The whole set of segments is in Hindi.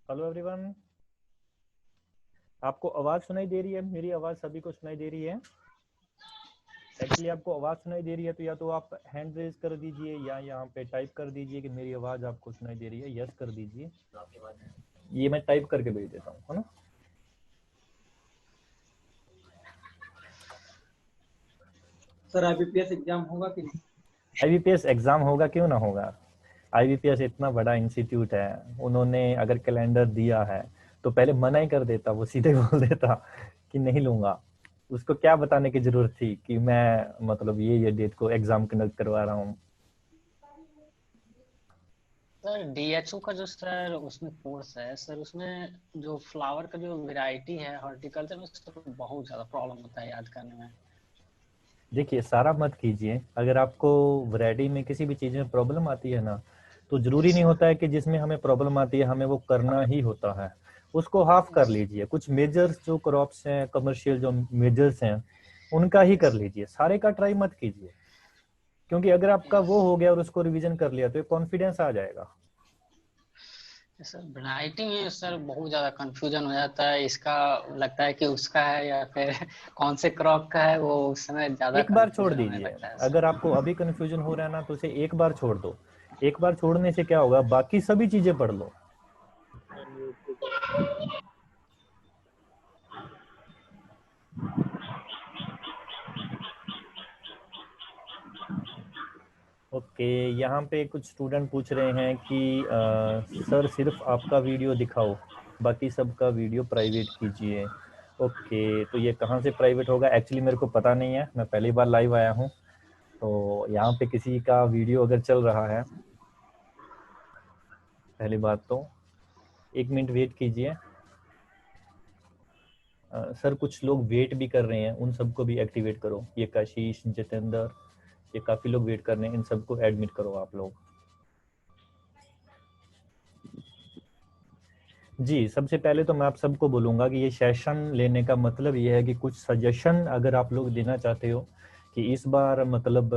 हेलो एवरीवन, आपको आवाज सुनाई दे रही है? मेरी आवाज सभी को सुनाई दे रही है? एक्चुअली आपको आवाज सुनाई दे रही है तो या तो आप हैंड रेज कर दीजिए या यहाँ पे टाइप कर दीजिए कि मेरी आवाज आपको सुनाई दे रही है। यस कर दीजिए, ये मैं टाइप करके भेज देता हूँ, है ना। सर आईबीपीएस एग्जाम होगा कि नहीं? आईबीपीएस एग्जाम होगा, क्यों ना होगा। आईबीपीएस इतना बड़ा इंस्टीट्यूट है, उन्होंने अगर कैलेंडर दिया है तो पहले मना ही कर देता, वो सीधे बोल देता कि नहीं लूंगा। उसको क्या बताने की जरूरत थी कि मैं मतलब ये डेट को एग्जाम कंडक्ट करवा रहा हूँ। सर डीएचओ का जो सर उसमें कोर्स है सर, उसमें जो फ्लावर का जो वैरायटी है हॉर्टिकल्चर में, सर बहुत ज्यादा प्रॉब्लम होता है याद करने में। देखिए, सारा मत कीजिए। अगर आपको वैरायटी में किसी भी चीज में प्रॉब्लम आती है ना, तो जरूरी नहीं होता है कि जिसमें हमें प्रॉब्लम आती है हमें वो करना ही होता है। उसको हाफ कर लीजिए। कुछ मेजर्स जो क्रॉप्स हैं, कमर्शियल जो मेजर्स हैं, उनका ही कर लीजिए, सारे का ट्राई मत कीजिए। क्योंकि अगर आपका वो हो गया और उसको रिवीजन कर लिया तो कॉन्फिडेंस आ जाएगा। सर वैरायटी में सर बहुत ज्यादा कंफ्यूजन हो जाता है, इसका लगता है कि उसका है या फिर कौन से क्रॉप का है, वो उस समय ज्यादा एक बार छोड़ कंफ्यूजन होने दीजिए। लगता है अगर सर। आपको अभी कंफ्यूजन हो रहा है ना तो उसे एक बार छोड़ दो। एक बार छोड़ने से क्या होगा, बाकी सभी चीजें पढ़ लो। ओके, यहाँ पे कुछ स्टूडेंट पूछ रहे हैं कि सर सिर्फ आपका वीडियो दिखाओ, बाकी सबका वीडियो प्राइवेट कीजिए। ओके, तो ये कहाँ से प्राइवेट होगा? एक्चुअली मेरे को पता नहीं है, मैं पहली बार लाइव आया हूँ। तो यहाँ पे किसी का वीडियो अगर चल रहा है, पहली बात तो 1 मिनट वेट कीजिए। सर कुछ लोग वेट भी कर रहे हैं, उन सबको भी एक्टिवेट करो। ये कशिश, जितेंद्र, ये काफ़ी लोग वेट कर रहे हैं, इन सबको एडमिट करो आप लोग। जी, सबसे पहले तो मैं आप सबको बोलूँगा कि ये सेशन लेने का मतलब ये है कि कुछ सजेशन अगर आप लोग देना चाहते हो कि इस बार मतलब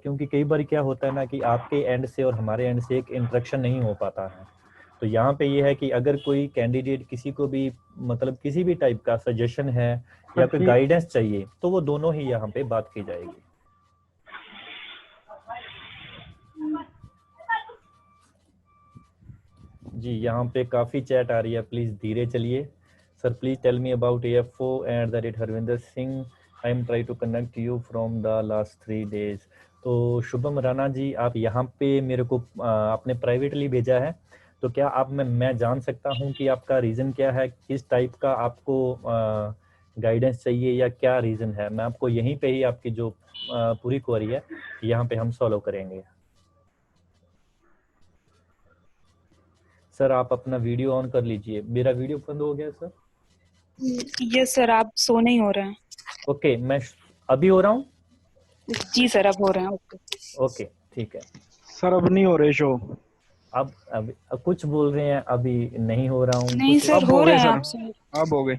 क्योंकि कई बार क्या होता है ना कि आपके एंड से और हमारे एंड से एक इंटरेक्शन नहीं हो पाता है। तो यहाँ पे ये है कि अगर कोई कैंडिडेट किसी को भी मतलब किसी भी टाइप का सजेशन है या कोई गाइडेंस चाहिए तो वो दोनों ही यहाँ पे बात की जाएगी। जी, यहाँ पे काफ़ी चैट आ रही है, प्लीज़ धीरे चलिए। Sir please tell me about AFO@harbinderSingh Singh. I am try to connect you from the last 3 days. तो शुभम राणा जी, आप यहाँ पे मेरे को आपने प्राइवेटली भेजा है, तो क्या आप मैं जान सकता हूँ कि आपका रीज़न क्या है, किस टाइप का आपको गाइडेंस चाहिए या क्या रीज़न है? मैं आपको यहीं पे ही आपकी जो पूरी क्वेरी है यहाँ पे हम सॉल्व करेंगे। सर आप अपना वीडियो ऑन कर लीजिए। मेरा वीडियो बंद हो गया सर? यस सर, आप शो नहीं हो रहे हैं। ओके, मैं अभी हो रहा हूँ? जी सर, अब हो रहे हैं। ओके ओके, ठीक है सर अब नहीं हो रहे शो। अब कुछ बोल रहे हैं अभी नहीं हो रहा हूँ, नहीं कुछ सर, अब हो हो रहे गए हैं सर, आपसे। अब हो गए।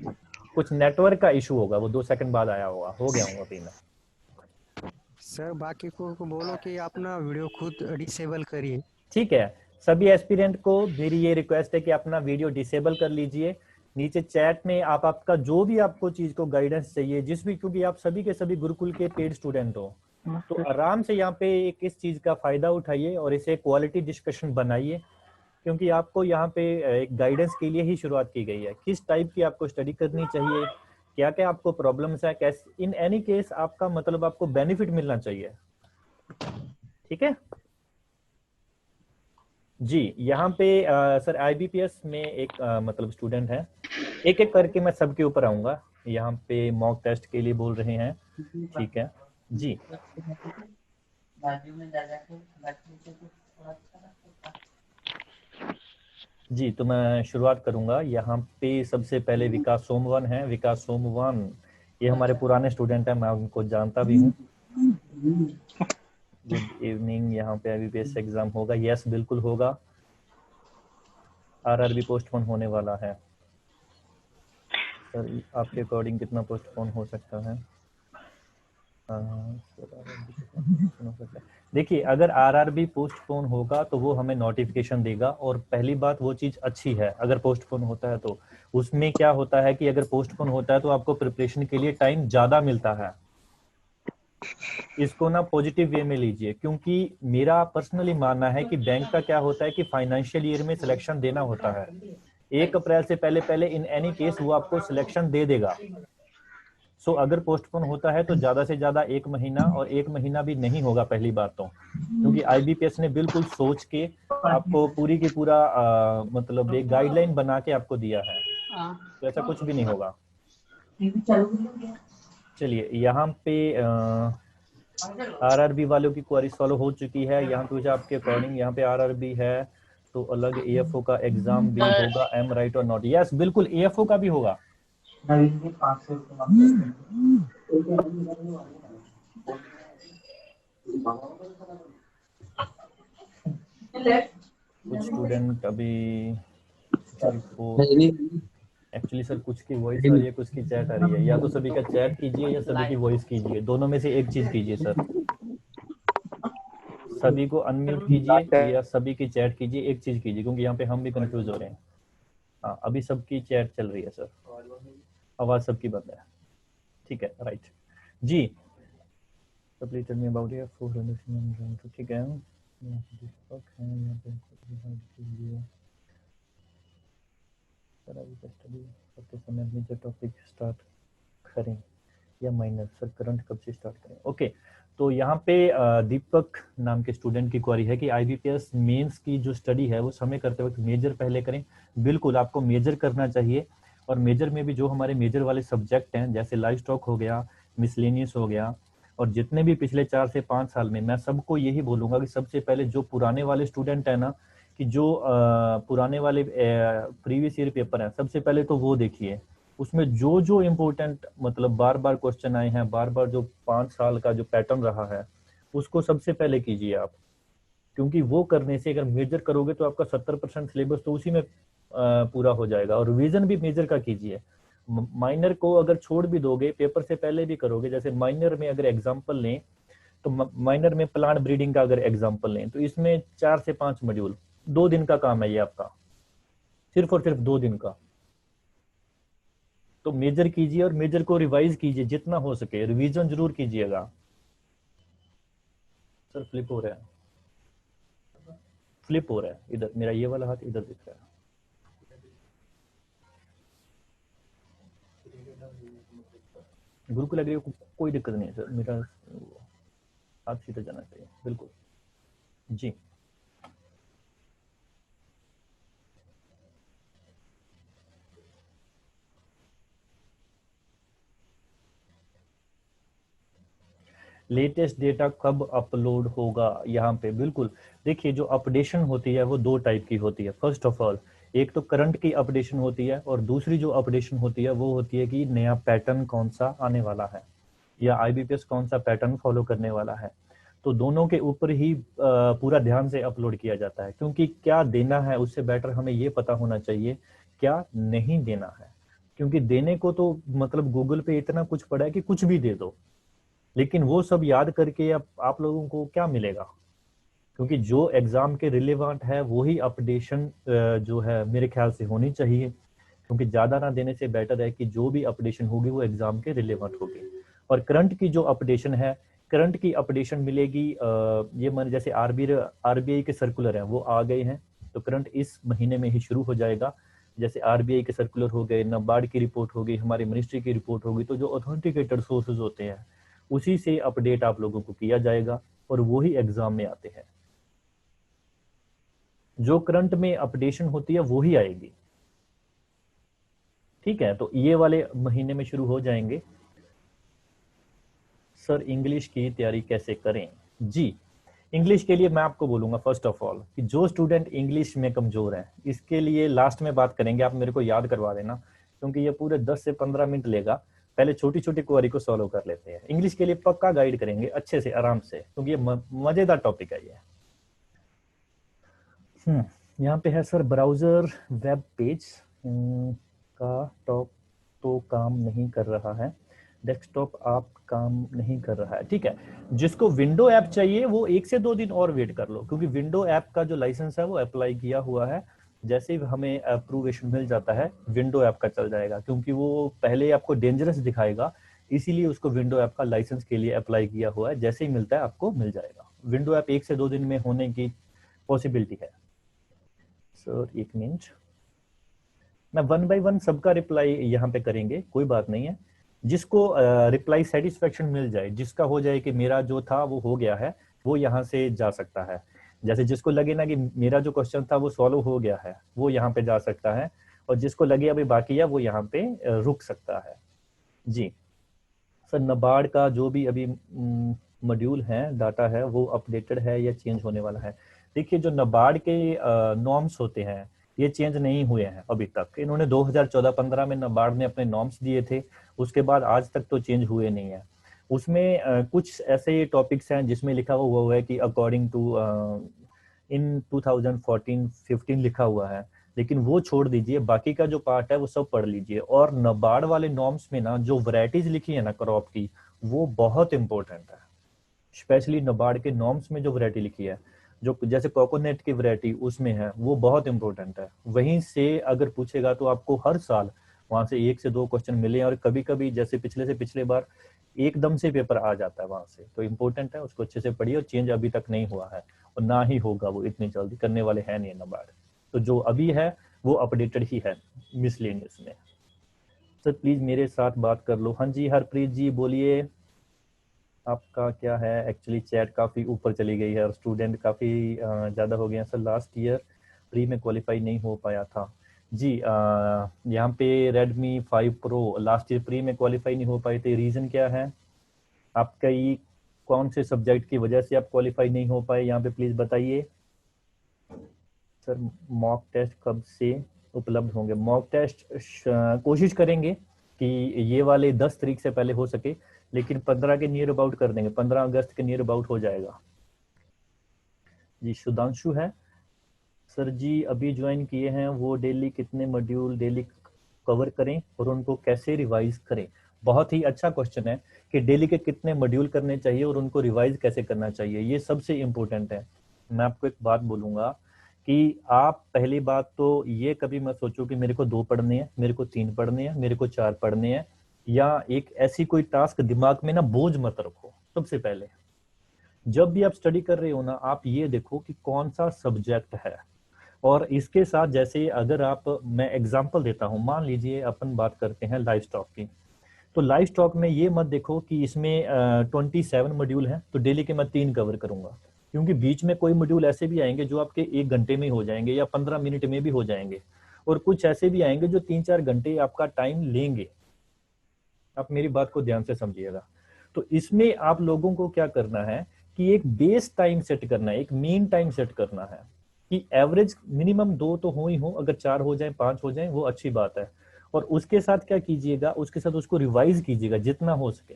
कुछ नेटवर्क का इशू होगा, वो 2 सेकंड बाद आया होगा। हो गया हूँ अभी मैं। सर बाकी को बोलो कि अपना वीडियो खुद डिसेबल करिए। ठीक है, सभी एस्पिरेंट को मेरी ये रिक्वेस्ट है कि अपना वीडियो डिसेबल कर लीजिए। नीचे चैट में आप आपका जो भी आपको चीज को गाइडेंस चाहिए, जिस भी, क्योंकि आप सभी के सभी गुरुकुल के पेड स्टूडेंट हो, तो आराम से यहाँ पे एक इस चीज का फायदा उठाइए और इसे क्वालिटी डिस्कशन बनाइए। क्योंकि आपको यहाँ पे एक गाइडेंस के लिए ही शुरुआत की गई है, किस टाइप की आपको स्टडी करनी चाहिए, क्या क्या आपको प्रॉब्लम्स है, कैसे इन एनी केस आपका मतलब आपको बेनिफिट मिलना चाहिए। ठीक है जी। यहाँ पे सर आईबीपीएस में एक मतलब स्टूडेंट है, एक एक करके मैं सबके ऊपर आऊंगा। यहाँ पे मॉक टेस्ट के लिए बोल रहे हैं, ठीक है जी। जी, तो मैं शुरुआत करूंगा। यहाँ पे सबसे पहले विकास सोमवन है। विकास सोमवन ये हमारे पुराने स्टूडेंट हैं, मैं उनको जानता भी हूँ। Good evening. यहाँ पे आईबीपीएस एग्जाम होगा? यस बिल्कुल होगा। आरआरबी पोस्टपोन होने वाला है। सर आपके अकॉर्डिंग कितना पोस्टपोन हो सकता है? देखिए, अगर आरआरबी पोस्टपोन होगा तो वो हमें नोटिफिकेशन देगा, और पहली बात वो चीज अच्छी है अगर पोस्टपोन होता है तो। उसमें क्या होता है कि अगर पोस्टपोन होता है तो आपको प्रिपरेशन के लिए टाइम ज्यादा मिलता है। इसको ना पॉजिटिव वे में लीजिए, क्योंकि मेरा पर्सनली मानना है कि बैंक का क्या होता है कि फाइनेंशियल ईयर में सिलेक्शन देना होता है। 1 अप्रैल से पहले पहले इन एनी केस वो आपको सिलेक्शन दे देगा। सो अगर पोस्टपोन होता है तो ज्यादा से ज्यादा 1 महीना, और 1 महीना भी नहीं होगा पहली बात तो, क्योंकि आईबीपीएस ने बिल्कुल सोच के आपको पूरी की पूरा मतलब एक गाइडलाइन बना के आपको दिया है, तो ऐसा कुछ भी नहीं होगा। चलिए, यहाँ पे आरआरबी वालों की क्वेरी सॉल्व हो चुकी है। यहाँ पे मुझे आपके अकॉर्डिंग यहाँ पे आरआरबी है तो अलग एएफओ का एग्जाम भी होगा, एम राइट और नॉट? यस, बिल्कुल एएफओ का भी होगा। कुछ स्टूडेंट अभी एक्चुअली सर कुछ की वॉइस आ रही है, कुछ की चैट आ रही है। या तो सभी का चैट कीजिए या सभी की वॉइस कीजिए, दोनों में से एक चीज कीजिए सर। सभी को अनम्यूट कीजिए या सभी की चैट कीजिए, एक चीज कीजिए, क्योंकि यहाँ पे हम भी कंफ्यूज हो रहे हैं। हाँ, अभी सबकी चैट चल रही है सर, आवाज सबकी बंद है। ठीक है, राइट जी। Please tell me about your 400। ठीक है, स्टडी करते समय मेजर टॉपिक स्टार्ट करें या माइनर? सर करंट कब से स्टार्ट करें? ओके, तो यहाँ पे दीपक नाम के स्टूडेंट की क्वेरी है कि आईबीपीएस मेंस की जो स्टडी है वो समय करते वक्त मेजर पहले करें। बिल्कुल, आपको मेजर करना चाहिए, और मेजर में भी जो हमारे मेजर वाले सब्जेक्ट हैं जैसे लाइफ स्टॉक हो गया, मिसलेनियस हो गया, और जितने भी पिछले 4 से 5 साल में, मैं सबको यही बोलूंगा कि सबसे पहले जो पुराने वाले स्टूडेंट है ना, कि जो पुराने वाले प्रीवियस ईयर पेपर हैं, सबसे पहले तो वो देखिए। उसमें जो जो इम्पोर्टेंट मतलब बार बार क्वेश्चन आए हैं, बार बार जो 5 साल का जो पैटर्न रहा है उसको सबसे पहले कीजिए आप, क्योंकि वो करने से अगर मेजर करोगे तो आपका 70% सिलेबस तो उसी में पूरा हो जाएगा। और रिवीजन भी मेजर का कीजिए। माइनर को अगर छोड़ भी दोगे, पेपर से पहले भी करोगे। जैसे माइनर में अगर एग्जाम्पल लें तो माइनर में प्लांट ब्रीडिंग का अगर एग्जाम्पल लें तो इसमें 4 से 5 मॉड्यूल, 2 दिन का काम है ये आपका, सिर्फ और सिर्फ 2 दिन का। तो मेजर कीजिए और मेजर को रिवाइज कीजिए जितना हो सके, रिवीजन जरूर कीजिएगा। सर फ्लिप हो रहा है, फ्लिप हो रहा है इधर, मेरा ये वाला हाथ इधर दिख रहा है। गुरुकुल एग्री को कोई दिक्कत नहीं है सर, मेरा हाथ सीधा जाना चाहिए। बिल्कुल जी। लेटेस्ट डेटा कब अपलोड होगा? यहाँ पे बिल्कुल देखिए, जो अपडेशन होती है वो 2 टाइप की होती है। फर्स्ट ऑफ ऑल, एक तो करंट की अपडेशन होती है, और दूसरी जो अपडेशन होती है वो होती है कि नया पैटर्न कौन सा आने वाला है, या आईबीपीएस कौन सा पैटर्न फॉलो करने वाला है। तो दोनों के ऊपर ही पूरा ध्यान से अपलोड किया जाता है, क्योंकि क्या देना है उससे बेटर हमें ये पता होना चाहिए क्या नहीं देना है। क्योंकि देने को तो मतलब गूगल पे इतना कुछ पड़ा है कि कुछ भी दे दो, लेकिन वो सब याद करके आप लोगों को क्या मिलेगा? क्योंकि जो एग्जाम के रिलेवेंट है वही अपडेशन जो है मेरे ख्याल से होनी चाहिए, क्योंकि ज्यादा ना देने से बेटर है कि जो भी अपडेशन होगी वो एग्जाम के रिलेवेंट होगी। और करंट की जो अपडेशन है, करंट की अपडेशन मिलेगी ये मान जैसे आरबीआई के सर्कुलर हैं वो आ गए हैं, तो करंट इस महीने में ही शुरू हो जाएगा। जैसे आरबीआई के सर्कुलर हो गए, नाबार्ड की रिपोर्ट होगी, हमारी मिनिस्ट्री की रिपोर्ट होगी, तो जो ऑथेंटिकेटेड सोर्सेज होते हैं उसी से अपडेट आप लोगों को किया जाएगा, और वो ही एग्जाम में आते हैं। जो करंट में अपडेशन होती है वो ही आएगी। ठीक है, तो ये वाले महीने में शुरू हो जाएंगे। सर इंग्लिश की तैयारी कैसे करें? जी, इंग्लिश के लिए मैं आपको बोलूंगा फर्स्ट ऑफ ऑल कि जो स्टूडेंट इंग्लिश में कमजोर है, इसके लिए लास्ट में बात करेंगे, आप मेरे को याद करवा देना, क्योंकि ये पूरे 10 से 15 मिनट लेगा। पहले छोटी छोटी क्वेरी को सॉल्व कर लेते हैं। इंग्लिश के लिए पक्का गाइड करेंगे अच्छे से, आराम से, क्योंकि ये मजेदार टॉपिक है ये। यहाँ पे है सर ब्राउजर वेब पेज का टॉप तो काम नहीं कर रहा है। डेस्कटॉप आप काम नहीं कर रहा है, ठीक है। जिसको विंडो ऐप चाहिए वो 1 से 2 दिन और वेट कर लो, क्योंकि विंडो ऐप का जो लाइसेंस है वो अप्लाई किया हुआ है। जैसे ही हमें अप्रूवेशन मिल जाता है विंडो ऐप का चल जाएगा, क्योंकि वो पहले आपको डेंजरस दिखाएगा, इसीलिए उसको विंडो ऐप का लाइसेंस के लिए अप्लाई किया हुआ है। जैसे ही मिलता है आपको मिल जाएगा। विंडो ऐप 1 से 2 दिन में होने की पॉसिबिलिटी है। सर 1 मिनट, मैं 1 बाय 1 सबका रिप्लाई यहाँ पे करेंगे, कोई बात नहीं है। जिसको रिप्लाई सेटिस्फेक्शन मिल जाए, जिसका हो जाए कि मेरा जो था वो हो गया है, वो यहाँ से जा सकता है। जैसे जिसको लगे ना कि मेरा जो क्वेश्चन था वो सॉल्व हो गया है, वो यहाँ पे जा सकता है, और जिसको लगे अभी बाकी है वो यहाँ पे रुक सकता है। जी सर, नबार्ड का जो भी अभी मॉड्यूल है, डाटा है, वो अपडेटेड है या चेंज होने वाला है? देखिए, जो नबार्ड के नॉर्म्स होते हैं ये चेंज नहीं हुए हैं अभी तक। इन्होंने 2014-15 में नबार्ड ने अपने नॉर्म्स दिए थे, उसके बाद आज तक तो चेंज हुए नहीं है। उसमें कुछ ऐसे टॉपिक्स हैं जिसमें लिखा हुआ है कि अकॉर्डिंग टू इन 2014-15 लिखा हुआ है, लेकिन वो छोड़ दीजिए, बाकी का जो पार्ट है वो सब पढ़ लीजिए। और नबार्ड वाले नॉर्म्स में ना जो वैरायटीज लिखी है ना क्रॉप की, वो बहुत इंपॉर्टेंट है। स्पेशली नबार्ड के नॉर्म्स में जो वैरायटी लिखी है, जो जैसे कोकोनट की वैरायटी उसमें है, वो बहुत इंपॉर्टेंट है। वहीं से अगर पूछेगा तो आपको हर साल वहां से 1 से 2 क्वेश्चन मिले, और कभी कभी जैसे पिछले से पिछले बार एकदम से पेपर आ जाता है वहां से। तो इम्पोर्टेंट है, उसको अच्छे से पढ़िए, और चेंज अभी तक नहीं हुआ है और ना ही होगा, वो इतनी जल्दी करने वाले हैं नहीं नबार्ड। तो जो अभी है वो अपडेटेड ही है मिसलेनियस में। सर प्लीज मेरे साथ बात कर लो। हाँ जी हरप्रीत जी बोलिए, आपका क्या है? एक्चुअली चैट काफ़ी ऊपर चली गई है और स्टूडेंट काफ़ी ज़्यादा हो गए हैं। सर लास्ट ईयर प्री में क्वालिफाई नहीं हो पाया था जी। यहाँ पे Redmi 5 Pro last year pre में क्वालिफाई नहीं हो पाए थे, रीज़न क्या है आपका? ये कौन से सब्जेक्ट की वजह से आप क्वालिफाई नहीं हो पाए, यहाँ पे प्लीज़ बताइए। सर मॉक टेस्ट कब से उपलब्ध होंगे? मॉक टेस्ट कोशिश करेंगे कि ये वाले 10 तारीख से पहले हो सके, लेकिन 15 के नियर अबाउट कर देंगे, 15 अगस्त के नियर अबाउट हो जाएगा जी। सुधांशु है सर जी, अभी ज्वाइन किए हैं, वो डेली कितने मॉड्यूल डेली कवर करें और उनको कैसे रिवाइज करें? बहुत ही अच्छा क्वेश्चन है कि डेली के कितने मॉड्यूल करने चाहिए और उनको रिवाइज कैसे करना चाहिए, ये सबसे इम्पोर्टेंट है। मैं आपको एक बात बोलूंगा कि आप पहली बात तो ये कभी मत सोचो कि मेरे को 2 पढ़ने हैं, मेरे को 3 पढ़ने हैं, मेरे को 4 पढ़ने हैं, या एक ऐसी कोई टास्क दिमाग में ना बोझ मत रखो। सबसे पहले जब भी आप स्टडी कर रहे हो ना, आप ये देखो कि कौन सा सब्जेक्ट है, और इसके साथ जैसे अगर आप, मैं एग्जांपल देता हूं, मान लीजिए अपन बात करते हैं लाइफ स्टॉक की, तो लाइफ स्टॉक में ये मत देखो कि इसमें 27 मॉड्यूल हैं तो डेली के मैं 3 कवर करूंगा, क्योंकि बीच में कोई मॉड्यूल ऐसे भी आएंगे जो आपके 1 घंटे में हो जाएंगे या 15 मिनट में भी हो जाएंगे, और कुछ ऐसे भी आएंगे जो 3-4 घंटे आपका टाइम लेंगे। आप मेरी बात को ध्यान से समझिएगा। तो इसमें आप लोगों को क्या करना है कि एक बेस टाइम सेट करना है, एक मीन टाइम सेट करना है कि एवरेज मिनिमम 2 तो हो ही हो, अगर 4 हो जाए 5 हो जाए वो अच्छी बात है। और उसके साथ क्या कीजिएगा, उसके साथ उसको रिवाइज कीजिएगा जितना हो सके।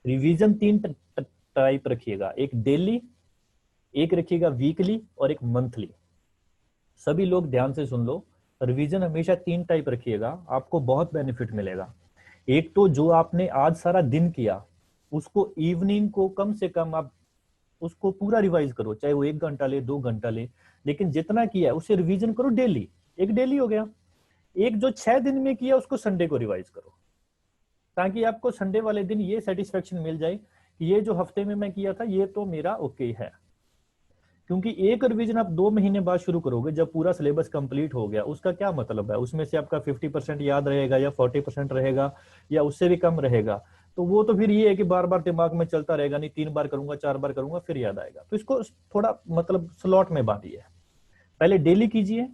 रिवीजन 3 टाइप रखिएगा, एक डेली, एक रखिएगा वीकली और एक मंथली। सभी लोग ध्यान से सुन लो, रिवीजन हमेशा 3 टाइप रखिएगा, आपको बहुत बेनिफिट मिलेगा। एक तो जो आपने आज सारा दिन किया उसको इवनिंग को कम से कम आप उसको पूरा रिवाइज करो, चाहे वो 1 घंटा ले 2 घंटा ले, लेकिन जितना किया है उसे रिवीजन करो डेली। एक डेली हो गया। एक जो 6 दिन में किया उसको संडे को रिवाइज करो, ताकि आपको संडे वाले दिन ये सेटिस्फेक्शन मिल जाए कि ये जो हफ्ते में मैं किया था ये तो मेरा ओके है। क्योंकि एक रिवीजन आप 2 महीने बाद शुरू करोगे, जब पूरा सिलेबस कंप्लीट हो गया, उसका क्या मतलब है? उसमें से आपका 50% याद रहेगा या 40% रहेगा या उससे भी कम रहेगा, तो वो तो फिर ये है कि बार बार दिमाग में चलता रहेगा, नहीं 3 बार करूंगा 4 बार करूंगा फिर याद आएगा। तो इसको थोड़ा मतलब स्लॉट में बांटिए, पहले डेली कीजिए,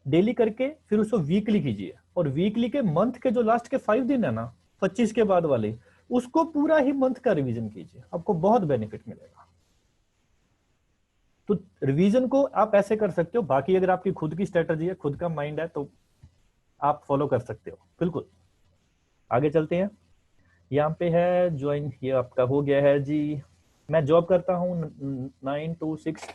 डेली करके फिर उसको वीकली कीजिए, और वीकली के मंथ के जो लास्ट के 5 दिन है ना, 25 के बाद वाले, उसको पूरा ही मंथ का रिवीजन कीजिए, आपको बहुत बेनिफिट मिलेगा। तो रिवीजन को आप ऐसे कर सकते हो, बाकी अगर आपकी खुद की स्ट्रेटजी है, खुद का माइंड है, तो आप फॉलो कर सकते हो बिल्कुल। आगे चलते हैं। यहाँ पे है ज्वाइन, ये आपका हो गया है जी। मैं जॉब करता हूँ 9 to 6,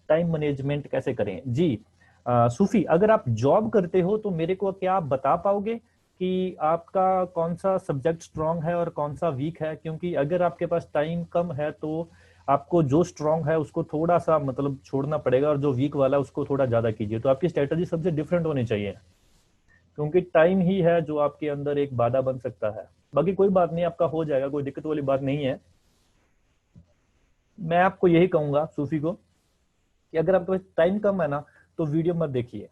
टाइम मैनेजमेंट कैसे करें जी? सूफी, अगर आप जॉब करते हो तो मेरे को क्या आप बता पाओगे कि आपका कौन सा सब्जेक्ट स्ट्रांग है और कौन सा वीक है, क्योंकि अगर आपके पास टाइम कम है तो आपको जो स्ट्रांग है उसको थोड़ा सा मतलब छोड़ना पड़ेगा और जो वीक वाला है उसको थोड़ा ज्यादा कीजिए। तो आपकी स्ट्रेटजी सबसे डिफरेंट होनी चाहिए, क्योंकि टाइम ही है जो आपके अंदर एक बाधा बन सकता है। बाकी कोई बात नहीं, आपका हो जाएगा, कोई दिक्कत वाली बात नहीं है। मैं आपको यही कहूंगा सूफी को कि अगर आपके पास टाइम कम है ना तो वीडियो मत देखिए,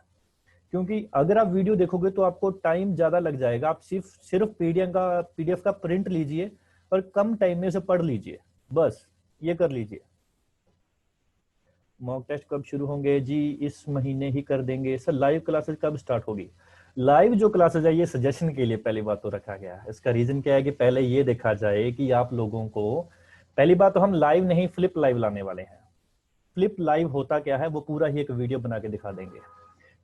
क्योंकि अगर आप वीडियो देखोगे तो आपको टाइम ज्यादा लग जाएगा। आप सिर्फ पीडीएफ का प्रिंट लीजिए और कम टाइम में उसे पढ़ लीजिए, बस ये कर लीजिए। मॉक टेस्ट कब शुरू होंगे? जी इस महीने ही कर देंगे सर। लाइव क्लासेस कब स्टार्ट होगी? लाइव जो क्लासेस है ये सजेशन के लिए पहली बात तो रखा गया है। इसका रीजन क्या है कि पहले ये देखा जाए कि आप लोगों को, पहली बात तो हम लाइव नहीं फ्लिप लाइव लाने वाले हैं। फ्लिप लाइव होता क्या है वो पूरा ही एक वीडियो बना के दिखा देंगे,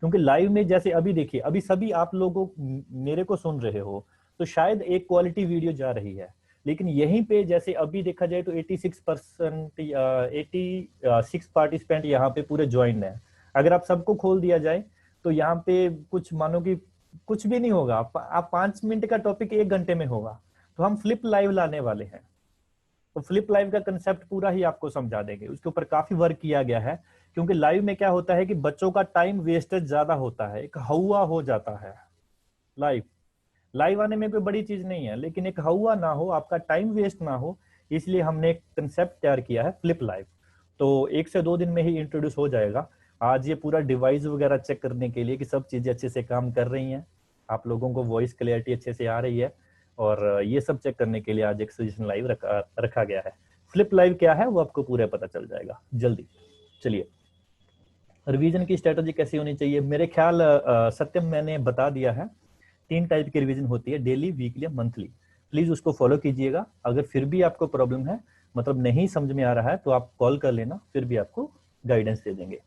क्योंकि लाइव में जैसे अभी देखिए, अभी सभी आप लोगों मेरे को सुन रहे हो तो शायद एक क्वालिटी वीडियो जा रही है, लेकिन यहीं पे जैसे अभी देखा जाए तो 86 पार्टिसिपेंट यहाँ पे पूरे ज्वाइन है। अगर आप सबको खोल दिया जाए तो यहाँ पे कुछ मानो कि कुछ भी नहीं होगा। आप 5 मिनट का टॉपिक 1 घंटे में होगा। तो हम फ्लिप लाइव लाने वाले हैं, तो फ्लिप लाइव का कंसेप्ट पूरा ही आपको समझा देंगे। उसके ऊपर काफी वर्क किया गया है, क्योंकि लाइव में क्या होता है कि बच्चों का टाइम वेस्टेज ज्यादा होता है, एक हवा हो जाता है। लाइव आने में कोई बड़ी चीज नहीं है, लेकिन एक हवा ना हो, आपका टाइम वेस्ट ना हो, इसलिए हमने एक कंसेप्ट तैयार किया है फ्लिप लाइव। तो 1 से 2 दिन में ही इंट्रोड्यूस हो जाएगा। आज ये पूरा डिवाइस वगैरह चेक करने के लिए कि सब चीजें अच्छे से काम कर रही हैं, आप लोगों को वॉइस क्लियरिटी अच्छे से आ रही है, और ये सब चेक करने के लिए आज एक सजेशन लाइव रखा गया है। फ्लिप लाइव क्या है वो आपको पूरा पता चल जाएगा जल्दी। चलिए, रिवीजन की स्ट्रेटजी कैसी होनी चाहिए? मेरे ख्याल सत्यम मैंने बता दिया है। 3 टाइप की रिवीजन होती है, डेली, वीकली, मंथली। प्लीज उसको फॉलो कीजिएगा। अगर फिर भी आपको प्रॉब्लम है, मतलब नहीं समझ में आ रहा है, तो आप कॉल कर लेना, फिर भी आपको गाइडेंस दे देंगे।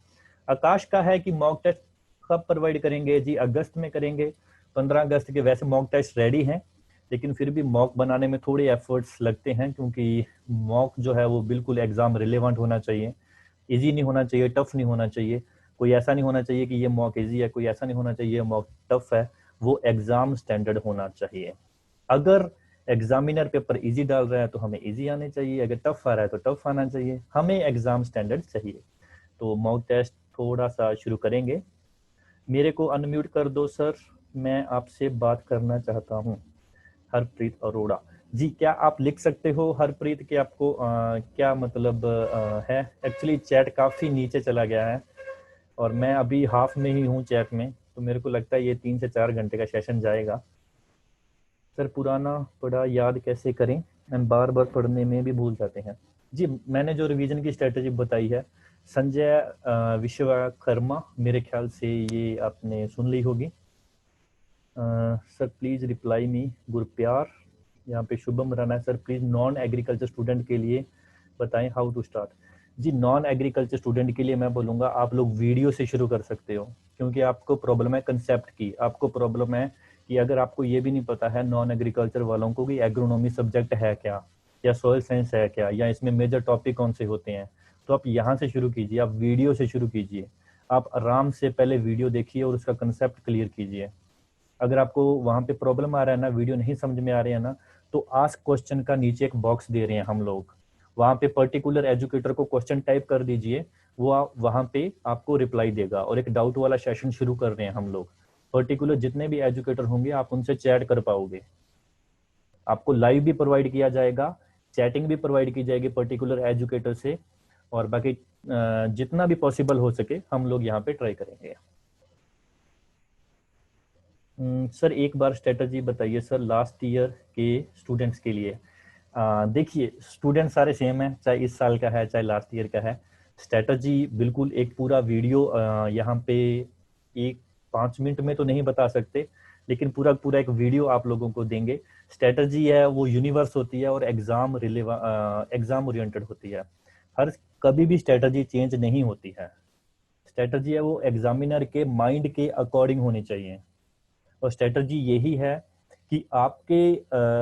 आकाश का है कि मॉक टेस्ट कब प्रोवाइड करेंगे? जी अगस्त में करेंगे, 15 अगस्त के। वैसे मॉक टेस्ट रेडी हैं, लेकिन फिर भी मॉक बनाने में थोड़े एफर्ट्स लगते हैं, क्योंकि मॉक जो है वो बिल्कुल एग्जाम रिलेवेंट होना चाहिए, इजी नहीं होना चाहिए, टफ नहीं होना चाहिए। कोई ऐसा नहीं होना चाहिए कि ये मॉक इजी है, कोई ऐसा नहीं होना चाहिए मॉक टफ है। वो एग्जाम स्टैंडर्ड होना चाहिए। अगर एग्जामिनर पेपर इजी डाल रहा है तो हमें इजी आने चाहिए, अगर टफ आ रहा है तो टफ आना चाहिए, हमें एग्जाम स्टैंडर्ड चाहिए। तो मॉक टेस्ट थोड़ा सा शुरू करेंगे। मेरे को अनम्यूट कर दो सर, मैं आपसे बात करना चाहता हूँ। हरप्रीत अरोड़ा जी, क्या आप लिख सकते हो हरप्रीत कि आपको क्या मतलब है? एक्चुअली चैट काफी नीचे चला गया है और मैं अभी हाफ में ही हूँ चैट में, तो मेरे को लगता है ये 3 से 4 घंटे का सेशन जाएगा। सर पुराना पढ़ा याद कैसे करें? हम बार बार पढ़ने में भी भूल जाते हैं। जी मैंने जो रिवीजन की स्ट्रेटेजी बताई है, संजय विश्वकर्मा, मेरे ख्याल से ये आपने सुन ली होगी। Sir please reply me Gurpyar, यहाँ पे Shubham Rana. Sir please non agriculture student के लिए बताएं हाउ टू स्टार्ट। जी नॉन एग्रीकल्चर स्टूडेंट के लिए मैं बोलूँगा आप लोग वीडियो से शुरू कर सकते हो, क्योंकि आपको प्रॉब्लम है कंसेप्ट की। आपको प्रॉब्लम है कि अगर आपको ये भी नहीं पता है नॉन एग्रीकल्चर वालों को कि एग्रोनॉमी सब्जेक्ट है क्या, या सॉइल साइंस है क्या, या इसमें मेजर टॉपिक कौन से होते हैं, तो आप यहाँ से शुरू कीजिए, आप वीडियो से शुरू कीजिए। आप आराम से पहले वीडियो देखिए और उसका कंसेप्ट क्लियर कीजिए। अगर आपको वहाँ पे प्रॉब्लम आ रहा है ना, वीडियो नहीं समझ में आ रही है ना, तो आस्क क्वेश्चन का नीचे एक बॉक्स दे रहे हैं हम लोग, वहाँ पे पर्टिकुलर एजुकेटर को क्वेश्चन टाइप कर दीजिए, वो वहाँ पे आपको रिप्लाई देगा। और एक डाउट वाला सेशन शुरू कर रहे हैं हम लोग, पर्टिकुलर जितने भी एजुकेटर होंगे आप उनसे चैट कर पाओगे। आपको लाइव भी प्रोवाइड किया जाएगा, चैटिंग भी प्रोवाइड की जाएगी पर्टिकुलर एजुकेटर से, और बाकी जितना भी पॉसिबल हो सके हम लोग यहाँ पे ट्राई करेंगे। सर एक बार स्ट्रेटजी बताइए सर लास्ट ईयर के स्टूडेंट्स के लिए। देखिए स्टूडेंट सारे सेम है, चाहे इस साल का है चाहे लास्ट ईयर का है। स्ट्रेटजी बिल्कुल एक पूरा वीडियो यहाँ पे 5 मिनट में तो नहीं बता सकते, लेकिन पूरा एक वीडियो आप लोगों को देंगे। स्ट्रेटजी है वो यूनिवर्स होती है और एग्जाम ओरिएंटेड होती है। हर कभी भी स्ट्रेटजी चेंज नहीं होती है। स्ट्रेटजी है वो एग्जामिनर के माइंड के अकॉर्डिंग होनी चाहिए। और स्ट्रेटजी यही है कि आपके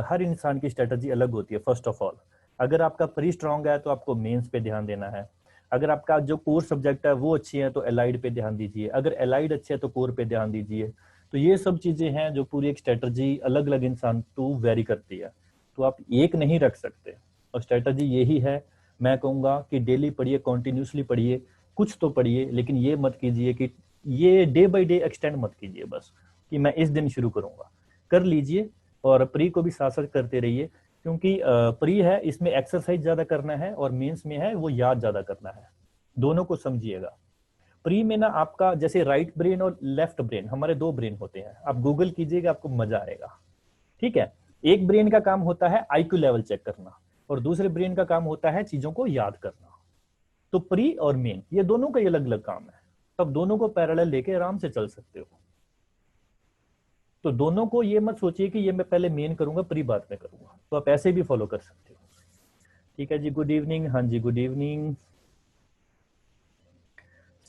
हर इंसान की स्ट्रेटजी अलग होती है। फर्स्ट ऑफ ऑल, अगर आपका प्री स्ट्रांग है तो आपको मेंस पे ध्यान देना है। अगर आपका जो कोर सब्जेक्ट है वो अच्छी है तो एलाइड पे ध्यान दीजिए। अगर एलाइड अच्छे है तो कोर पे ध्यान दीजिए। तो ये सब चीजें हैं जो पूरी एक स्ट्रेटजी अलग अलग इंसान टू वेरी करती है, तो आप एक नहीं रख सकते। और स्ट्रेटजी यही है, मैं कहूँगा कि डेली पढ़िए, कॉन्टिन्यूसली पढ़िए, कुछ तो पढ़िए, लेकिन ये मत कीजिए कि ये डे बाय डे एक्सटेंड मत कीजिए बस कि मैं इस दिन शुरू करूंगा। कर लीजिए और प्री को भी साथ साथ करते रहिए, क्योंकि प्री है इसमें एक्सरसाइज ज्यादा करना है और मेंस में है वो याद ज्यादा करना है, दोनों को समझिएगा। प्री में ना आपका जैसे राइट ब्रेन और लेफ्ट ब्रेन, हमारे दो ब्रेन होते हैं, आप गूगल कीजिएगा आपको मजा आएगा, ठीक है। एक ब्रेन का काम होता है आईक्यू लेवल चेक करना और दूसरे ब्रेन का काम होता है चीजों को याद करना। तो प्री और मेन ये दोनों का अलग अलग काम है, तब दोनों को पैरेलल लेके आराम से चल सकते हो। तो दोनों को ये मत सोचिए कि ये मैं पहले मेन करूंगा प्री बाद में करूंगा, तो आप ऐसे भी फॉलो कर सकते हो। ठीक है जी, गुड इवनिंग। हाँ जी, good evening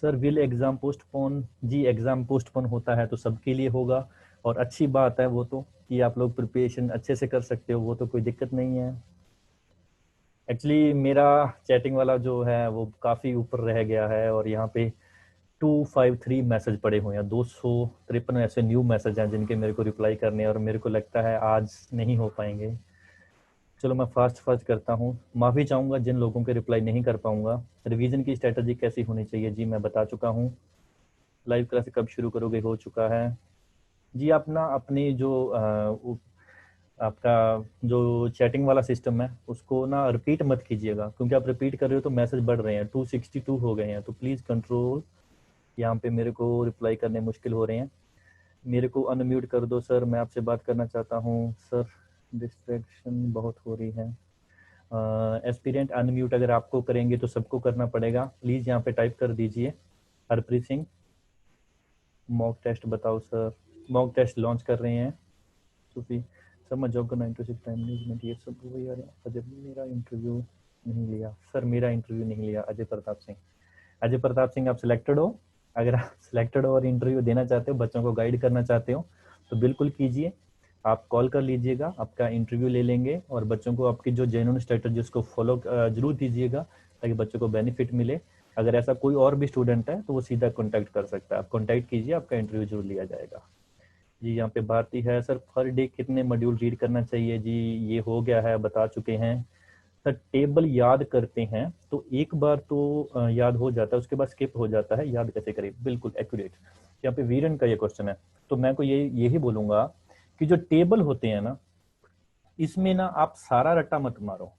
sir. Will exam postpone? जी, एग्जाम पोस्टपोन होता है तो सबके लिए होगा, और अच्छी बात है वो तो कि आप लोग प्रिपरेशन अच्छे से कर सकते हो, वो तो कोई दिक्कत नहीं है। एक्चुअली मेरा चैटिंग वाला जो है वो काफ़ी ऊपर रह गया है और यहाँ पे 253 मैसेज पड़े हुए हैं, 253 ऐसे न्यू मैसेज हैं जिनके मेरे को रिप्लाई करने हैं और मेरे को लगता है आज नहीं हो पाएंगे। चलो मैं फास्ट करता हूँ, माफ़ी चाहूँगा जिन लोगों के रिप्लाई नहीं कर पाऊँगा। रिवीजन की स्ट्रेटजी कैसी होनी चाहिए? जी मैं बता चुका हूँ। लाइव क्लास कब शुरू करोगे? हो चुका है जी। आप ना अपनी जो आपका जो चैटिंग वाला सिस्टम है उसको ना रिपीट मत कीजिएगा, क्योंकि आप रिपीट कर रहे हो तो मैसेज बढ़ रहे हैं, 262 हो गए हैं, तो प्लीज़ कंट्रोल। यहाँ पे मेरे को रिप्लाई करने मुश्किल हो रहे हैं। मेरे को अनम्यूट कर दो सर, मैं आपसे बात करना चाहता हूँ। सर डिस्ट्रैक्शन बहुत हो रही है। एस्पिरेंट अनम्यूट अगर आपको करेंगे तो सबको करना पड़ेगा, प्लीज़ यहाँ पे टाइप कर दीजिए। हरप्रीत सिंह, मॉक टेस्ट बताओ सर। मॉक टेस्ट लॉन्च कर रहे हैं। सूफी सर, मैं जॉब का 9 to 6 टाइम मैनेजमेंट ये सब वही आ रहा है। अजय मेरा इंटरव्यू नहीं लिया सर, मेरा इंटरव्यू नहीं लिया। अजय प्रताप सिंह, अजय प्रताप सिंह आप सिलेक्टेड हो? अगर आप सिलेक्टेड हो और इंटरव्यू देना चाहते हो, बच्चों को गाइड करना चाहते हो तो बिल्कुल कीजिए। आप कॉल कर लीजिएगा, आपका इंटरव्यू ले लेंगे और बच्चों को आपकी जो जेन्युइन स्ट्रेटजी उसको फॉलो जरूर कीजिएगा ताकि बच्चों को बेनिफिट मिले। अगर ऐसा कोई और भी स्टूडेंट है तो वो सीधा कॉन्टैक्ट कर सकता है, आप कॉन्टैक्ट कीजिए, आपका इंटरव्यू जरूर लिया जाएगा। जी यहाँ पे भारती है। सर पर डे कितने मॉड्यूल रीड करना चाहिए? जी ये हो गया है, बता चुके हैं। सर टेबल याद करते हैं तो एक बार तो याद हो जाता है, उसके बाद स्किप हो जाता है, याद कैसे करें? बिल्कुल एक्यूरेट। यहाँ पे वीरन का ये क्वेश्चन है, तो मैं को यही बोलूंगा कि जो टेबल होते हैं ना, इसमें ना आप सारा रट्टा मत मारो।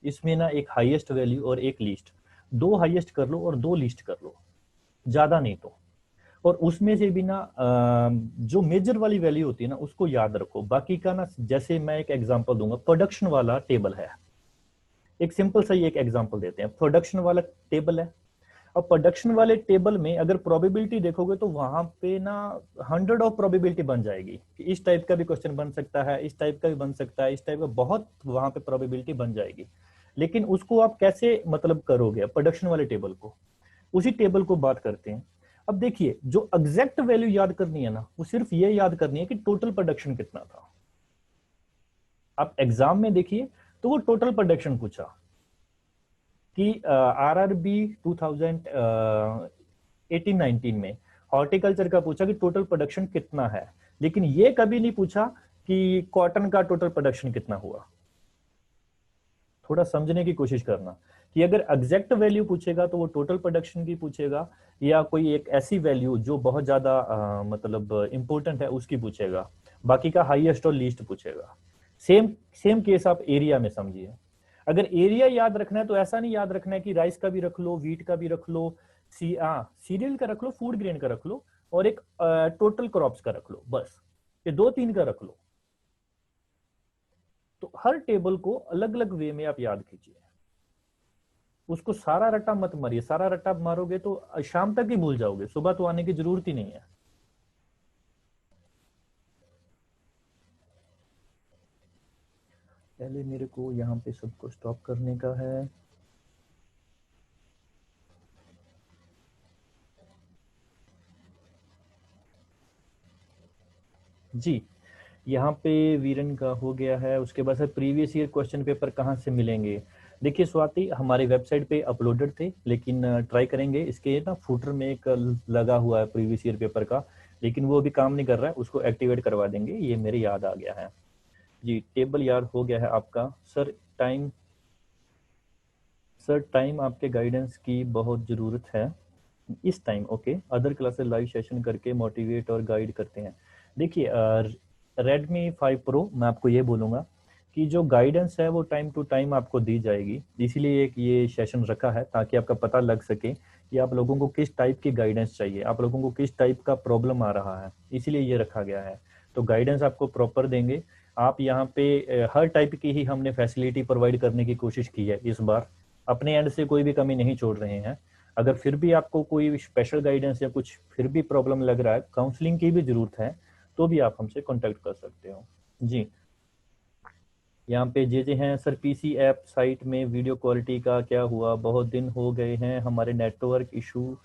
इसमें ना एक हाईएस्ट वैल्यू और एक लीस्ट, 2 हाईएस्ट कर लो और 2 लीस्ट कर लो, ज्यादा नहीं तो। और उसमें से भी ना जो मेजर वाली वैल्यू होती है ना उसको याद रखो, बाकी का ना जैसे मैं एक एग्जांपल दूंगा, प्रोडक्शन वाला टेबल है, एक सिंपल सा ही एक एग्जांपल देते हैं। प्रोडक्शन वाला टेबल है, और प्रोडक्शन वाले टेबल में अगर प्रोबेबिलिटी देखोगे तो वहां पे ना 100 ऑफ प्रोबेबिलिटी बन जाएगी कि इस टाइप का भी क्वेश्चन बन सकता है, इस टाइप का भी बन सकता है, इस टाइप का, बहुत वहां पे प्रोबेबिलिटी बन जाएगी। लेकिन उसको आप कैसे मतलब करोगे प्रोडक्शन वाले टेबल को? उसी टेबल को बात करते हैं। अब देखिए, जो एग्जैक्ट वैल्यू याद करनी है ना, वो सिर्फ ये याद करनी है कि टोटल प्रोडक्शन कितना था। आप एग्जाम में देखिए तो वो टोटल प्रोडक्शन पूछा कि आरआरबी 2018-19 में हॉर्टिकल्चर का पूछा कि टोटल प्रोडक्शन कितना है, लेकिन ये कभी नहीं पूछा कि कॉटन का टोटल प्रोडक्शन कितना हुआ। थोड़ा समझने की कोशिश करना कि अगर एग्जैक्ट वैल्यू पूछेगा तो वो टोटल प्रोडक्शन की पूछेगा, या कोई एक ऐसी वैल्यू जो बहुत ज्यादा मतलब इंपॉर्टेंट है उसकी पूछेगा, बाकी का हाईएस्ट और लीस्ट पूछेगा। सेम केस आप एरिया में समझिए। अगर एरिया याद रखना है तो ऐसा नहीं याद रखना है कि राइस का भी रख लो, व्हीट का भी रख लो, सीरियल का रख लो, फूड ग्रेन का रख लो, और एक टोटल क्रॉप्स का रख लो, बस ये 2-3 का रख लो। तो हर टेबल को अलग अलग वे में आप याद कीजिए, उसको सारा रट्टा मत मारिए। सारा रट्टा मारोगे तो शाम तक ही भूल जाओगे, सुबह तो आने की जरूरत ही नहीं है। पहले मेरे को यहाँ पे सबको स्टॉप करने का है। जी यहाँ पे वीरन का हो गया है। उसके बाद sir previous year question paper कहाँ से मिलेंगे? देखिए स्वाति, हमारी वेबसाइट पे अपलोडेड थे, लेकिन ट्राई करेंगे, इसके ना फुटर में एक लगा हुआ है प्रीवियस ईयर पेपर का, लेकिन वो अभी काम नहीं कर रहा है, उसको एक्टिवेट करवा देंगे, ये मेरे याद आ गया है जी। टेबल याद हो गया है आपका। सर टाइम आपके गाइडेंस की बहुत ज़रूरत है इस time. Okay, other classes live session करके मोटिवेट और गाइड करते हैं। देखिए Redmi 5 Pro मैं आपको ये बोलूँगा कि जो गाइडेंस है वो टाइम टू टाइम आपको दी जाएगी, इसीलिए एक ये सेशन रखा है ताकि आपका पता लग सके कि आप लोगों को किस टाइप की गाइडेंस चाहिए, आप लोगों को किस टाइप का प्रॉब्लम आ रहा है, इसीलिए ये रखा गया है। तो गाइडेंस आपको प्रॉपर देंगे। आप यहाँ पे हर टाइप की ही हमने फैसिलिटी प्रोवाइड करने की कोशिश की है इस बार, अपने एंड से कोई भी कमी नहीं छोड़ रहे हैं। अगर फिर भी आपको कोई स्पेशल गाइडेंस या कुछ फिर भी प्रॉब्लम लग रहा है, काउंसलिंग की भी जरूरत है, तो भी आप हमसे कांटेक्ट कर सकते हो जी। यहाँ पे जे हैं सर, पीसी ऐप साइट में वीडियो क्वालिटी का क्या हुआ, बहुत दिन हो गए हैं, हमारे नेटवर्क इशू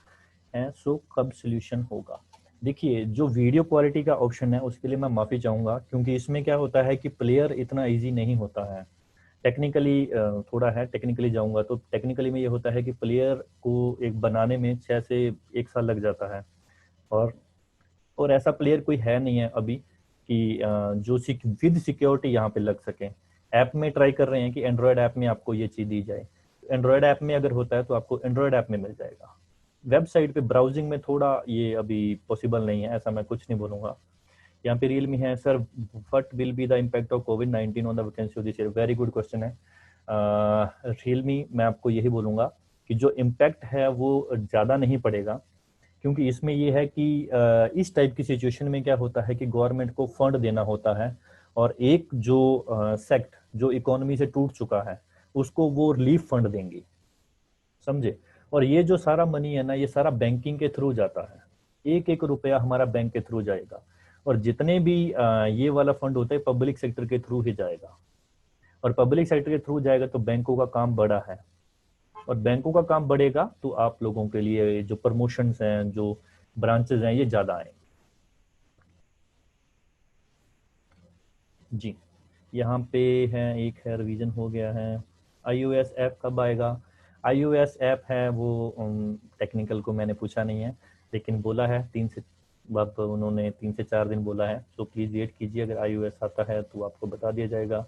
हैं, सो कब सोल्यूशन होगा। देखिए जो वीडियो क्वालिटी का ऑप्शन है उसके लिए मैं माफ़ी चाहूँगा, क्योंकि इसमें क्या होता है कि प्लेयर इतना ईजी नहीं होता है। टेक्निकली थोड़ा है, टेक्निकली जाऊँगा तो टेक्निकली में ये होता है कि प्लेयर को एक बनाने में 6 से 1 साल लग जाता है, और ऐसा प्लेयर कोई है नहीं है अभी कि जो विद सिक्योरिटी यहाँ पे लग सके। ऐप में ट्राई कर रहे हैं कि एंड्रॉयड ऐप में आपको ये चीज़ दी जाए, एंड्रॉयड ऐप में अगर होता है तो आपको एंड्रॉयड ऐप में मिल जाएगा। वेबसाइट पे ब्राउजिंग में थोड़ा ये अभी पॉसिबल नहीं है, ऐसा मैं कुछ नहीं बोलूँगा। यहाँ पे रियलमी है sir, what will be the impact of covid on the vacancy of this year. Very good question है। रियलमी मैं आपको यही बोलूँगा कि जो इम्पैक्ट है वो ज़्यादा नहीं पड़ेगा, क्योंकि इसमें ये है कि इस टाइप की सिचुएशन में क्या होता है कि गवर्नमेंट को फंड देना होता है, और एक जो सेक्ट जो इकोनॉमी से टूट चुका है उसको वो रिलीफ फंड देंगी, समझे। और ये जो सारा मनी है ना, ये सारा बैंकिंग के थ्रू जाता है, एक एक रुपया हमारा बैंक के थ्रू जाएगा, और जितने भी ये वाला फंड होता है पब्लिक सेक्टर के थ्रू ही जाएगा, और पब्लिक सेक्टर के थ्रू जाएगा तो बैंकों का काम बड़ा है, और बैंकों का काम बढ़ेगा तो आप लोगों के लिए जो प्रमोशंस हैं, जो ब्रांचेस हैं, ये ज्यादा आएंगे जी। यहाँ पे है एक है, रिवीजन हो गया है। iOS ऐप कब आएगा। iOS ऐप है वो टेक्निकल को मैंने पूछा नहीं है, लेकिन बोला है 3 से उन्होंने 3 से 4 दिन बोला है, तो प्लीज़ वेट कीजिए, अगर iOS आता है तो आपको बता दिया जाएगा।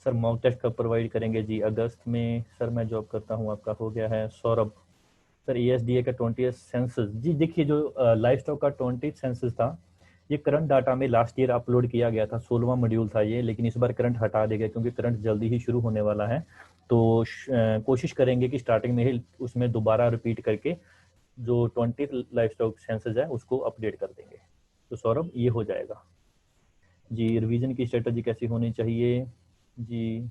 सर मॉक टेस्ट कब प्रोवाइड करेंगे जी। अगस्त में सर मैं जॉब करता हूँ। आपका हो गया है। सौरभ सर ESDA का 20th सेंसस जी, देखिए जो लाइफ स्टॉक का 20th सेंसस था ये करंट डाटा में लास्ट ईयर अपलोड किया गया था, 16वां मॉड्यूल था ये, लेकिन इस बार करंट हटा देगा क्योंकि करंट जल्दी ही शुरू होने वाला है। तो कोशिश करेंगे कि स्टार्टिंग में ही उसमें दोबारा रिपीट करके जो 20th लाइफ स्टॉक सेंसस है उसको अपडेट कर देंगे। तो सौरभ ये हो जाएगा जी। रिवीजन की स्ट्रेटजी कैसी होनी चाहिए जी।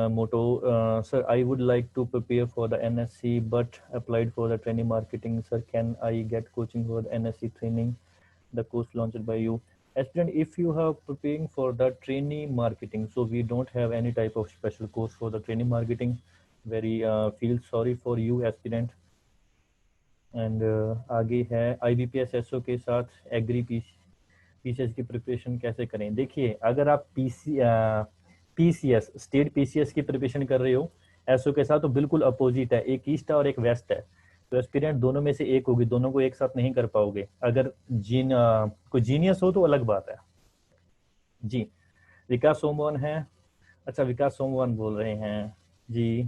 Motto, sir, I would like to prepare for the NSC but applied for the training marketing. Sir, can I get coaching for the NSC training, the course launched by you? Aspirant, if you are preparing for the training marketing, so we don't have any type of special course for the training marketing. Very feel sorry for you, aspirant. And आगे है IBPS SO के साथ एग्री PCS की प्रिपरेशन कैसे करें। देखिए अगर आप PCS स्टेट PCS की प्रिपरेशन कर रहे हो एसओ के साथ, तो बिल्कुल अपोजिट है, एक ईस्ट है और एक वेस्ट है, तो एस्पिरेंट दोनों में से एक होगी, दोनों को एक साथ नहीं कर पाओगे। अगर कोई जीनियस हो तो अलग बात है जी। विकास सोमवान है, अच्छा विकास सोमवान बोल रहे हैं जी।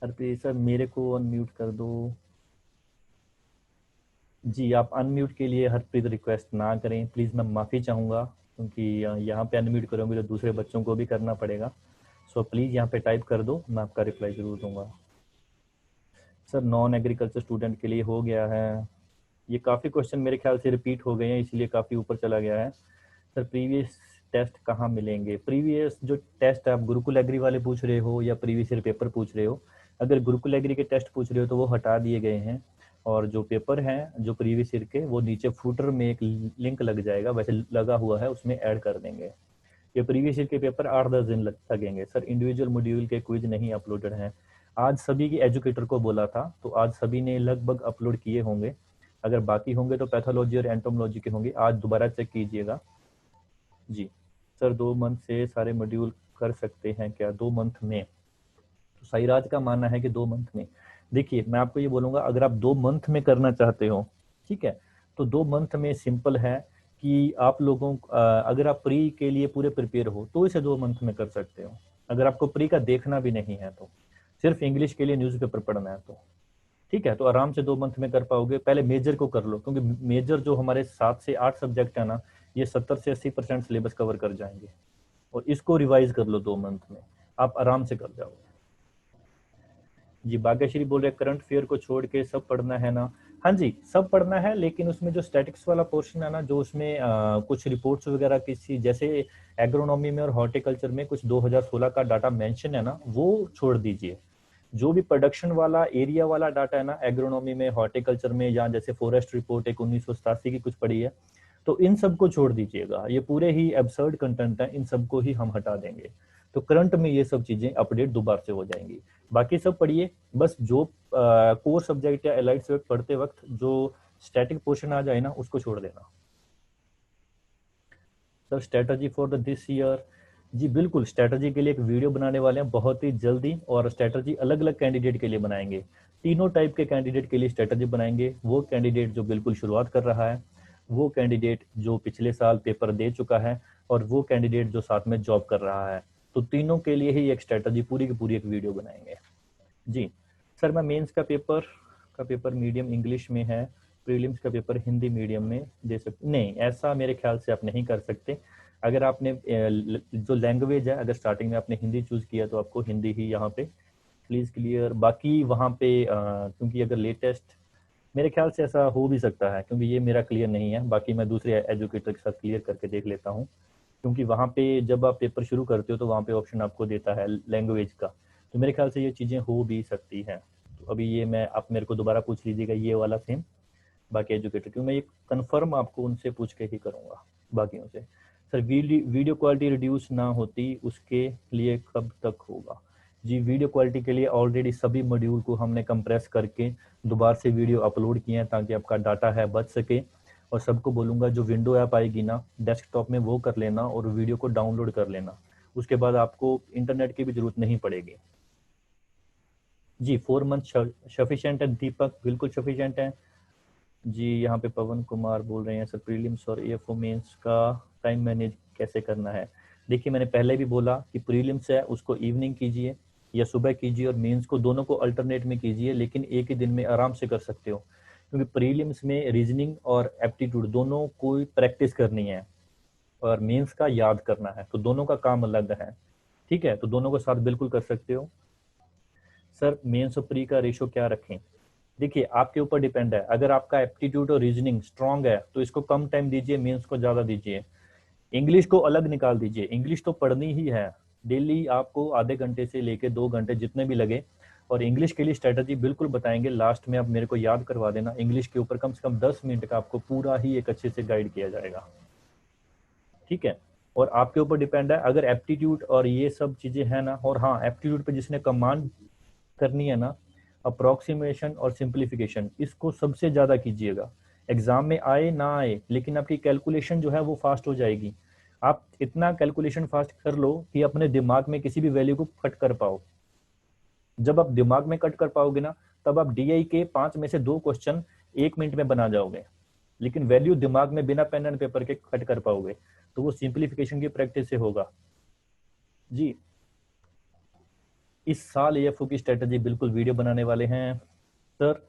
हरप्रीत सर मेरे को अनम्यूट कर दो जी। आप अनम्यूट के लिए हरप्रीत रिक्वेस्ट ना करें प्लीज़, मैं माफ़ी चाहूँगा, क्योंकि यहाँ पे अनम्यूट करोगे तो दूसरे बच्चों को भी करना पड़ेगा। सो प्लीज़ यहाँ पे टाइप कर दो, मैं आपका रिप्लाई ज़रूर दूंगा। सर नॉन एग्रीकल्चर स्टूडेंट के लिए हो गया है। ये काफ़ी क्वेश्चन मेरे ख्याल से रिपीट हो गए हैं, इसलिए काफ़ी ऊपर चला गया है। सर प्रीवियस टेस्ट कहाँ मिलेंगे। प्रीवियस जो टेस्ट आप गुरुकुल एग्री वाले पूछ रहे हो या प्रीवियस ईयर पेपर पूछ रहे हो, अगर गुरुकुल एग्री के टेस्ट पूछ रहे हो तो वो हटा दिए गए हैं, और जो पेपर हैं जो प्रीवियस ईयर के वो नीचे फूटर में एक लिंक लग जाएगा, वैसे लगा हुआ है, उसमें ऐड कर देंगे। ये प्रीवियस ईयर के पेपर 8-10 दिन लगेंगे। सर इंडिविजुअल मॉड्यूल के क्विज नहीं अपलोडेड हैं। आज सभी के एजुकेटर को बोला था, तो आज सभी ने लगभग अपलोड किए होंगे, अगर बाकी होंगे तो पैथोलॉजी और एंटोमोलॉजी के होंगे, आज दोबारा चेक कीजिएगा जी। सर 2 मंथ से सारे मॉड्यूल कर सकते हैं क्या 2 मंथ में। तो साईराज का मानना है कि 2 मंथ में। देखिए मैं आपको ये बोलूँगा, अगर आप 2 मंथ में करना चाहते हो ठीक है, तो 2 मंथ में सिंपल है कि आप लोगों अगर आप प्री के लिए पूरे प्रिपेयर हो तो इसे 2 मंथ में कर सकते हो। अगर आपको प्री का देखना भी नहीं है तो सिर्फ इंग्लिश के लिए न्यूज़पेपर पढ़ना है तो ठीक है, तो आराम से 2 मंथ में कर पाओगे। पहले मेजर को कर लो, क्योंकि मेजर जो हमारे 7 से 8 सब्जेक्ट है ना, ये 70 से 80% सिलेबस कवर कर जाएंगे, और इसको रिवाइज कर लो 2 मंथ में, आप आराम से कर जाओगे। जी भाग्यश्री बोल रहे करंट अफेयर को छोड़ के सब पढ़ना है ना? हाँ जी, सब पढ़ना है, लेकिन उसमें जो स्टैटिक्स वाला पोर्शन है ना, जो उसमें कुछ रिपोर्ट्स वगैरह किसी जैसे एग्रोनॉमी में और हॉर्टिकल्चर में कुछ 2016 का डाटा मेंशन है ना, वो छोड़ दीजिए। जो भी प्रोडक्शन वाला एरिया वाला डाटा है ना, एग्रोनॉमी में, हॉर्टिकल्चर में, या जैसे फॉरेस्ट रिपोर्ट एक 1987 की कुछ पड़ी है, तो इन सब को छोड़ दीजिएगा। ये पूरे ही एब्सर्ड कंटेंट है, इन सबको ही हम हटा देंगे। तो करंट में ये सब चीजें अपडेट दोबारा से हो जाएंगी। बाकी सब पढ़िए, बस जो कोर सब्जेक्ट या एलाइड सब्जेक्ट पढ़ते वक्त जो स्टैटिक पोर्शन आ जाए ना, उसको छोड़ देना। Sir strategy for the this year, जी बिल्कुल, स्ट्रेटजी के लिए एक वीडियो बनाने वाले हैं बहुत ही जल्दी, और स्ट्रेटजी अलग अलग कैंडिडेट के लिए बनाएंगे। तीनों टाइप के कैंडिडेट के लिए स्ट्रेटजी बनाएंगे। वो कैंडिडेट जो बिल्कुल शुरुआत कर रहा है, वो कैंडिडेट जो पिछले साल पेपर दे चुका है, और वो कैंडिडेट जो साथ में जॉब कर रहा है, तो तीनों के लिए ही एक स्ट्रेटजी पूरी की पूरी एक वीडियो बनाएंगे। जी सर, मैं मेंस का पेपर मीडियम इंग्लिश में है, प्रीलिम्स का पेपर हिंदी मीडियम में दे सकते? नहीं, ऐसा मेरे ख्याल से आप नहीं कर सकते। अगर आपने जो लैंग्वेज है, अगर स्टार्टिंग में आपने हिंदी चूज किया तो आपको हिंदी ही यहाँ पे प्लीज क्लियर। बाकी वहाँ पे क्योंकि अगर लेटेस्ट, मेरे ख्याल से ऐसा हो भी सकता है, क्योंकि ये मेरा क्लियर नहीं है, बाकी मैं दूसरे एजुकेटर के साथ क्लियर करके देख लेता हूँ। क्योंकि वहाँ पे जब आप पेपर शुरू करते हो तो वहाँ पे ऑप्शन आपको देता है लैंग्वेज का, तो मेरे ख्याल से ये चीज़ें हो भी सकती हैं। तो अभी ये मैं, आप मेरे को दोबारा पूछ लीजिएगा ये वाला सेम बाकी एजुकेटर, क्योंकि मैं ये कंफर्म आपको उनसे पूछ के ही करूँगा बाकियों से। सर वीडियो क्वालिटी रिड्यूस ना होती उसके लिए कब तक होगा? जी वीडियो क्वालिटी के लिए ऑलरेडी सभी मॉड्यूल को हमने कंप्रेस करके दोबारा से वीडियो अपलोड किए हैं, ताकि आपका डाटा है बच सके। और सबको बोलूँगा जो विंडो ऐप आएगी ना डेस्कटॉप में, वो कर लेना और वीडियो को डाउनलोड कर लेना, उसके बाद आपको इंटरनेट की भी जरूरत नहीं पड़ेगी। जी 4 मंथ सफिशिएंट है दीपक, बिल्कुल सफिशिएंट है जी। यहाँ पे पवन कुमार बोल रहे हैं सर प्रीलिम्स और एएफओ मेंस का टाइम मैनेज कैसे करना है? देखिए मैंने पहले भी बोला कि प्रीलिम्स है उसको इवनिंग कीजिए या सुबह कीजिए, और मेंस को दोनों को अल्टरनेट में कीजिए, लेकिन एक ही दिन में आराम से कर सकते हो, क्योंकि प्रीलिम्स में रीजनिंग और एप्टीट्यूड दोनों को प्रैक्टिस करनी है, और मेंस का याद करना है, तो दोनों का काम अलग है। ठीक है, तो दोनों को साथ बिल्कुल कर सकते हो। सर मेंस और प्री का रेशो क्या रखें? देखिए आपके ऊपर डिपेंड है। अगर आपका एप्टीट्यूड और रीजनिंग स्ट्रांग है तो इसको कम टाइम दीजिए, मेंस को ज्यादा दीजिए। इंग्लिश को अलग निकाल दीजिए, इंग्लिश तो पढ़नी ही है डेली, आपको आधे घंटे से लेके 2 घंटे जितने भी लगे। और इंग्लिश के लिए स्ट्रेटजी बिल्कुल बताएंगे लास्ट में, आप मेरे को याद करवा देना। इंग्लिश के ऊपर कम से कम 10 मिनट का आपको पूरा ही एक अच्छे से गाइड किया जाएगा। ठीक है, और आपके ऊपर डिपेंड है। अगर एप्टीट्यूड और ये सब चीजें हैं ना, और हाँ एप्टीट्यूड पे जिसने कमांड करनी है ना, अप्रोक्सीमेशन और सिंप्लीफिकेशन, इसको सबसे ज्यादा कीजिएगा। एग्जाम में आए ना आए, लेकिन आपकी कैलकुलेशन जो है वो फास्ट हो जाएगी। आप इतना कैलकुलेशन फास्ट कर लो कि अपने दिमाग में किसी भी वैल्यू को कट कर पाओ। जब आप दिमाग में कट कर पाओगे ना, तब आप डीआई के 5 में से 2 क्वेश्चन 1 मिनट में बना जाओगे, लेकिन वैल्यू दिमाग में बिना पेन एंड पेपर के कट कर पाओगे, तो वो सिंप्लीफिकेशन की प्रैक्टिस से होगा। जी इस साल एएफओ की स्ट्रेटजी बिल्कुल वीडियो बनाने वाले हैं सर।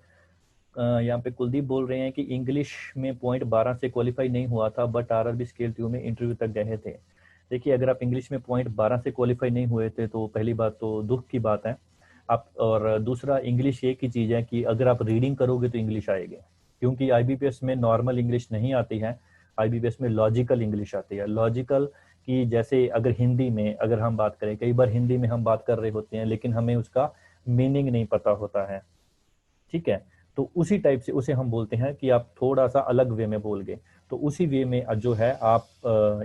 यहाँ पे कुलदीप बोल रहे हैं कि इंग्लिश में पॉइंट 12 से क्वालिफाई नहीं हुआ था, बट आरआरबी स्केल 2 में इंटरव्यू तक गए थे। देखिए अगर आप इंग्लिश में पॉइंट 12 से क्वालिफाई नहीं हुए थे तो पहली बात तो दुख की बात है आप, और दूसरा इंग्लिश एक ही चीज़ है कि अगर आप रीडिंग करोगे तो इंग्लिश आएगी, क्योंकि आईबीपीएस में नॉर्मल इंग्लिश नहीं आती है, आईबीपीएस में लॉजिकल इंग्लिश आती है। लॉजिकल कि जैसे अगर हिंदी में अगर हम बात करें, कई बार हिंदी में हम बात कर रहे होते हैं लेकिन हमें उसका मीनिंग नहीं पता होता है। ठीक है, तो उसी टाइप से उसे हम बोलते हैं कि आप थोड़ा सा अलग वे में बोल गए। तो उसी वे में जो है आप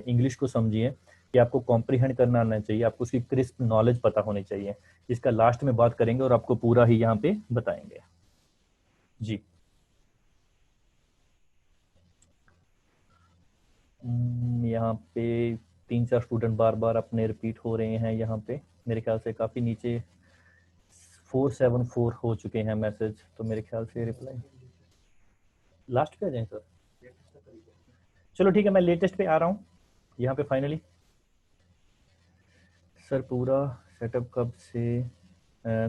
इंग्लिश को समझिए कि आपको कॉम्प्रिहेंड करना आना चाहिए, आपको उसकी क्रिस्प नॉलेज पता होनी चाहिए। इसका लास्ट में बात करेंगे और आपको पूरा ही यहाँ पे बताएंगे। जी यहाँ पे 3-4 स्टूडेंट बार बार अपने रिपीट हो रहे हैं। यहाँ पे मेरे ख्याल से काफी नीचे 474 हो चुके हैं मैसेज, तो मेरे ख्याल से रिप्लाई लास्ट पे आ जाए सर? चलो ठीक है, मैं लेटेस्ट पे आ रहा हूँ यहाँ पे फाइनली। सर पूरा सेटअप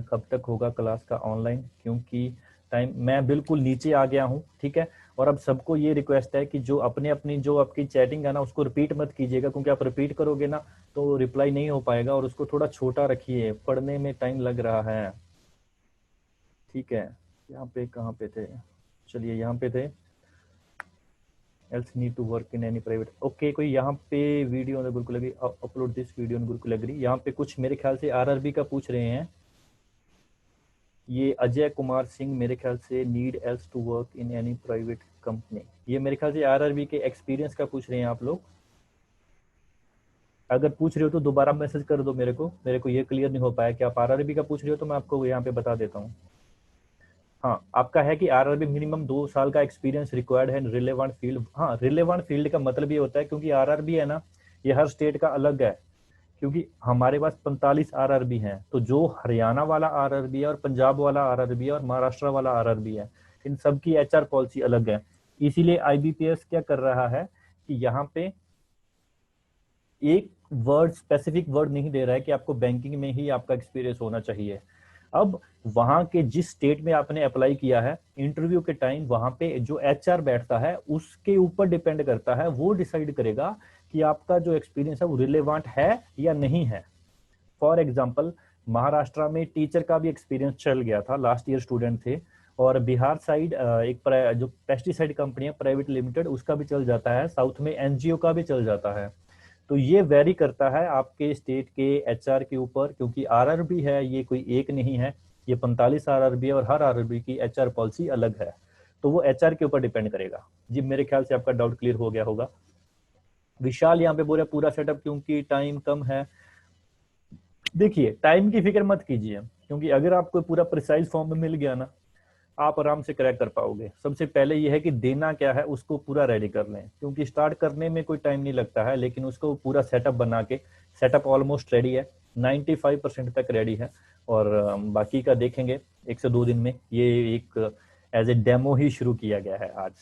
कब तक होगा क्लास का ऑनलाइन, क्योंकि टाइम मैं बिल्कुल नीचे आ गया हूँ, ठीक है। और अब सबको ये रिक्वेस्ट है कि जो अपनी जो आपकी चैटिंग है ना उसको रिपीट मत कीजिएगा, क्योंकि आप रिपीट करोगे ना तो रिप्लाई नहीं हो पाएगा, और उसको थोड़ा छोटा रखिए, पढ़ने में टाइम लग रहा है, ठीक है। यहाँ पे कहाँ पे थे, चलिए यहाँ पे थे, else need to work in any private, okay कोई यहाँ पे video on Gurukul Agri, upload this video on Gurukul Agri. यहाँ पे कुछ मेरे ख्याल से आरआरबी का पूछ रहे हैं, ये अजय कुमार सिंह मेरे ख्याल से, need else to work in any private company, ये मेरे ख्याल से आरआरबी के एक्सपीरियंस का पूछ रहे हैं आप लोग। अगर पूछ रहे हो तो दोबारा मैसेज कर दो मेरे को ये क्लियर नहीं हो पाया कि आप आरआरबी का पूछ रहे हो, तो मैं आपको यहाँ पे बता देता हूँ। हाँ, आपका है कि आरआरबी मिनिमम 2 साल का एक्सपीरियंस रिक्वायर्ड है, रिलेवेंट फील्ड। हाँ, रिलेवेंट फील्ड का मतलब ये होता है, क्योंकि आरआरबी है ना, ये हर स्टेट का अलग है, क्योंकि हमारे पास 45 आरआरबी हैं, तो जो हरियाणा वाला आरआरबी है और पंजाब वाला आरआरबी है और महाराष्ट्र वाला आरआरबी है, इन सब की एचआर पॉलिसी अलग है। इसीलिए आईबीपीएस क्या कर रहा है कि यहाँ पे एक वर्ड, स्पेसिफिक वर्ड नहीं दे रहा है कि आपको बैंकिंग में ही आपका एक्सपीरियंस होना चाहिए। अब वहां के जिस स्टेट में आपने अप्लाई किया है, इंटरव्यू के टाइम वहां पे जो एचआर बैठता है उसके ऊपर डिपेंड करता है, वो डिसाइड करेगा कि आपका जो एक्सपीरियंस है वो रिलेवेंट है या नहीं है। फॉर एग्जाम्पल, महाराष्ट्र में टीचर का भी एक्सपीरियंस चल गया था, लास्ट ईयर स्टूडेंट थे, और बिहार साइड एक जो पेस्टिसाइड कंपनी है प्राइवेट लिमिटेड, उसका भी चल जाता है, साउथ में एनजीओ का भी चल जाता है। तो ये वेरी करता है आपके स्टेट के एचआर के ऊपर, क्योंकि आरआरबी है, ये कोई एक नहीं है, ये 45 आरआरबी है और हर आरआरबी की एचआर पॉलिसी अलग है, तो वो एचआर के ऊपर डिपेंड करेगा। जी मेरे ख्याल से आपका डाउट क्लियर हो गया होगा। विशाल यहाँ पे बोल रहे पूरा सेटअप क्योंकि टाइम कम है। देखिए, टाइम की फिक्र मत कीजिए, क्योंकि अगर आपको पूरा प्रिसाइज फॉर्म में मिल गया ना, आप आराम से क्रैक कर पाओगे। सबसे पहले यह है कि देना क्या है उसको पूरा रेडी कर लें, क्योंकि स्टार्ट करने में कोई टाइम नहीं लगता है, लेकिन उसको पूरा सेटअप बना के, सेटअप ऑलमोस्ट रेडी है, 95% तक रेडी है, और बाकी का देखेंगे 1 से 2 दिन में। ये एक एज ए डेमो ही शुरू किया गया है आज।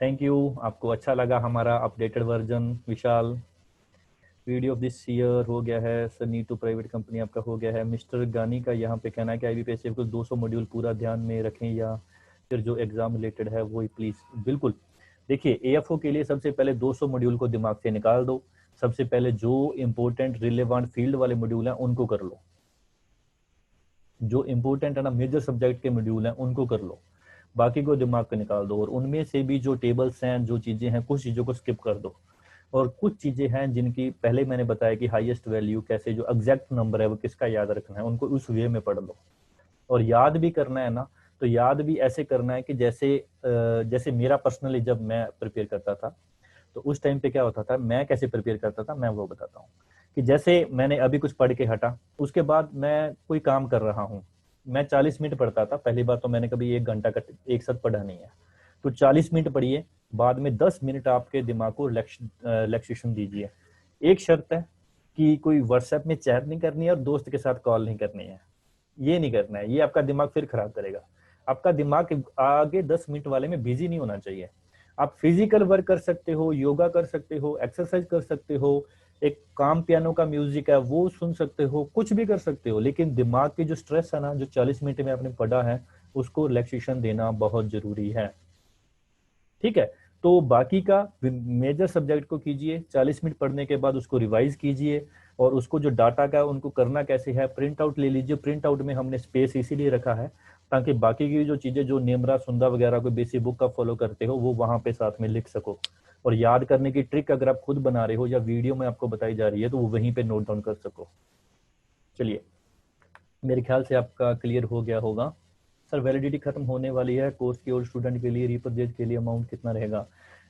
थैंक यू, आपको अच्छा लगा हमारा updated version. Vishal, video of this year हो गया है sir, need to private company आपका हो गया है। मिस्टर गानी का यहाँ पे कहना है कि आईबीपीएस को 200 मॉड्यूल पूरा ध्यान में रखें, या फिर जो एग्जाम रिलेटेड है वो ही प्लीज। बिल्कुल, देखिए एएफओ के लिए सबसे पहले 200 मॉड्यूल को दिमाग से निकाल दो। सबसे पहले जो इम्पोर्टेंट रिलेवेंट फील्ड वाले मॉड्यूल हैं उनको कर लो, जो इम्पोर्टेंट है ना मेजर सब्जेक्ट के मॉड्यूल हैं उनको कर लो, बाकी को दिमाग को निकाल दो। और उनमें से भी जो टेबल्स हैं, जो चीजें हैं, कुछ चीजों को स्किप कर दो, और कुछ चीजें हैं जिनकी पहले मैंने बताया कि हाईएस्ट वैल्यू कैसे, जो एग्जैक्ट नंबर है वो किसका याद रखना है, उनको उस वे में पढ़ लो। और याद भी करना है ना, तो याद भी ऐसे करना है कि जैसे मेरा पर्सनली जब मैं प्रिपेयर करता था, तो उस टाइम पे क्या होता था, मैं कैसे प्रिपेयर करता था मैं वो बताता हूँ। कि जैसे मैंने अभी कुछ पढ़ के हटा, उसके बाद मैं कोई काम कर रहा हूँ, मैं 40 मिनट पढ़ता था। पहली बार तो मैंने कभी 1 घंटा का एक साथ पढ़ा नहीं है, तो 40 मिनट पढ़िए, बाद में 10 मिनट आपके दिमाग को रिलैक्सेशन दीजिए। एक शर्त है कि कोई व्हाट्सएप में चैट नहीं करनी है और दोस्त के साथ कॉल नहीं करनी है, ये नहीं करना है, ये आपका दिमाग फिर खराब करेगा। आपका दिमाग आगे 10 मिनट वाले में बिजी नहीं होना चाहिए। आप फिजिकल वर्क कर सकते हो, योगा कर सकते हो, एक्सरसाइज कर सकते हो, एक काम पियानो का म्यूजिक है वो सुन सकते हो, कुछ भी कर सकते हो, लेकिन दिमाग की जो स्ट्रेस है ना, जो 40 मिनट में आपने पढ़ा है, उसको रिलैक्सेशन देना बहुत जरूरी है, ठीक है। तो बाकी का मेजर सब्जेक्ट को कीजिए, 40 मिनट पढ़ने के बाद उसको रिवाइज कीजिए, और उसको जो डाटा का उनको करना कैसे है, प्रिंट आउट ले लीजिए। प्रिंट आउट में हमने स्पेस इसीलिए रखा है ताकि बाकी की जो चीजें जो नेमरा सुंदा वगैरह को बेसिक बुक का फॉलो करते हो वो वहां पे साथ में लिख सको। और याद करने की ट्रिक अगर आप खुद बना रहे हो या वीडियो में आपको बताई जा रही है तो वो वहीं पे नोट डाउन कर सको। चलिए, मेरे ख्याल से आपका क्लियर हो गया होगा। सर वैलिडिटी खत्म होने वाली है, कोर्स की ओल्ड स्टूडेंट के लिए रीपरचेज के लिए अमाउंट कितना रहेगा?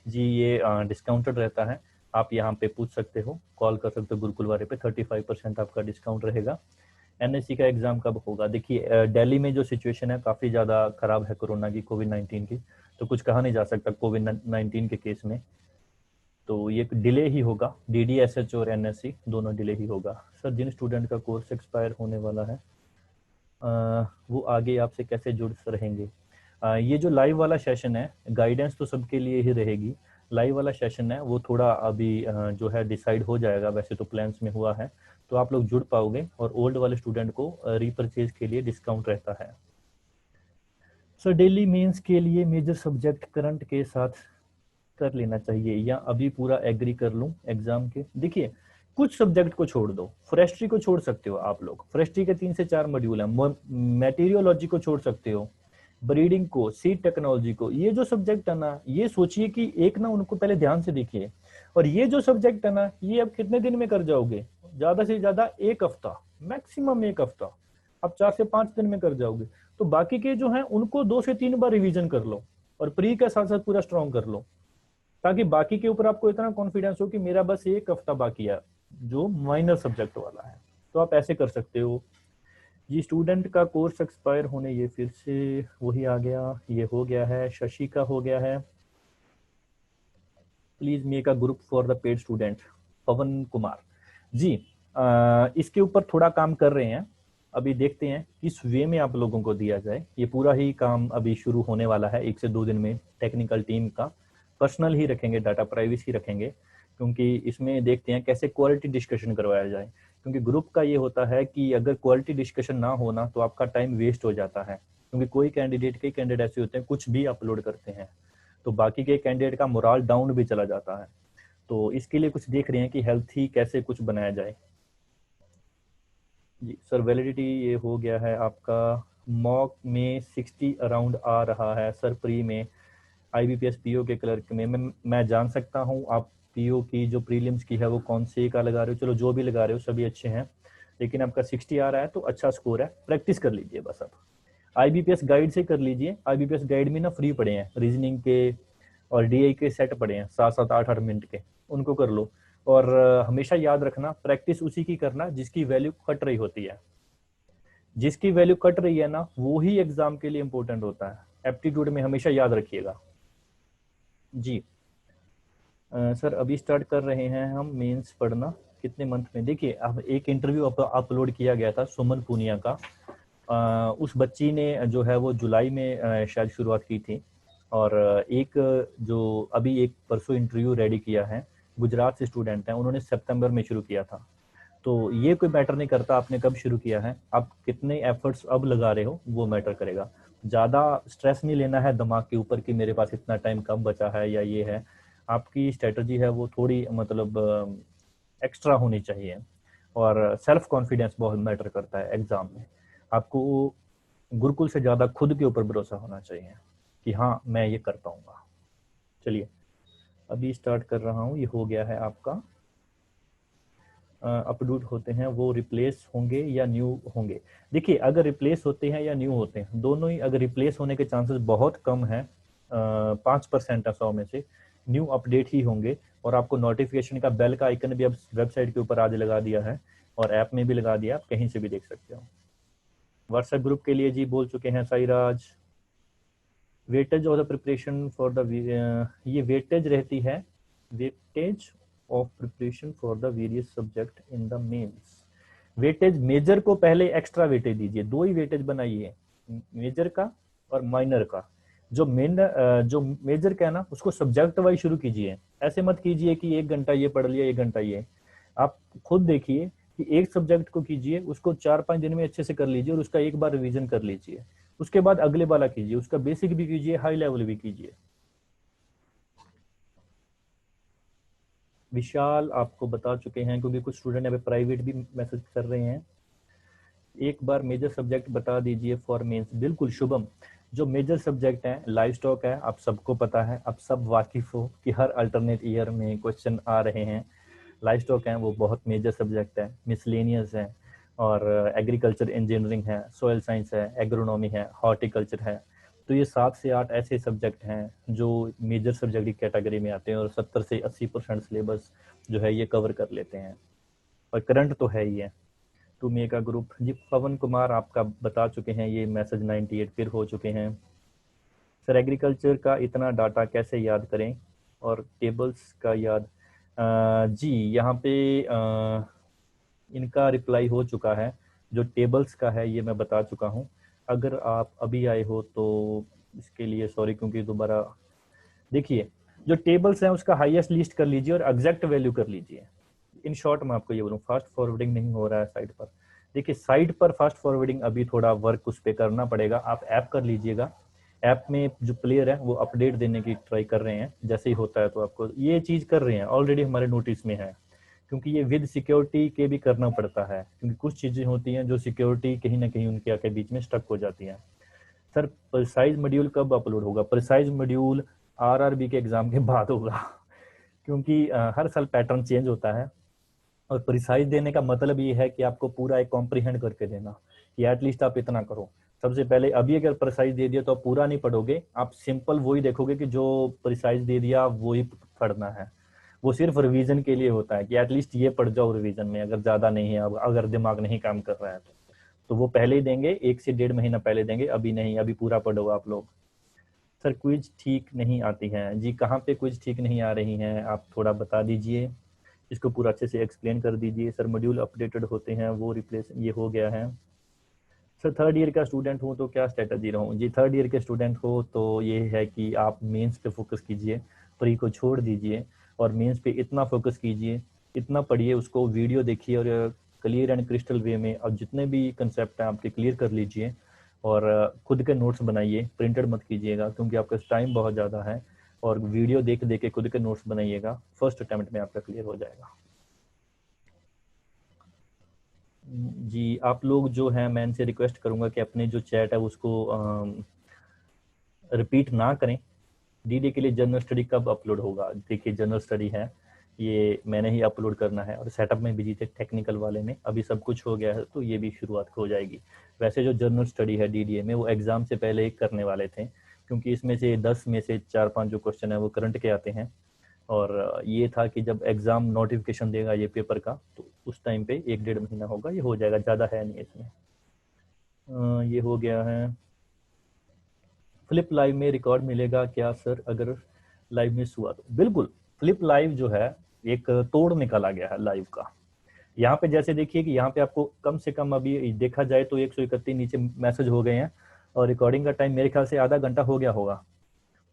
जी ये डिस्काउंटेड रहता है, आप यहाँ पे पूछ सकते हो, कॉल कर सकते हो गुरुकुल वाले पे, 35% आपका डिस्काउंट रहेगा। एनएससी का एग्जाम कब होगा? देखिए दिल्ली में जो सिचुएशन है काफ़ी ज़्यादा खराब है कोरोना की, कोविड-19 की, तो कुछ कहा नहीं जा सकता कोविड-19 के केस में, तो ये डिले ही होगा। डीडीएसएच और एनएससी दोनों डिले ही होगा। सर जिन स्टूडेंट का कोर्स एक्सपायर होने वाला है वो आगे आपसे कैसे जुड़ रहेंगे। ये जो लाइव वाला सेशन है, गाइडेंस तो सबके लिए ही रहेगी। लाइव वाला सेशन है वो थोड़ा अभी जो है डिसाइड हो जाएगा, वैसे तो प्लान्स में हुआ है, तो आप लोग जुड़ पाओगे और ओल्ड वाले स्टूडेंट को रीपरचेज के लिए डिस्काउंट रहता है। सर डेली मेंस के लिए मेजर सब्जेक्ट करंट के साथ कर लेना चाहिए या अभी पूरा एग्री कर लूं एग्जाम के। देखिए कुछ सब्जेक्ट को छोड़ दो, फॉरेस्ट्री को छोड़ सकते हो आप लोग, फॉरेस्ट्री के 3 से 4 मॉड्यूल हैं, मेटीरियोलॉजी को छोड़ सकते हो, ब्रीडिंग को, सीड टेक्नोलॉजी को। ये जो सब्जेक्ट है ना, ये सोचिए कि एक ना उनको पहले ध्यान से देखिए, और ये जो सब्जेक्ट है ना, ये अब कितने दिन में कर जाओगे, ज्यादा से ज्यादा 1 हफ्ता, मैक्सिमम 1 हफ्ता, आप 4 से 5 दिन में कर जाओगे। तो बाकी के जो हैं उनको 2 से 3 बार रिवीजन कर लो और प्री के साथ साथ पूरा स्ट्रॉन्ग कर लो, ताकि बाकी के ऊपर आपको इतना कॉन्फिडेंस हो कि मेरा बस 1 हफ्ता बाकी है जो माइनर सब्जेक्ट वाला है। तो आप ऐसे कर सकते हो। जी स्टूडेंट का कोर्स एक्सपायर होने, ये फिर से वही आ गया, ये हो गया है, शशि का हो गया है। Please make a group for the paid student, Pawan Kumar ji. इसके ऊपर थोड़ा काम कर रहे हैं, अभी देखते हैं किस वे में आप लोगों को दिया जाए। ये पूरा ही काम अभी शुरू होने वाला है 1 से 2 दिन में। टेक्निकल टीम का पर्सनल ही रखेंगे, डाटा प्राइवेसी रखेंगे, क्योंकि इसमें देखते हैं कैसे क्वालिटी डिस्कशन करवाया जाए। क्योंकि ग्रुप का ये होता है कि अगर क्वालिटी डिस्कशन ना होना तो आपका टाइम वेस्ट हो जाता है, क्योंकि कई कैंडिडेट ऐसे होते हैं कुछ भी अपलोड करते हैं, तो बाकी के कैंडिडेट का मोरल डाउन भी चला जाता है। तो इसके लिए कुछ देख रहे हैं कि हेल्थी कैसे कुछ बनाया जाए। जी सर वैलिडिटी ये हो गया है आपका, मॉक में 60 अराउंड आ रहा है सर, प्री में IBPS PO के क्लर्क में मैं जान सकता हूँ आप PO की जो प्रीलिम्स की है वो कौन से का लगा रहे हो, चलो जो भी लगा रहे हो सभी अच्छे हैं, लेकिन आपका 60 आ रहा है तो अच्छा स्कोर है, प्रैक्टिस कर लीजिए बस। अब IBPS गाइड से कर लीजिए, IBPS गाइड में ना फ्री पड़े हैं, रीजनिंग के और DI के सेट पड़े हैं 7-7 8-8 मिनट के, उनको कर लो। और हमेशा याद रखना प्रैक्टिस उसी की करना जिसकी वैल्यू कट रही होती है, जिसकी वैल्यू कट रही है ना वो ही एग्जाम के लिए इंपॉर्टेंट होता है, एप्टीट्यूड में हमेशा याद रखिएगा जी। सर अभी स्टार्ट कर रहे हैं हम मेंस पढ़ना, कितने मंथ में। देखिए अब एक इंटरव्यू अपलोड किया गया था सुमन पूनिया का, उस बच्ची ने जो है वो जुलाई में शायद शुरुआत की थी, और एक जो अभी एक परसों इंटरव्यू रेडी किया है गुजरात से स्टूडेंट हैं, उन्होंने सितंबर में शुरू किया था। तो ये कोई मैटर नहीं करता आपने कब शुरू किया है, आप कितने एफर्ट्स अब लगा रहे हो वो मैटर करेगा। ज़्यादा स्ट्रेस नहीं लेना है दिमाग के ऊपर कि मेरे पास इतना टाइम कब बचा है या ये है। आपकी स्ट्रेटजी है वो थोड़ी मतलब एक्स्ट्रा होनी चाहिए, और सेल्फ कॉन्फिडेंस बहुत मैटर करता है एग्जाम में। आपको गुरुकुल से ज़्यादा खुद के ऊपर भरोसा होना चाहिए कि हाँ मैं ये कर पाऊंगा। चलिए अभी स्टार्ट कर रहा हूँ, ये हो गया है आपका। अपडेट होते हैं वो रिप्लेस होंगे या न्यू होंगे। देखिए अगर रिप्लेस होते हैं या न्यू होते हैं दोनों ही, अगर रिप्लेस होने के चांसेस बहुत कम है, 5% है 100 में से, न्यू अपडेट ही होंगे। और आपको नोटिफिकेशन का बेल का आइकन भी अब वेबसाइट के ऊपर आज लगा दिया है और ऐप में भी लगा दिया, आप कहीं से भी देख सकते हो। व्हाट्सएप ग्रुप के लिए जी बोल चुके हैं Sairaj. Weightage of the preparation for the, ये वेटेज रहती है, weightage of preparation for the various subject in the mains. Weightage major को पहले एक्स्ट्रा वेटेज दीजिए, 2 ही वेटेज बनाइए, मेजर का और माइनर का। जो मेजर का है ना उसको सब्जेक्ट वाइज शुरू कीजिए, ऐसे मत कीजिए कि 1 घंटा ये पढ़ लिया 1 घंटा ये। आप खुद देखिए कि एक सब्जेक्ट को कीजिए, उसको 4-5 दिन में अच्छे से कर लीजिए और उसका एक बार रिवीजन कर लीजिए, उसके बाद अगले वाला कीजिए, उसका बेसिक भी कीजिए, हाई लेवल भी कीजिए। विशाल आपको बता चुके हैं, क्योंकि कुछ स्टूडेंट अभी प्राइवेट भी मैसेज कर रहे हैं। एक बार मेजर सब्जेक्ट बता दीजिए फॉर मेंस। बिल्कुल शुभम, जो मेजर सब्जेक्ट है लाइव स्टॉक है, आप सबको पता है, आप सब वाकिफ हो कि हर अल्टरनेट ईयर में क्वेश्चन आ रहे हैं। लाइव स्टॉक है वो बहुत मेजर सब्जेक्ट है, मिसलेनियस है, और एग्रीकल्चर इंजीनियरिंग है, सॉइल साइंस है, एग्रोनॉमी है, हॉर्टिकल्चर है। तो ये 7 से 8 ऐसे सब्जेक्ट हैं जो मेजर सब्जेक्ट की कैटेगरी में आते हैं, और 70 से 80% सिलेबस जो है ये कवर कर लेते हैं, और करंट तो है ही है। टू मेक अ ग्रुप जी, पवन कुमार आपका बता चुके हैं, ये मैसेज 98 फिर हो चुके हैं। सर एग्रीकल्चर का इतना डाटा कैसे याद करें और टेबल्स का याद, जी यहाँ पे इनका रिप्लाई हो चुका है। जो टेबल्स का है ये मैं बता चुका हूँ। अगर आप अभी आए हो तो इसके लिए सॉरी, क्योंकि दोबारा देखिए जो टेबल्स हैं उसका हाईएस्ट लिस्ट कर लीजिए और एग्जैक्ट वैल्यू कर लीजिए। इन शॉर्ट मैं आपको ये बोलूँ, फास्ट फॉरवर्डिंग नहीं हो रहा है साइट पर। देखिए साइट पर फास्ट फॉरवर्डिंग अभी थोड़ा वर्क उस पर करना पड़ेगा। आप ऐप कर लीजिएगा, ऐप में जो प्लेयर है वो अपडेट देने की ट्राई कर रहे हैं, जैसे ही होता है तो आपको ये चीज़ कर रहे हैं, ऑलरेडी हमारे नोटिस में है। क्योंकि ये विद सिक्योरिटी के भी करना पड़ता है, क्योंकि कुछ चीज़ें होती हैं जो सिक्योरिटी कहीं ना कहीं उनके आके बीच में स्टक हो जाती हैं। सर प्रिसाइज मॉड्यूल कब अपलोड होगा? प्रिसाइज मॉड्यूल आरआरबी के एग्जाम के बाद होगा क्योंकि हर साल पैटर्न चेंज होता है। और प्रिसाइज देने का मतलब ये है कि आपको पूरा एक कॉम्प्रिहेंड करके देना, कि एटलीस्ट आप इतना करो। सबसे पहले अभी अगर प्रिसाइज दे दिया तो आप पूरा नहीं पढ़ोगे, आप सिंपल वही देखोगे कि जो प्रिसाइज दे दिया वही पढ़ना है। वो सिर्फ रिवीजन के लिए होता है कि एटलीस्ट ये पढ़ जाओ रिवीजन में, अगर ज्यादा नहीं है, अगर दिमाग नहीं काम कर रहा है तो वो पहले ही देंगे, 1 से 1.5 महीना पहले देंगे, अभी नहीं, अभी पूरा पढ़ो आप लोग। सर क्विज ठीक नहीं आती है जी, कहाँ पे क्विज ठीक नहीं आ रही हैं आप थोड़ा बता दीजिए, इसको पूरा अच्छे से एक्सप्लेन कर दीजिए। सर मॉड्यूल अपडेटेड होते हैं वो रिप्लेस ये हो गया है। सर थर्ड ईयर का स्टूडेंट हूँ तो क्या स्ट्रेटजी रहूँ? जी थर्ड ईयर के स्टूडेंट हो तो ये है कि आप मेंस पे फोकस कीजिए, प्री को छोड़ दीजिए और मेंस पे इतना फोकस कीजिए, इतना पढ़िए, उसको वीडियो देखिए और क्लियर एंड क्रिस्टल वे में अब जितने भी कंसेप्ट हैं आपके क्लियर कर लीजिए और खुद के नोट्स बनाइए, प्रिंटेड मत कीजिएगा क्योंकि आपका टाइम बहुत ज़्यादा है। और वीडियो देख देख के खुद के नोट्स बनाइएगा, फर्स्ट अटेम्प्ट में आपका क्लियर हो जाएगा। जी आप लोग जो है मैं इनसे रिक्वेस्ट करूंगा कि अपने जो चैट है उसको रिपीट ना करें। डीडी के लिए जनरल स्टडी कब अपलोड होगा? देखिए जनरल स्टडी है ये मैंने ही अपलोड करना है और सेटअप में बिजी थे टेक्निकल वाले में, अभी सब कुछ हो गया है तो ये भी शुरुआत हो जाएगी। वैसे जो जनरल स्टडी है डीडीए में वो एग्जाम से पहले ही करने वाले थे, क्योंकि इसमें से 10 में से 4-5 जो क्वेश्चन है वो करंट के आते हैं और ये था कि जब एग्जाम नोटिफिकेशन देगा ये पेपर का तो उस टाइम पे 1-1.5 महीना होगा, ये हो जाएगा, ज़्यादा है नहीं इसमें। ये हो गया है। फ्लिप लाइव में रिकॉर्ड मिलेगा क्या सर अगर लाइव मिस हुआ तो? बिल्कुल, फ्लिप लाइव जो है एक तोड़ निकाला गया है लाइव का। यहाँ पे जैसे देखिए कि यहाँ पे आपको कम से कम अभी देखा जाए तो 131 नीचे मैसेज हो गए हैं और रिकॉर्डिंग का टाइम मेरे ख्याल से आधा घंटा हो गया होगा।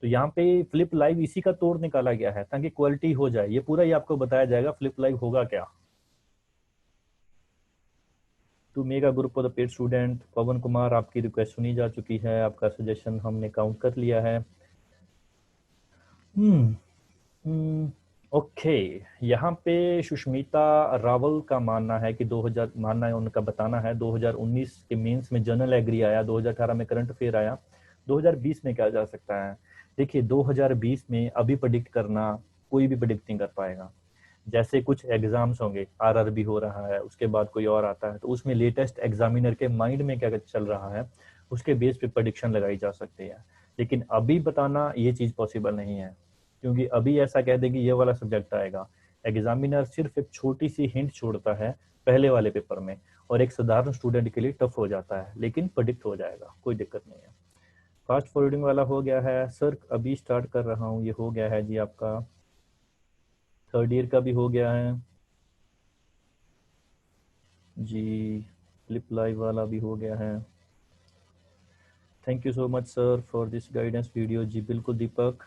तो यहाँ पे फ्लिप लाइव इसी का तोड़ निकाला गया है ताकि क्वालिटी हो जाए, ये पूरा ही आपको बताया जाएगा फ्लिप लाइव होगा क्या। Two mega group for the paid student, Pawan Kumar आपकी रिक्वेस्ट सुनी जा चुकी है, आपका सजेशन हमने काउंट कर लिया है। ओके, यहाँ पे सुष्मिता रावल का मानना है कि 2000 मानना है, उनका बताना है 2019 के मेंस में जनरल एग्री आया, 2018 में करंट अफेयर आया, 2020 में क्या जा सकता है? देखिए 2020 में अभी प्रेडिक्ट करना कोई भी प्रेडिक्ट नहीं कर पाएगा। जैसे कुछ एग्जाम्स होंगे, आरआरबी हो रहा है, उसके बाद कोई और आता है तो उसमें लेटेस्ट एग्जामिनर के माइंड में क्या चल रहा है उसके बेस पे प्रेडिक्शन लगाई जा सकती है। लेकिन अभी बताना ये चीज़ पॉसिबल नहीं है, क्योंकि अभी ऐसा कह देगी ये वाला सब्जेक्ट आएगा, एग्जामिनर सिर्फ एक छोटी सी हिंट छोड़ता है पहले वाले पेपर में और एक साधारण स्टूडेंट के लिए टफ हो जाता है, लेकिन प्रेडिक्ट हो जाएगा, कोई दिक्कत नहीं है। फास्ट फॉरवर्डिंग वाला हो गया है सर, अभी स्टार्ट कर रहा हूँ, ये हो गया है जी आपका। थर्ड ईयर का भी हो गया है जी, फ्लिप लाइव वाला भी हो गया है। Thank you so much sir for this guidance video. जी बिल्कुल Deepak,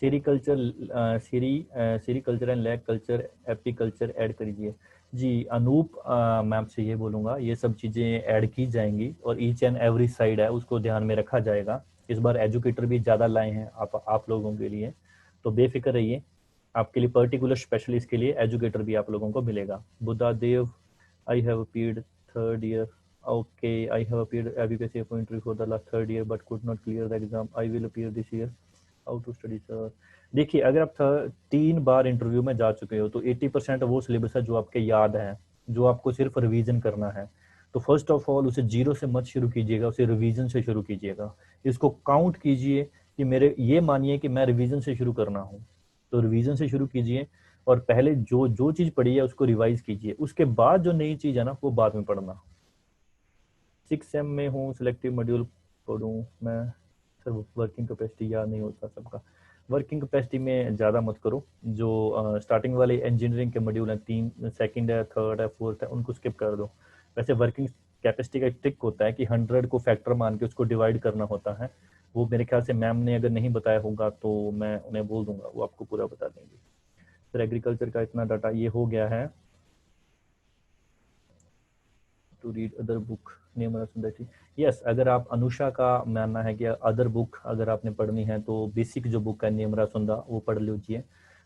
sericulture sericulture and lac culture apiculture add करिए। जी अनूप, मैं आपसे ये बोलूँगा ये सब चीज़ें ऐड की जाएंगी और ईच एंड एवरी साइड है उसको ध्यान में रखा जाएगा। इस बार एजुकेटर भी ज़्यादा लाए हैं आप लोगों के लिए, तो बेफिक्र रहिए, आपके लिए पर्टिकुलर स्पेशलिस्ट के लिए एजुकेटर भी आप लोगों को मिलेगा। Buddhadev, I have appeared third year, okay, I have appeared ABPSC interview for the last third year but could not clear the exam, I will appear this year, how to study sir? देखिए अगर आप 3 बार इंटरव्यू में जा चुके हो तो 80% वो सिलेबस है जो आपके याद है, जो आपको सिर्फ रिवीजन करना है। तो फर्स्ट ऑफ ऑल उसे जीरो से मत शुरू कीजिएगा, उसे रिवीजन से शुरू कीजिएगा। इसको काउंट कीजिए कि मेरे, ये मानिए कि मैं रिवीजन से शुरू करना हूँ, तो रिवीजन से शुरू कीजिए और पहले जो जो चीज़ पढ़ी है उसको रिवाइज कीजिए, उसके बाद जो नई चीज़ है ना वो बाद में पढ़ना। 6 सेम में हूँ, सिलेक्टिव मॉड्यूल पढ़ूँ मैं सर? वर्किंग कैपेसिटी याद नहीं होता सबका, वर्किंग कैपेसिटी में ज़्यादा मत करो, जो स्टार्टिंग वाले इंजीनियरिंग के मॉड्यूल हैं 3, सेकंड है, थर्ड है, फोर्थ है, उनको स्किप कर दो। वैसे वर्किंग कैपेसिटी का एक ट्रिक होता है कि 100 को फैक्टर मान के उसको डिवाइड करना होता है। वो मेरे ख्याल से मैम ने अगर नहीं बताया होगा तो मैं उन्हें बोल दूंगा, वो आपको पूरा बता देंगे। फिर एग्रीकल्चर का इतना डाटा ये हो गया है। To read other book name Sundar. Yes, अगर आप अनुषा का मानना है कि अदर बुक अगर आपने पढ़नी है तो बेसिक जो बुक है नेमरा सुंदा वो पढ़ लीजिए।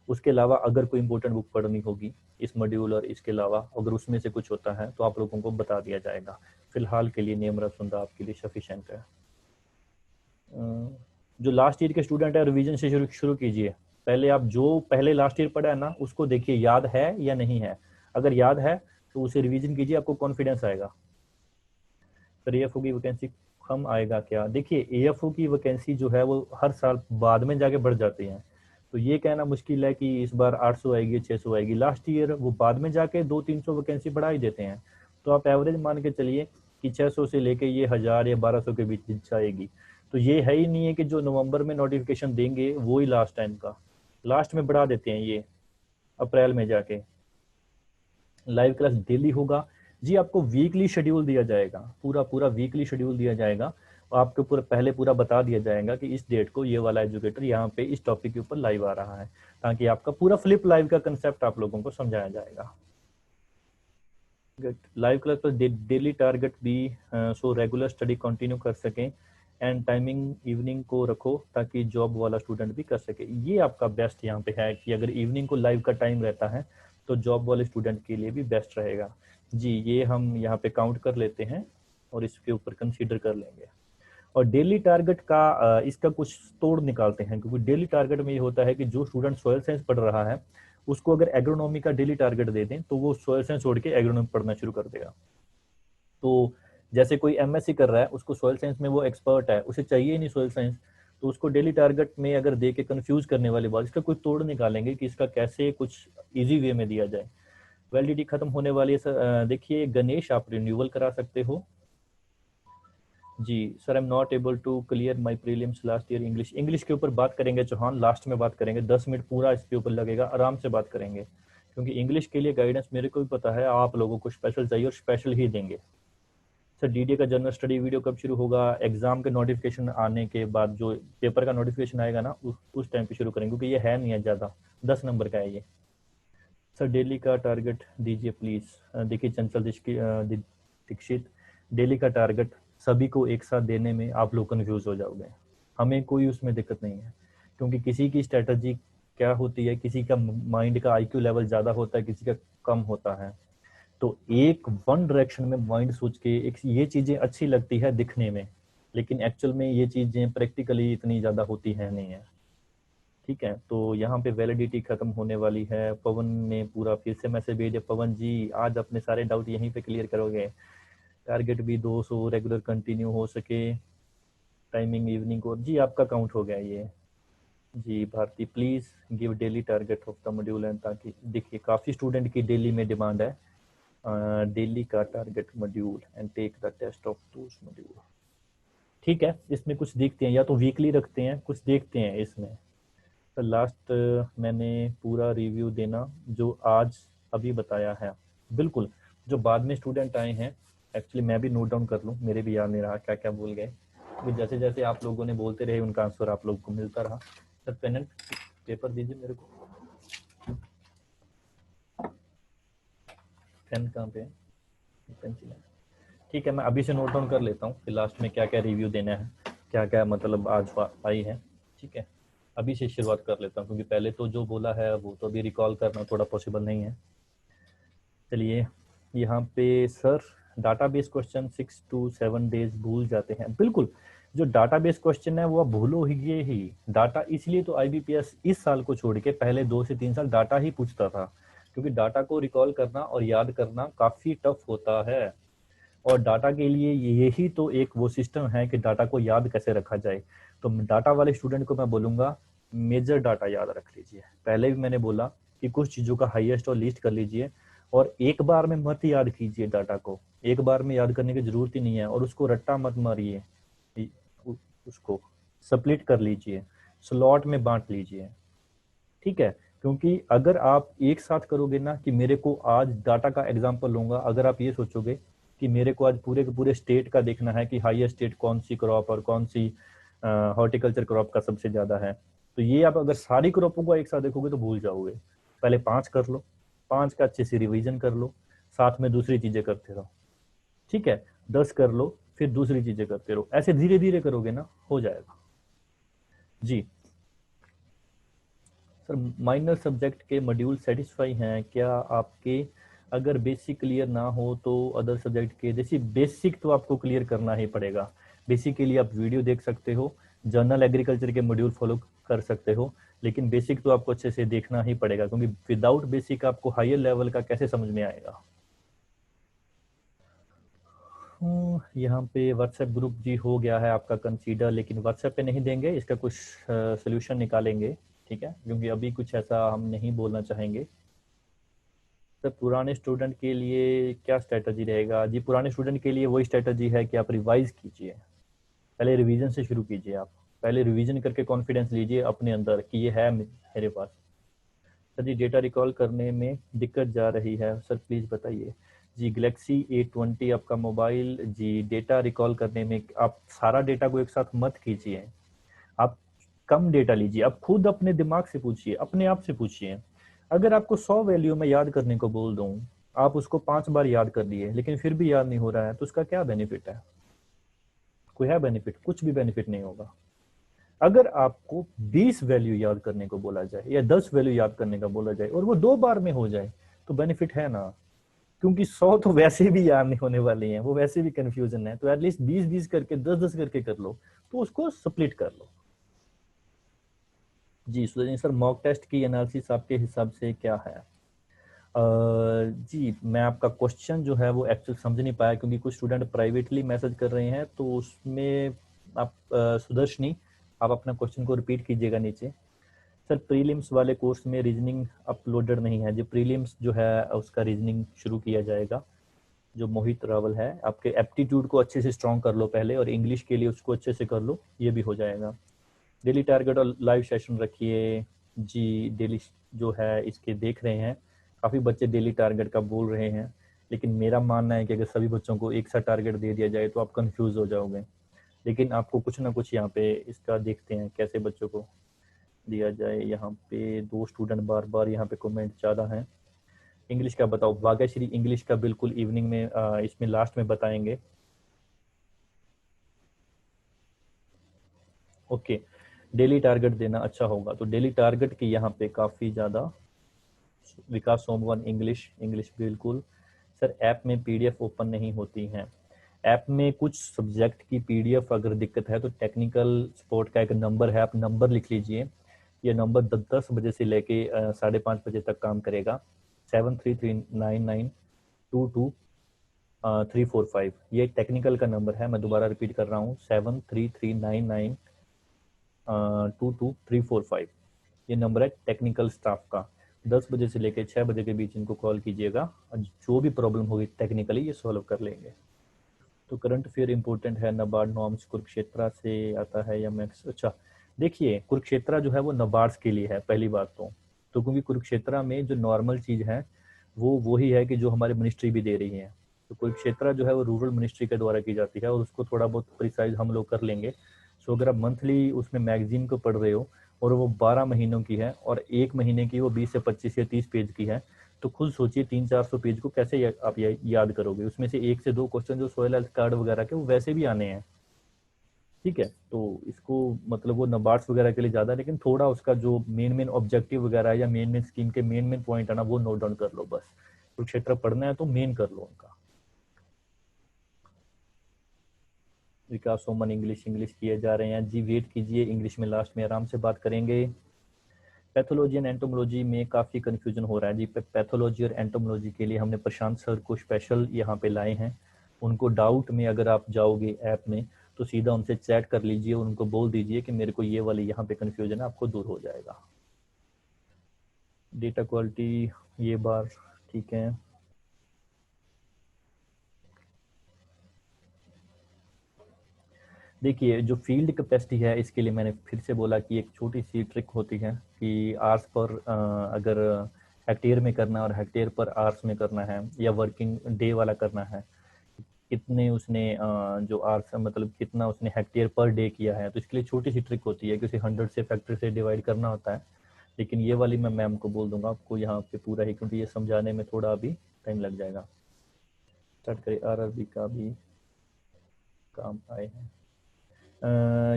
उसके अलावा अगर कोई इंपॉर्टेंट बुक पढ़नी होगी इस मॉड्यूल और इसके अलावा अगर उसमें से कुछ होता है तो आप लोगों को बता दिया जाएगा। फिलहाल के लिए नेमरा सुंदा आपके लिए सफिशिएंट है। जो लास्ट ईयर के स्टूडेंट है रिवीजन से शुरू कीजिए। पहले आप जो पहले लास्ट ईयर पढ़ा है ना उसको देखिए याद है या नहीं है। अगर याद है तो उसे रिवीजन कीजिए, आपको कॉन्फिडेंस आएगा। फिर एएफओ की वैकेंसी कम आएगा क्या? देखिए एएफओ की वैकेंसी जो है वो हर साल बाद में जाके बढ़ जाती है, तो ये कहना मुश्किल है कि इस बार 800 आएगी 600 आएगी। लास्ट ईयर वो बाद में जाके 200-300 वैकेंसी बढ़ा ही देते हैं, तो आप एवरेज मान के चलिए कि 600 से लेके ये 1000 या 1200 के बीच जाएगी। तो ये है ही नहीं है कि जो नवंबर में नोटिफिकेशन देंगे वो ही लास्ट टाइम का, लास्ट में बढ़ा देते हैं ये अप्रैल में जाके। लाइव क्लास डेली होगा जी, आपको वीकली शेड्यूल दिया जाएगा, पूरा वीकली शेड्यूल दिया जाएगा और आपको पहले पूरा बता दिया जाएगा कि इस डेट को ये वाला एजुकेटर यहाँ पे इस टॉपिक के ऊपर लाइव आ रहा है, ताकि आपका पूरा फ्लिप लाइव का कंसेप्ट आप लोगों को समझाया जाएगा। लाइव क्लास पर डेली टारगेट भी सो रेगुलर स्टडी कंटिन्यू कर सकें एंड टाइमिंग इवनिंग को रखो ताकि जॉब वाला स्टूडेंट भी कर सके। ये आपका बेस्ट यहाँ पे है कि अगर इवनिंग को लाइव का टाइम रहता है तो जॉब वाले स्टूडेंट के लिए भी बेस्ट रहेगा जी। ये हम यहाँ पे काउंट कर लेते हैं और इसके ऊपर कंसीडर कर लेंगे। और डेली टारगेट का इसका कुछ तोड़ निकालते हैं, क्योंकि डेली टारगेट में ये होता है कि जो स्टूडेंट सॉइल साइंस पढ़ रहा है उसको अगर एग्रोनॉमी का डेली टारगेट दे दें तो वो सॉइल साइंस छोड़ के एग्रोनॉमी पढ़ना शुरू कर देगा। तो जैसे कोई एमएससी कर रहा है, उसको सॉइल साइंस में वो एक्सपर्ट है, उसे चाहिए ही नहीं सॉइल साइंस, तो उसको डेली टारगेट में अगर दे के कंफ्यूज करने वाली बात, इसका कोई तोड़ निकालेंगे कि इसका कैसे कुछ इजी वे में दिया जाए। वैलिडिटी खत्म होने वाली है सर। देखिए गणेश, आप रिन्यूअल करा सकते हो जी। Sir I am not able to clear my prelims last year English. English के ऊपर बात करेंगे चौहान, लास्ट में बात करेंगे, 10 मिनट पूरा इसके ऊपर लगेगा, आराम से बात करेंगे, क्योंकि इंग्लिश के लिए गाइडेंस मेरे को भी पता है आप लोगों को स्पेशल चाहिए और स्पेशल ही देंगे। सर डीडीए का जनरल स्टडी वीडियो कब शुरू होगा? एग्जाम के नोटिफिकेशन आने के बाद, जो पेपर का नोटिफिकेशन आएगा ना उस टाइम पे शुरू करेंगे, क्योंकि ये है नहीं है ज़्यादा, 10 नंबर का है ये। सर डेली का टारगेट दीजिए प्लीज। देखिए चंचल दीक्षित, डेली का टारगेट सभी को एक साथ देने में आप लोग कंफ्यूज हो जाओगे। हमें कोई उसमें दिक्कत नहीं है, क्योंकि किसी की स्ट्रेटजी क्या होती है, किसी का माइंड का आईक्यू लेवल ज़्यादा होता है, किसी का कम होता है। तो एक वन डायरेक्शन में माइंड सोच के एक ये चीज़ें अच्छी लगती है दिखने में, लेकिन एक्चुअल में ये चीज़ें प्रैक्टिकली इतनी ज़्यादा होती है नहीं है। ठीक है, तो यहाँ पे वैलिडिटी खत्म होने वाली है। पवन ने पूरा फिर से मैसेज भेजा। पवन जी आज अपने सारे डाउट यहीं पे क्लियर करोगे। टारगेट भी 200 रेगुलर कंटिन्यू हो सके, टाइमिंग इवनिंग को जी आपका काउंट हो गया ये जी। Bharti please give daily target of the module and, ताकि देखिए काफ़ी स्टूडेंट की डेली में डिमांड है डेली का target module and take the test of those module. ठीक है, इसमें कुछ देखते हैं, या तो वीकली रखते हैं, कुछ देखते हैं इसमें। तो लास्ट मैंने पूरा रिव्यू देना जो आज अभी बताया है। बिल्कुल, जो बाद में स्टूडेंट आए हैं, एक्चुअली मैं भी नोट डाउन कर लूँ, मेरे भी याद नहीं रहा क्या क्या भूल गए, तो जैसे जैसे आप लोगों ने बोलते रहे उनका आंसर आप लोगों को मिलता रहा। सर पेन एंड पेपर दीजिए मेरे को। पेन कहाँ पे है? पेंसिल है। ठीक है, मैं अभी से नोट डाउन कर लेता हूँ कि लास्ट में क्या क्या रिव्यू देना है, क्या क्या मतलब आज आई है। ठीक है, अभी से शुरुआत कर लेता हूँ, क्योंकि पहले तो जो बोला है वो तो अभी रिकॉल करना थोड़ा पॉसिबल नहीं है। चलिए यहाँ पे sir database question 6 to 7 days भूल जाते हैं। बिल्कुल, जो डाटाबेस क्वेश्चन है वो आप भूलो ही डाटा, इसलिए तो आईबीपीएस इस साल को छोड़ के पहले 2 से 3 साल डाटा ही पूछता था, क्योंकि डाटा को रिकॉल करना और याद करना काफ़ी टफ होता है। और डाटा के लिए यही तो एक वो सिस्टम है कि डाटा को याद कैसे रखा जाए। तो डाटा वाले स्टूडेंट को मैं बोलूँगा मेजर डाटा याद रख लीजिए। पहले भी मैंने बोला कि कुछ चीज़ों का हाईएस्ट और लीस्ट कर लीजिए, और एक बार में मत याद कीजिए डाटा को, एक बार में याद करने की जरूरत ही नहीं है, और उसको रट्टा मत मारिए, उसको स्प्लिट कर लीजिए, स्लॉट में बांट लीजिए। ठीक है, क्योंकि अगर आप एक साथ करोगे ना कि मेरे को आज डाटा का एग्जाम्पल लूंगा, अगर आप ये सोचोगे कि मेरे को आज पूरे के पूरे स्टेट का देखना है कि हाईएस्ट स्टेट कौन सी क्रॉप और कौन सी हॉर्टिकल्चर क्रॉप का सबसे ज्यादा है। तो ये आप अगर सारी क्रॉपों को एक साथ देखोगे तो भूल जाओगे। पहले 5 कर लो, 5 का अच्छे से रिवीजन कर लो, साथ में दूसरी चीजें करते रहो, ठीक है। 10 कर लो, फिर दूसरी चीजें करते रहो, ऐसे धीरे धीरे करोगे ना, हो जाएगा जी। सर माइनर सब्जेक्ट के मॉड्यूल सेटिस्फाई हैं क्या आपके? अगर बेसिक क्लियर ना हो तो अदर सब्जेक्ट के, जैसे बेसिक तो आपको क्लियर करना ही पड़ेगा। बेसिक के लिए आप वीडियो देख सकते हो, जर्नल एग्रीकल्चर के मॉड्यूल फॉलो कर सकते हो, लेकिन बेसिक तो आपको अच्छे से देखना ही पड़ेगा, क्योंकि विदाउट बेसिक आपको हायर लेवल का कैसे समझ में आएगा। यहाँ पे व्हाट्सएप ग्रुप जी हो गया है आपका कंसीडर, लेकिन व्हाट्सएप पे नहीं देंगे, इसका कुछ सोल्यूशन निकालेंगे, ठीक है, क्योंकि अभी कुछ ऐसा हम नहीं बोलना चाहेंगे। सर पुराने स्टूडेंट के लिए क्या स्ट्रेटजी रहेगा? जी पुराने स्टूडेंट के लिए वही स्ट्रेटजी है कि आप रिवाइज कीजिए, पहले रिवीजन से शुरू कीजिए। आप पहले रिवीजन करके कॉन्फिडेंस लीजिए अपने अंदर कि ये है मेरे पास। सर जी डेटा रिकॉल करने में दिक्कत जा रही है, सर प्लीज़ बताइए। जी गैलेक्सी A20 आपका मोबाइल, जी डेटा रिकॉल करने में आप सारा डेटा को एक साथ मत कीजिए, आप कम डेटा लीजिए। आप खुद अपने दिमाग से पूछिए, अपने आप से पूछिए। अगर आपको 100 वैल्यू में याद करने को बोल दूं, आप उसको 5 बार याद कर लिए लेकिन फिर भी याद नहीं हो रहा है, तो उसका क्या बेनिफिट है? कोई है बेनिफिट? कुछ भी बेनिफिट नहीं होगा। अगर आपको 20 वैल्यू याद करने को बोला जाए या 10 वैल्यू याद करने का बोला जाए और वो 2 बार में हो जाए तो बेनिफिट है ना, क्योंकि 100 तो वैसे भी याद नहीं होने वाली हैं, वो वैसे भी कंफ्यूजन है। तो एटलीस्ट 20-20 करके 10-10 करके कर लो, तो उसको स्प्लिट कर लो जी। सुधीर सर मॉक टेस्ट की एनालिसिस आपके हिसाब से क्या है? जी मैं आपका क्वेश्चन जो है वो एक्चुअल समझ नहीं पाया, क्योंकि कुछ स्टूडेंट प्राइवेटली मैसेज कर रहे हैं, तो उसमें आप सुदर्शनी आप अपना क्वेश्चन को रिपीट कीजिएगा नीचे। सर प्रीलिम्स वाले कोर्स में रीजनिंग अपलोडेड नहीं है जी, प्रीलिम्स जो है उसका रीजनिंग शुरू किया जाएगा। जो मोहित रावल है, आपके एप्टीट्यूड को अच्छे से स्ट्रॉन्ग कर लो पहले, और इंग्लिश के लिए उसको अच्छे से कर लो, ये भी हो जाएगा। डेली टारगेट और लाइव सेशन रखिए जी। डेली जो है इसके देख रहे हैं, काफ़ी बच्चे डेली टारगेट का बोल रहे हैं, लेकिन मेरा मानना है कि अगर सभी बच्चों को एक साथ टारगेट दे दिया जाए तो आप कंफ्यूज हो जाओगे। लेकिन आपको कुछ ना कुछ यहाँ पे इसका देखते हैं कैसे बच्चों को दिया जाए। यहाँ पे 2 स्टूडेंट बार बार यहाँ पे कमेंट ज़्यादा हैं। इंग्लिश का बताओ भाग्यश्री, इंग्लिश का बिल्कुल इवनिंग में इसमें लास्ट में बताएंगे। ओके डेली टारगेट देना अच्छा होगा, तो डेली टारगेट की यहाँ पे काफ़ी ज़्यादा। विकास सोमवन इंग्लिश बिल्कुल। सर ऐप में PDF ओपन नहीं होती हैं। ऐप में कुछ सब्जेक्ट की PDF अगर दिक्कत है तो टेक्निकल सपोर्ट का एक नंबर है, आप नंबर लिख लीजिए। ये नंबर 10 बजे से लेके 5:30 बजे तक काम करेगा। 7339922345 ये टेक्निकल का नंबर है। मैं दोबारा रिपीट कर रहा हूँ, 7339922345 ये नंबर है टेक्निकल स्टाफ का। 10 बजे से लेकर 6 बजे के बीच इनको कॉल कीजिएगा, जो भी प्रॉब्लम होगी टेक्निकली ये सॉल्व कर लेंगे। तो करंट अफेयर इंपॉर्टेंट है, नाबार्ड नॉर्म्स कुरुक्षेत्रा से आता है या मैक्स? अच्छा देखिए कुरुक्षेत्रा जो है वो नाबार्ड के लिए है पहली बात तो क्योंकि कुरुक्षेत्रा में जो नॉर्मल चीज़ है वो वही है कि जो हमारी मिनिस्ट्री भी दे रही है। तो कुरुक्षेत्रा जो है वो रूरल मिनिस्ट्री के द्वारा की जाती है, और उसको थोड़ा बहुत प्रिसाइज हम लोग कर लेंगे। सो अगर आप मंथली उसमें मैगजीन को पढ़ रहे हो और वो 12 महीनों की है और 1 महीने की वो 20 से 25 या 30 पेज की है, तो खुद सोचिए 300-400 पेज को कैसे आप याद करोगे। उसमें से 1 से 2 क्वेश्चन जो सोयल हेल्थ कार्ड वगैरह के वो वैसे भी आने हैं, ठीक है। तो इसको मतलब वो नाबार्ड्स वगैरह के लिए ज़्यादा, लेकिन थोड़ा उसका जो मेन ऑब्जेक्टिव वगैरह या मेन स्कीम के मेन पॉइंट है ना वो नोट डाउन कर लो बस। कुरुक्षेत्र पढ़ना है तो मेन कर लो उनका। विकास सोमन इंग्लिश किए जा रहे हैं जी, वेट कीजिए, इंग्लिश में लास्ट में आराम से बात करेंगे। पैथोलॉजी एंड एंटोमोलॉजी में काफ़ी कन्फ्यूजन हो रहा है जी। पैथोलॉजी और एंटोमोलॉजी के लिए हमने प्रशांत सर को स्पेशल यहाँ पे लाए हैं। उनको डाउट में अगर आप जाओगे ऐप में तो सीधा उनसे चैट कर लीजिए, उनको बोल दीजिए कि मेरे को ये वाली यहाँ पे कन्फ्यूजन है, आपको दूर हो जाएगा। डेटा क्वालिटी ये बार ठीक है। देखिए जो फील्ड कैपेसिटी है इसके लिए मैंने फिर से बोला कि एक छोटी सी ट्रिक होती है कि आर्स पर अगर हेक्टेयर में करना और हेक्टेयर पर आर्स में करना है या वर्किंग डे वाला करना है कितने उसने जो आर मतलब कितना उसने हेक्टेयर पर डे किया है। तो इसके लिए छोटी सी ट्रिक होती है कि उसे 100 से फैक्टर से डिवाइड करना होता है, लेकिन ये वाली मैं मैम को बोल दूंगा आपको यहाँ पे पूरा ही, क्योंकि ये समझाने में थोड़ा अभी टाइम लग जाएगा। स्टार्ट करें, आरआरबी का भी काम आए हैं।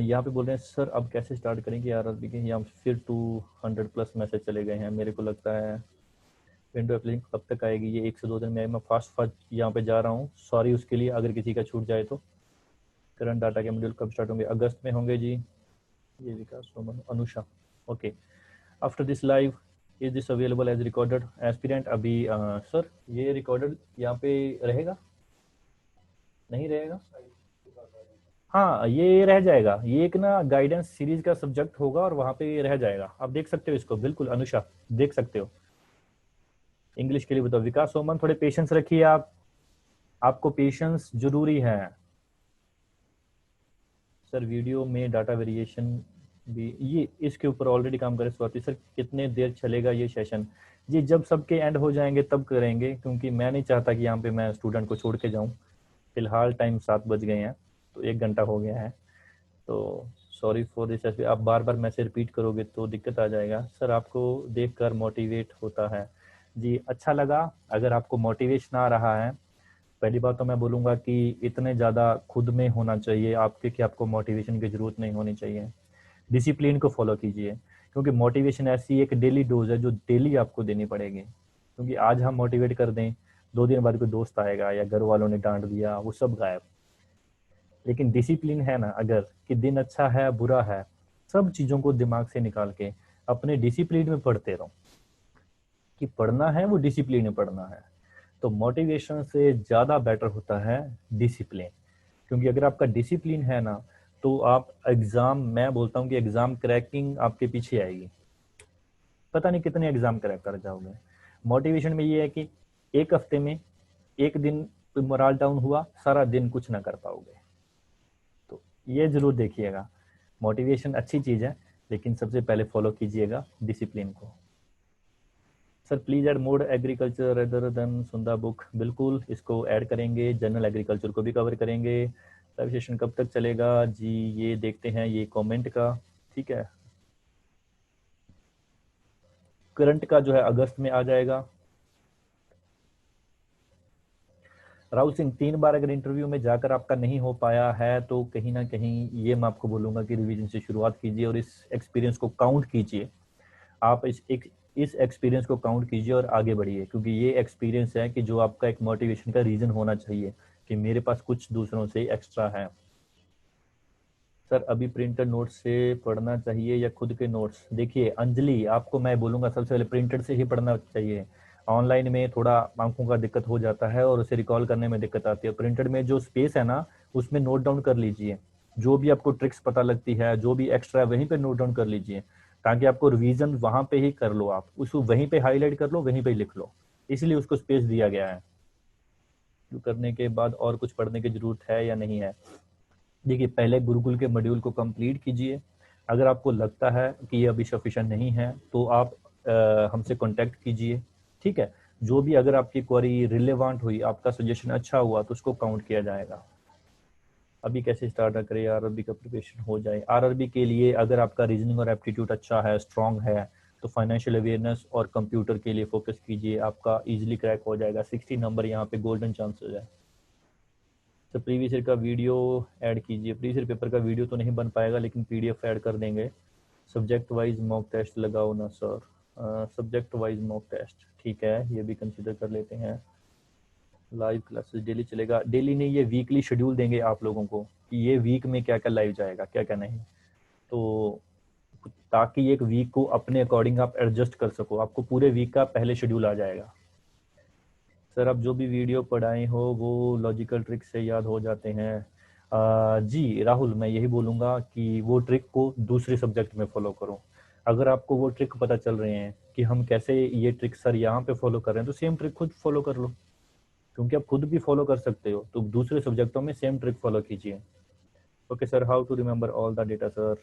यहाँ पे बोल रहे हैं सर अब कैसे स्टार्ट करेंगे आरआरबी के, यहाँ फिर 200 प्लस मैसेज चले गए हैं। मेरे को लगता है विंडो एप्लीकेशन कब तक आएगी, ये 1 से 2 दिन में। मैं फास्ट यहाँ पे जा रहा हूँ, सॉरी उसके लिए अगर किसी का छूट जाए तो। करंट डाटा के मॉड्यूल कब स्टार्ट होंगे, अगस्त में होंगे जी। ये Vikas Soman Anusha, okay. After this live is this available as recorded aspirant. अभी सर ये रिकॉर्डेड यहाँ पे रहेगा, नहीं रहेगा? हाँ ये रह जाएगा, ये एक ना गाइडेंस सीरीज का सब्जेक्ट होगा और वहाँ पे रह जाएगा। आप देख सकते हो इसको, बिल्कुल अनुषा देख सकते हो। इंग्लिश के लिए बताओ विकास सोमन, थोड़े पेशेंस रखिए आप, आपको पेशेंस जरूरी है। सर वीडियो में डाटा वेरिएशन भी, ये इसके ऊपर ऑलरेडी काम करे स्वाति सर। कितने देर चलेगा ये सेशन? जी जब सबके एंड हो जाएंगे तब करेंगे, क्योंकि मैं नहीं चाहता कि यहाँ पे मैं स्टूडेंट को छोड़ के जाऊँ। फिलहाल टाइम 7 बज गए हैं तो 1 घंटा हो गया है, तो सॉरी फॉर दिस। आप बार बार मैसेज रिपीट करोगे तो दिक्कत आ जाएगा। सर आपको देखकर मोटिवेट होता है जी, अच्छा लगा। अगर आपको मोटिवेशन आ रहा है, पहली बात तो मैं बोलूँगा कि इतने ज़्यादा खुद में होना चाहिए आपके कि आपको मोटिवेशन की ज़रूरत नहीं होनी चाहिए। डिसिप्लिन को फॉलो कीजिए, क्योंकि मोटिवेशन ऐसी एक डेली डोज है जो डेली आपको देनी पड़ेगी। क्योंकि आज हम मोटिवेट कर दें, 2 दिन बाद कोई दोस्त आएगा या घर वालों ने डांट दिया, वो सब गायब। लेकिन डिसिप्लिन है ना, अगर कि दिन अच्छा है बुरा है, सब चीज़ों को दिमाग से निकाल के अपने डिसिप्लिन में पढ़ते रहो। कि पढ़ना है वो डिसिप्लिन में पढ़ना है, तो मोटिवेशन से ज़्यादा बेटर होता है डिसिप्लिन। क्योंकि अगर आपका डिसिप्लिन है ना, तो आप एग्ज़ाम, मैं बोलता हूँ कि एग्ज़ाम क्रैकिंग आपके पीछे आएगी। पता नहीं कितने एग्ज़ाम क्रैक कर जाओगे। मोटिवेशन में ये है कि एक हफ्ते में एक दिन मोरल डाउन हुआ, सारा दिन कुछ ना कर पाओगे। तो ये ज़रूर देखिएगा, मोटिवेशन अच्छी चीज़ है, लेकिन सबसे पहले फॉलो कीजिएगा डिसिप्लिन को। Sir please add mode agriculture rather than Sunda book. बिल्कुल इसको ऐड करेंगे, जनरल एग्रीकल्चर को भी कवर करेंगे। लाइव सेशन कब तक चलेगा जी, ये देखते हैं ये कमेंट का, ठीक है। करंट का जो है अगस्त में आ जाएगा। राहुल सिंह 3 बार अगर इंटरव्यू में जाकर आपका नहीं हो पाया है तो कहीं ना कहीं ये मैं आपको बोलूँगा कि रिवीजन से शुरुआत कीजिए और इस एक्सपीरियंस को काउंट कीजिए। आप इस एक्सपीरियंस को काउंट कीजिए और आगे बढ़िए, क्योंकि ये एक्सपीरियंस है कि जो आपका एक मोटिवेशन का रीज़न होना चाहिए कि मेरे पास कुछ दूसरों से एक्स्ट्रा है। सर अभी प्रिंटेड नोट्स से पढ़ना चाहिए या खुद के नोट्स? देखिए अंजलि, आपको मैं बोलूँगा सबसे पहले प्रिंटेड से ही पढ़ना चाहिए। ऑनलाइन में थोड़ा आंखों का दिक्कत हो जाता है और उसे रिकॉल करने में दिक्कत आती है। प्रिंटेड में जो स्पेस है ना, उसमें नोट डाउन कर लीजिए। जो भी आपको ट्रिक्स पता लगती है, जो भी एक्स्ट्रा है, वहीं पे नोट डाउन कर लीजिए, ताकि आपको रिवीजन वहां पे ही कर लो। आप उसको वहीं पे हाईलाइट कर लो, वहीं पे लिख लो, इसलिए उसको स्पेस दिया गया है। करने के बाद और कुछ पढ़ने की जरूरत है या नहीं है? देखिए पहले गुरुकुल के मॉड्यूल को कंप्लीट कीजिए। अगर आपको लगता है कि ये अभी सफिशिएंट नहीं है तो आप हमसे कांटेक्ट कीजिए, ठीक है। जो भी अगर आपकी क्वेरी रिलेवेंट हुई, आपका सजेशन अच्छा हुआ, तो उसको काउंट किया जाएगा। अभी कैसे स्टार्ट करें आरआरबी का प्रिपरेशन हो जाए? आरआरबी के लिए अगर आपका रीजनिंग और एप्टीट्यूड अच्छा है, स्ट्रांग है, तो फाइनेंशियल अवेयरनेस और कंप्यूटर के लिए फोकस कीजिए, आपका इजीली क्रैक हो जाएगा। 60 नंबर यहाँ पे गोल्डन चांसेस है। तो प्रीवियस ईयर का वीडियो ऐड कीजिए। प्रीवियस ईयर पेपर का वीडियो तो नहीं बन पाएगा, लेकिन पीडीएफ ऐड कर देंगे। सब्जेक्ट वाइज मॉक टेस्ट लगाओ ना sir. Subject wise mock test, ठीक है, ये भी कंसिडर कर लेते हैं। लाइव क्लासेस डेली चलेगा? डेली नहीं, ये वीकली शेड्यूल देंगे आप लोगों को कि ये वीक में क्या क्या लाइव जाएगा, क्या क्या नहीं, तो ताकि एक वीक को अपने अकॉर्डिंग आप एडजस्ट कर सको। आपको पूरे वीक का पहले शेड्यूल आ जाएगा। सर आप जो भी वीडियो पढ़ाए हो वो लॉजिकल ट्रिक से याद हो जाते हैं? जी राहुल, मैं यही बोलूँगा कि वो ट्रिक को दूसरे सब्जेक्ट में फॉलो करो। अगर आपको वो ट्रिक पता चल रहे हैं कि हम कैसे ये ट्रिक सर यहाँ पे फॉलो कर रहे हैं, तो सेम ट्रिक खुद फॉलो कर लो, क्योंकि आप खुद भी फॉलो कर सकते हो। तो दूसरे सब्जेक्टों में सेम ट्रिक फॉलो कीजिए। Okay sir, how to remember all the data? Sir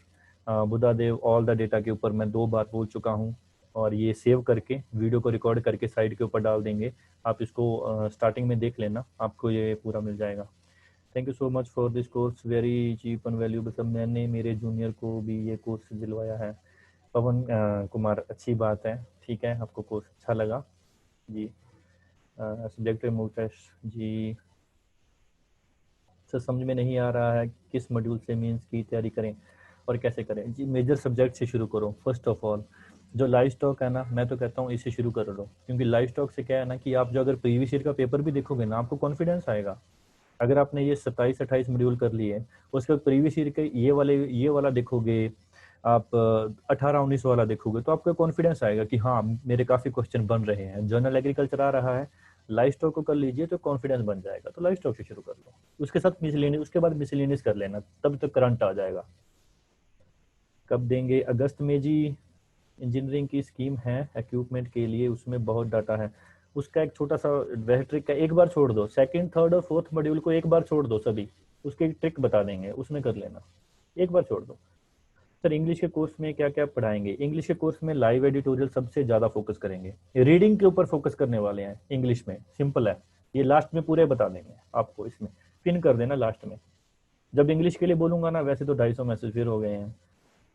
Buddhadev all the data के ऊपर मैं 2 बार बोल चुका हूँ, और ये सेव करके वीडियो को रिकॉर्ड करके साइड के ऊपर डाल देंगे। आप इसको स्टार्टिंग में देख लेना, आपको ये पूरा मिल जाएगा। Thank you so much for this course, very cheap and valuable. सब मैंने मेरे जूनियर को भी ये कोर्स दिलवाया है। पवन कुमार, अच्छी बात है, ठीक है, आपको कोर्स अच्छा लगा जी। सब्जेक्ट रिमूव टेस्ट जी, सर समझ में नहीं आ रहा है किस मॉड्यूल से मींस की तैयारी करें और कैसे करें जी। मेजर सब्जेक्ट से शुरू करो फर्स्ट ऑफ ऑल। जो लाइव स्टॉक है ना, मैं तो कहता हूँ इससे शुरू कर लो, क्योंकि लाइव स्टॉक से क्या है ना कि आप जो अगर प्रीवियस ईयर का पेपर भी देखोगे ना, आपको कॉन्फिडेंस आएगा। अगर आपने ये 27-28 मॉड्यूल कर लिए, उसके बाद प्रीवियस ईयर के ये वाला देखोगे, आप 18-19 वाला देखोगे, तो आपको कॉन्फिडेंस आएगा कि हाँ मेरे काफी क्वेश्चन बन रहे हैं। जर्नल एग्रीकल्चर आ रहा है, लाइव स्टॉक को कर लीजिए तो कॉन्फिडेंस बन जाएगा। तो लाइव स्टॉक से शुरू कर लो, उसके साथ मिसलेनियस, उसके बाद मिसलेनियस कर लेना, तब तक करंट आ जाएगा। कब देंगे? अगस्त में जी। इंजीनियरिंग की स्कीम है इक्विपमेंट के लिए, उसमें बहुत डाटा है। उसका एक छोटा सा वह ट्रिक है, एक बार छोड़ दो, सेकंड थर्ड और फोर्थ मॉड्यूल को एक बार छोड़ दो सभी, उसके एक ट्रिक बता देंगे, उसमें कर लेना, एक बार छोड़ दो। सर इंग्लिश के कोर्स में क्या क्या पढ़ाएंगे? इंग्लिश के कोर्स में लाइव एडिटोरियल सबसे ज्यादा फोकस करेंगे, रीडिंग के ऊपर फोकस करने वाले हैं इंग्लिश में। सिंपल है, ये लास्ट में पूरे बता देंगे आपको, इसमें पिन कर देना लास्ट में। जब इंग्लिश के लिए बोलूंगा ना, वैसे तो 250 मैसेज फिर हो गए हैं।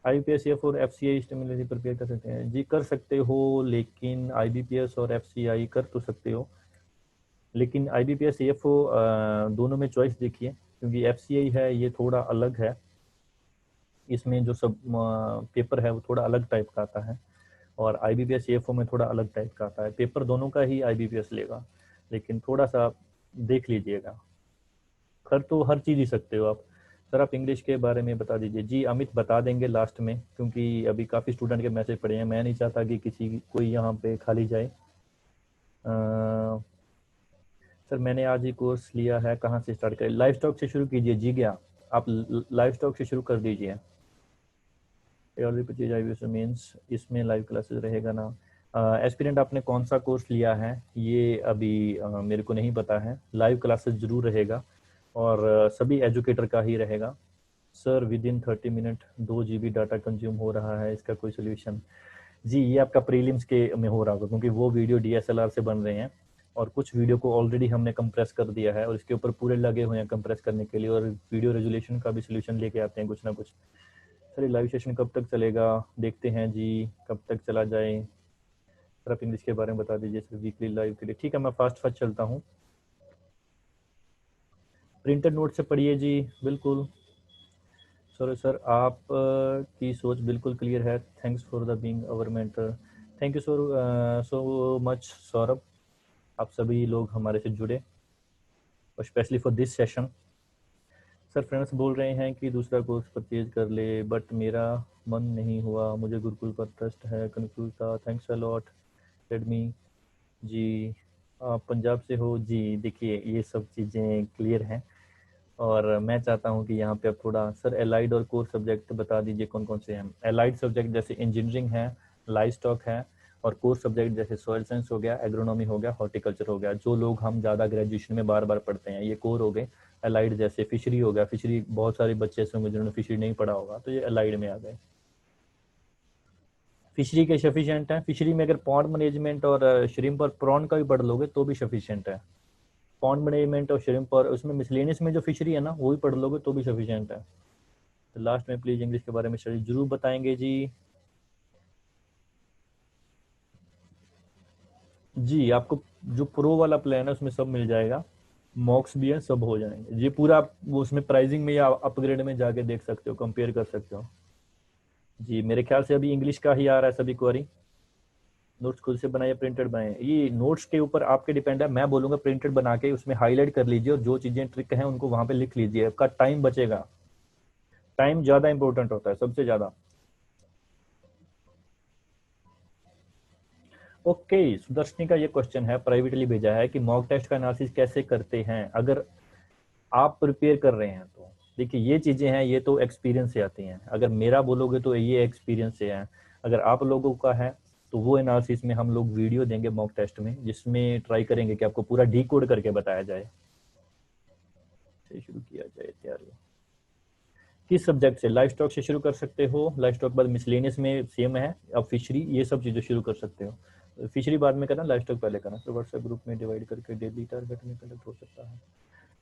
IBPS और FCI स्टिमुलेटरी प्रिपेयर कर सकते हैं जी, कर सकते हो, लेकिन IBPS और FCI कर तो सकते हो, लेकिन IBPS AFO दोनों में चॉइस देखिए, क्योंकि FCI है ये थोड़ा अलग है, इसमें जो सब पेपर है वो थोड़ा अलग टाइप का आता है, और IBPS AFO में थोड़ा अलग टाइप का आता है। पेपर दोनों का ही IBPS लेगा, लेकिन थोड़ा सा देख लीजिएगा। कर तो हर चीज़ ही सकते हो आप। सर आप इंग्लिश के बारे में बता दीजिए जी। अमित बता देंगे लास्ट में, क्योंकि अभी काफ़ी स्टूडेंट के मैसेज पड़े हैं, मैं नहीं चाहता कि कोई यहाँ पे खाली जाए। सर मैंने आज ही कोर्स लिया है, कहाँ से स्टार्ट करें? लाइव स्टॉक से शुरू कीजिए जी। गया आप लाइव स्टॉक से शुरू कर दीजिए। मीन्स इसमें लाइव क्लासेस रहेगा ना? एस्पिरेंट आपने कौन सा कोर्स लिया है ये अभी मेरे को नहीं पता है। लाइव क्लासेस जरूर रहेगा, और सभी एजुकेटर का ही रहेगा। Sir with in 30 minute 2 GB data consume हो रहा है, इसका कोई सोल्यूशन? जी ये आपका प्रीलिम्स के में हो रहा होगा, क्योंकि वो वीडियो DSLR से बन रहे हैं, और कुछ वीडियो को ऑलरेडी हमने कंप्रेस कर दिया है, और इसके ऊपर पूरे लगे हुए हैं कंप्रेस करने के लिए, और वीडियो रेजोल्यूशन का भी सोल्यूशन लेके आते हैं कुछ ना कुछ। सर ये लाइव सेशन कब तक चलेगा? देखते हैं जी कब तक चला जाए। सर आप इंग्लिश के बारे में बता दीजिए सर वीकली लाइव के लिए। ठीक है, मैं फास्ट चलता हूँ। प्रिंटेड नोट से पढ़िए जी, बिल्कुल। सर आप की सोच बिल्कुल क्लियर है, thanks for the being our mentor. Thank you so much Saurabh, आप सभी लोग हमारे से जुड़े, और specially for this session. Sir friends बोल रहे हैं कि दूसरा कोर्स परचेज कर ले, बट मेरा मन नहीं हुआ, मुझे गुरुकुल पर ट्रस्ट है, कंफ्यूज था। थैंक्स अ लॉट रेडमी जी। आप पंजाब से हो जी? देखिए ये सब चीज़ें क्लियर हैं, और मैं चाहता हूं कि यहाँ पे आप थोड़ा, सर एलाइड और कोर सब्जेक्ट बता दीजिए कौन कौन से हैं। एलाइड सब्जेक्ट जैसे इंजीनियरिंग है, लाइव स्टॉक है, और कोर सब्जेक्ट जैसे सॉइल साइंस हो गया, एग्रोनॉमी हो गया, हॉर्टिकल्चर हो गया, जो लोग हम ज़्यादा ग्रेजुएशन में बार बार पढ़ते हैं, ये कोर हो गए। एलाइड जैसे फिशरी हो गया, फिशरी बहुत सारे बच्चे ऐसे होंगे जिन्होंने फिशरी नहीं पढ़ा होगा, तो ये एलाइड में आ गए। फिशरी के सफिशिएंट है, फिशरी में अगर पॉन्ड मैनेजमेंट और श्रिम्प और प्रॉन का भी पढ़ लोगे तो भी सफिशिएंट है। पॉन्ड मैनेजमेंट और श्रिम्प, और उसमें मिसलेनियस में जो फिशरी है ना वो भी पढ़ लोगे तो भी सफिशिएंट है। तो लास्ट में प्लीज इंग्लिश के बारे में स्टडी जरूर बताएंगे जी। जी आपको जो प्रो वाला प्लान है उसमें सब मिल जाएगा, मॉक्स भी है, सब हो जाएंगे जी। पूरा उसमें प्राइसिंग में या अपग्रेड में जाके देख सकते हो, कंपेयर कर सकते हो जी। मेरे ख्याल से अभी इंग्लिश का ही आ रहा है सभी क्वेरी। नोट्स खुद से बनाइए, प्रिंटेड बनाए, ये नोट्स के ऊपर आपके डिपेंड है। मैं बोलूंगा प्रिंटेड बना के उसमें हाईलाइट कर लीजिए, और जो चीजें ट्रिक हैं उनको वहां पे लिख लीजिए, आपका टाइम बचेगा। टाइम ज्यादा इंपॉर्टेंट होता है, सबसे ज्यादा। ओके, सुदर्शनी का ये क्वेश्चन है, प्राइवेटली भेजा है कि मॉक टेस्ट का एनालिसिस कैसे करते हैं अगर आप प्रिपेयर कर रहे हैं तो। देखिए ये चीजें हैं, ये तो एक्सपीरियंस से आती हैं। अगर मेरा बोलोगे तो ये एक्सपीरियंस से है, अगर आप लोगों का है तो वो एनालिसिस में हम लोग वीडियो देंगे मॉक टेस्ट में, जिसमें ट्राई करेंगे कि आपको पूरा डीकोड करके बताया जाए। से शुरू किया जाए तैयारी किस सब्जेक्ट से? लाइव स्टॉक से शुरू कर सकते हो, लाइव स्टॉक बाद मिसलेनियस में सेम है, अब फिशरी, ये सब चीजें शुरू कर सकते हो। फिशरी बाद में करना, लाइव स्टॉक पहले करना। तो व्हाट्सएप ग्रुप में डिवाइड करके डेली टारगेट में कंडक्ट हो सकता है।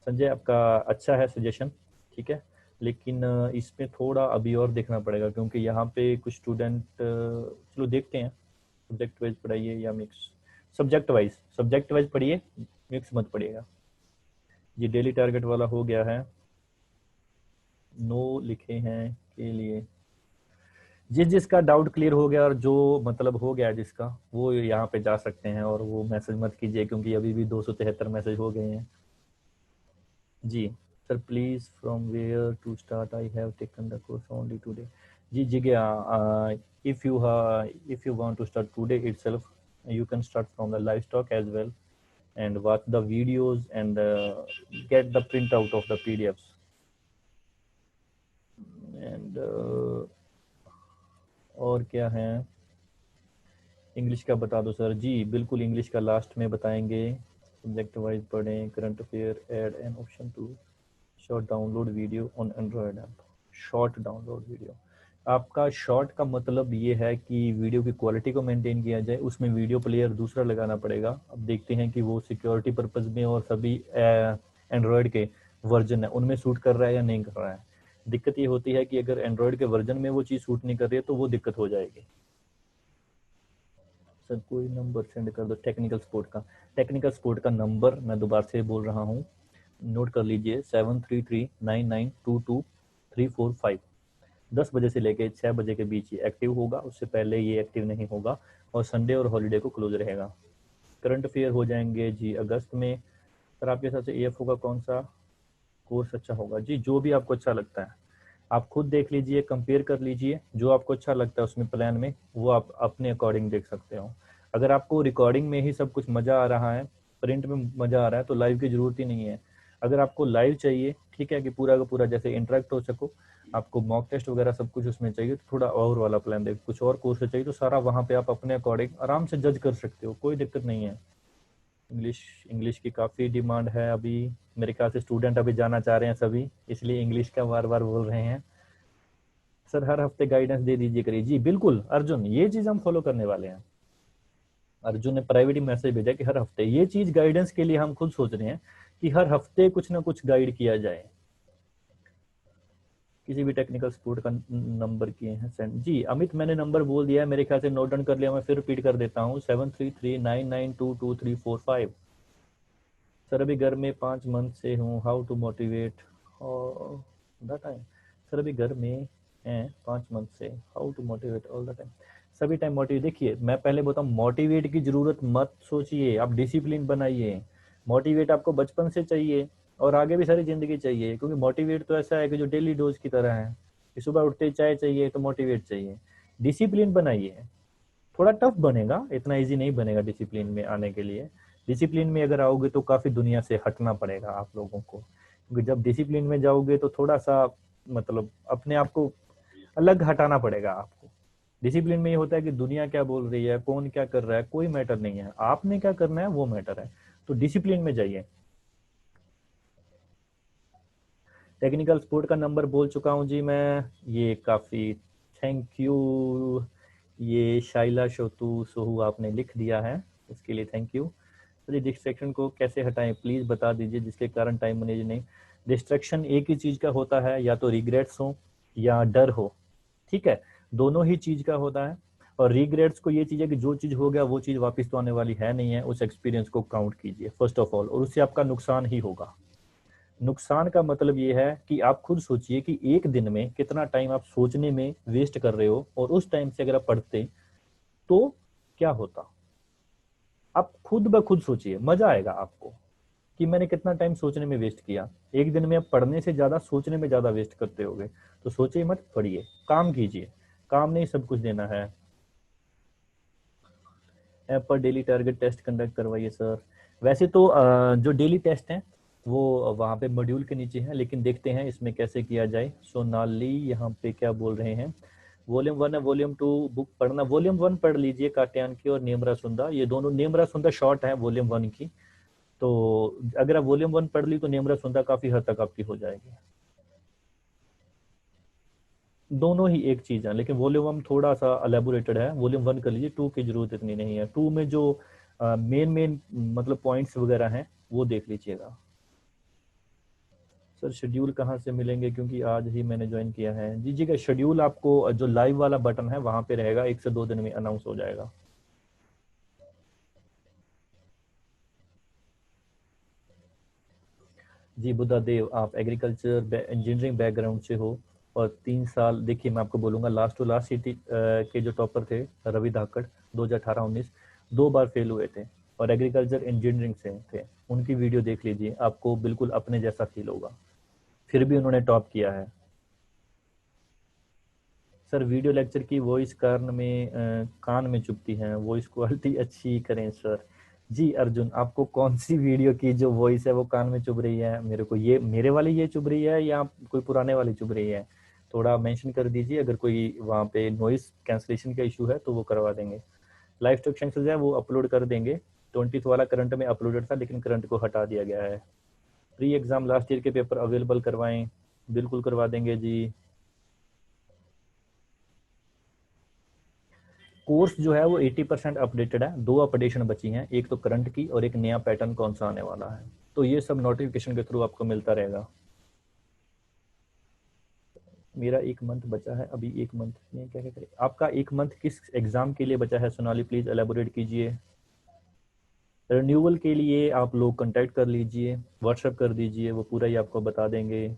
संजय आपका अच्छा है सजेशन, ठीक है, लेकिन इसमें थोड़ा अभी और देखना पड़ेगा, क्योंकि यहाँ पे कुछ स्टूडेंट, चलो देखते हैं, सब्जेक्ट वाइज पढ़ाइए या मिक्स, सब्जेक्ट वाइज पढ़िए, मिक्स मत पढ़िएगा। ये डेली टारगेट वाला हो गया है, नो लिखे हैं के लिए। जिसका डाउट क्लियर हो गया और जो मतलब हो गया जिसका, वो यहाँ पे जा सकते हैं, और वो मैसेज मत कीजिए क्योंकि अभी भी 273 मैसेज हो गए हैं। जी sir, please from where to start, I have taken the course only today. जी Jigya, if you want to start today itself, you can start from the live stock as well and watch the videos and get the printout of the PDFs and और क्या है, इंग्लिश का बता दो सर। जी बिल्कुल, इंग्लिश का लास्ट में बताएंगे। सब्जेक्ट वाइज पढ़ें, current affair, add an option to short download video on Android app. Short download video, आपका शॉर्ट का मतलब ये है कि वीडियो की क्वालिटी को मेंटेन किया जाए, उसमें वीडियो प्लेयर दूसरा लगाना पड़ेगा। अब देखते हैं कि वो सिक्योरिटी पर्पस में और सभी एंड्रॉयड के वर्जन है उनमें सूट कर रहा है या नहीं कर रहा है। दिक्कत ये होती है कि अगर एंड्रॉयड के वर्जन में वो चीज़ सूट नहीं कर रही है तो वो दिक्कत हो जाएगी। सर कोई नंबर सेंड कर दो टेक्निकल सपोर्ट का नंबर मैं दोबारा से बोल रहा हूँ, नोट कर लीजिए, 7339922345। 10 बजे से लेके 6 बजे के बीच ये एक्टिव होगा, उससे पहले ये एक्टिव नहीं होगा, और संडे और हॉलीडे को क्लोज रहेगा। करंट अफेयर हो जाएंगे जी अगस्त में। सर आपके हिसाब से EFO का कौन सा कोर्स अच्छा होगा? जी जो भी आपको अच्छा लगता है आप खुद देख लीजिए, कंपेयर कर लीजिए, जो आपको अच्छा लगता है उसमें प्लान में वो आप अपने अकॉर्डिंग देख सकते हो। अगर आपको रिकॉर्डिंग में ही सब कुछ मज़ा आ रहा है, प्रिंट में मज़ा आ रहा है, तो लाइव की ज़रूरत ही नहीं है। अगर आपको लाइव चाहिए, ठीक है, कि पूरा का पूरा जैसे इंटरेक्ट हो सको, आपको मॉक टेस्ट वगैरह सब कुछ उसमें चाहिए, तो थोड़ा और वाला प्लान देख, कुछ और कोर्स चाहिए तो सारा वहाँ पे आप अपने अकॉर्डिंग आराम से जज कर सकते हो, कोई दिक्कत नहीं है। इंग्लिश की काफ़ी डिमांड है अभी, मेरे ख्याल से स्टूडेंट अभी जाना चाह रहे हैं सभी, इसलिए इंग्लिश का बार बार बोल रहे हैं। सर हर हफ्ते गाइडेंस दे दीजिए करिए। जी बिल्कुल अर्जुन, ये चीज़ हम फॉलो करने वाले हैं। अर्जुन ने प्राइवेट मैसेज भेजा कि हर हफ्ते, ये चीज़ गाइडेंस के लिए हम खुद सोच रहे हैं कि हर हफ्ते कुछ ना कुछ गाइड किया जाए। किसी भी टेक्निकल सपोर्ट का नंबर किए हैं सेंड। जी अमित, मैंने नंबर बोल दिया है, मेरे ख्याल से नोट डाउन कर लिया, मैं फिर रिपीट कर देता हूँ, 7339922345। सर अभी घर में 5 मंथ से हूँ, how to motivate the time. Sir अभी घर में हैं 5 मंथ से, how to motivate all the time. सभी टाइम मोटिवेट, देखिए मैं पहले बताऊँ, मोटिवेट की जरूरत मत सोचिए, आप डिसिप्लिन बनाइए। मोटिवेट आपको बचपन से चाहिए और आगे भी सारी जिंदगी चाहिए, क्योंकि मोटिवेट तो ऐसा है कि जो डेली डोज की तरह है, कि सुबह उठते चाय चाहिए तो मोटिवेट चाहिए। डिसिप्लिन बनाइए, थोड़ा टफ बनेगा, इतना इजी नहीं बनेगा डिसिप्लिन में आने के लिए। डिसिप्लिन में अगर आओगे तो काफ़ी दुनिया से हटना पड़ेगा आप लोगों को, क्योंकि जब डिसिप्लिन में जाओगे तो थोड़ा सा मतलब अपने आप को अलग हटाना पड़ेगा आपको। डिसिप्लिन में ये होता है कि दुनिया क्या बोल रही है, कौन क्या कर रहा है, कोई मैटर नहीं है, आपने क्या करना है वो मैटर है। तो डिसिप्लिन में जाइए। टेक्निकल सपोर्ट का नंबर बोल चुका हूँ जी मैं, ये काफ़ी थैंक यू। ये शाइला सोहू आपने लिख दिया है, इसके लिए थैंक यू। तो डिस्ट्रैक्शन को कैसे हटाएं प्लीज़ बता दीजिए, जिसके कारण टाइम मैनेज नहीं। डिस्ट्रैक्शन एक ही चीज़ का होता है, या तो रिग्रेट्स हो या डर हो, ठीक है, दोनों ही चीज़ का होता है। और रिग्रेट्स को ये चीज़ है कि जो चीज़ हो गया वो चीज़ वापस तो आने वाली है नहीं है, उस एक्सपीरियंस को काउंट कीजिए फर्स्ट ऑफ ऑल, और उससे आपका नुकसान ही होगा। नुकसान का मतलब ये है कि आप खुद सोचिए कि एक दिन में कितना टाइम आप सोचने में वेस्ट कर रहे हो, और उस टाइम से अगर आप पढ़ते तो क्या होता। आप खुद ब खुद सोचिए, मजा आएगा आपको कि मैंने कितना टाइम सोचने में वेस्ट किया। एक दिन में आप पढ़ने से ज्यादा सोचने में ज्यादा वेस्ट करते होगे, तो सोचिए मत, पढ़िए, काम कीजिए, काम नहीं सब कुछ देना है। ऐप पर डेली टारगेट टेस्ट कंडक्ट करवाइए सर। वैसे तो जो डेली टेस्ट हैं वो वहाँ पे मॉड्यूल के नीचे हैं, लेकिन देखते हैं इसमें कैसे किया जाए। सोनाली यहाँ पे क्या बोल रहे हैं, वॉल्यूम 1 है वॉल्यूम 2 बुक पढ़ना। वॉल्यूम 1 पढ़ लीजिए, काट्यान की और नेमरा सुंदा, ये दोनों, नेमरा सुंदा शॉर्ट है वॉल्यूम 1 की, तो अगर आप वॉल्यूम 1 पढ़ ली तो नेमरा सुंदा काफी हद तक आपकी हो जाएगी। दोनों ही एक चीज है, लेकिन वॉल्यूम 1 थोड़ा सा एलेबोरेटेड है, वॉल्यूम 1 कर लीजिए, 2 की जरूरत इतनी नहीं है। 2 में जो मेन मतलब पॉइंट्स वगैरह हैं वो देख लीजिएगा। सर शेड्यूल कहाँ से मिलेंगे, क्योंकि आज ही मैंने ज्वाइन किया है। जी का शेड्यूल आपको जो लाइव वाला बटन है वहां पे रहेगा, 1 से 2 दिन में अनाउंस हो जाएगा। जी बुद्धा देव, आप एग्रीकल्चर इंजीनियरिंग बैकग्राउंड से हो और 3 साल, देखिए मैं आपको बोलूंगा लास्ट टू लास्ट सिटी के जो टॉपर थे रवि धाकड़ 2018-19 2 बार फेल हुए थे और एग्रीकल्चर इंजीनियरिंग से थे। उनकी वीडियो देख लीजिए, आपको बिल्कुल अपने जैसा फील होगा, फिर भी उन्होंने टॉप किया है। सर वीडियो लेक्चर की वॉइस कान में चुभती है, वॉइस क्वालिटी अच्छी करें सर। जी अर्जुन, आपको कौन सी वीडियो की जो वॉइस है वो कान में चुभ रही है? मेरे को ये मेरे वाली ये चुभ रही है या कोई पुराने वाली चुभ रही है? थोड़ा मेंशन कर दीजिए, अगर कोई वहाँ पे नॉइस कैंसलेशन का इशू है तो वो करवा देंगे। लाइव इंस्ट्रक्शंस है वो अपलोड कर देंगे। 20th वाला करंट में अपलोडेड था लेकिन करंट को हटा दिया गया है। प्री एग्जाम लास्ट ईयर के पेपर अवेलेबल करवाएं, बिल्कुल करवा देंगे जी। कोर्स जो है वो 80% अपडेटेड है, 2 अपडेशन बची हैं, एक तो करंट की और एक नया पैटर्न कौन सा आने वाला है, तो ये सब नोटिफिकेशन के थ्रू आपको मिलता रहेगा। मेरा 1 मंथ बचा है अभी, 1 मंथ में क्या क्या करें? आपका 1 मंथ किस एग्जाम के लिए बचा है सोनाली, प्लीज एलेबोरेट कीजिए। रिन्यूअल के लिए आप लोग कांटेक्ट कर लीजिए, व्हाट्सएप कर दीजिए, वो पूरा ही आपको बता देंगे।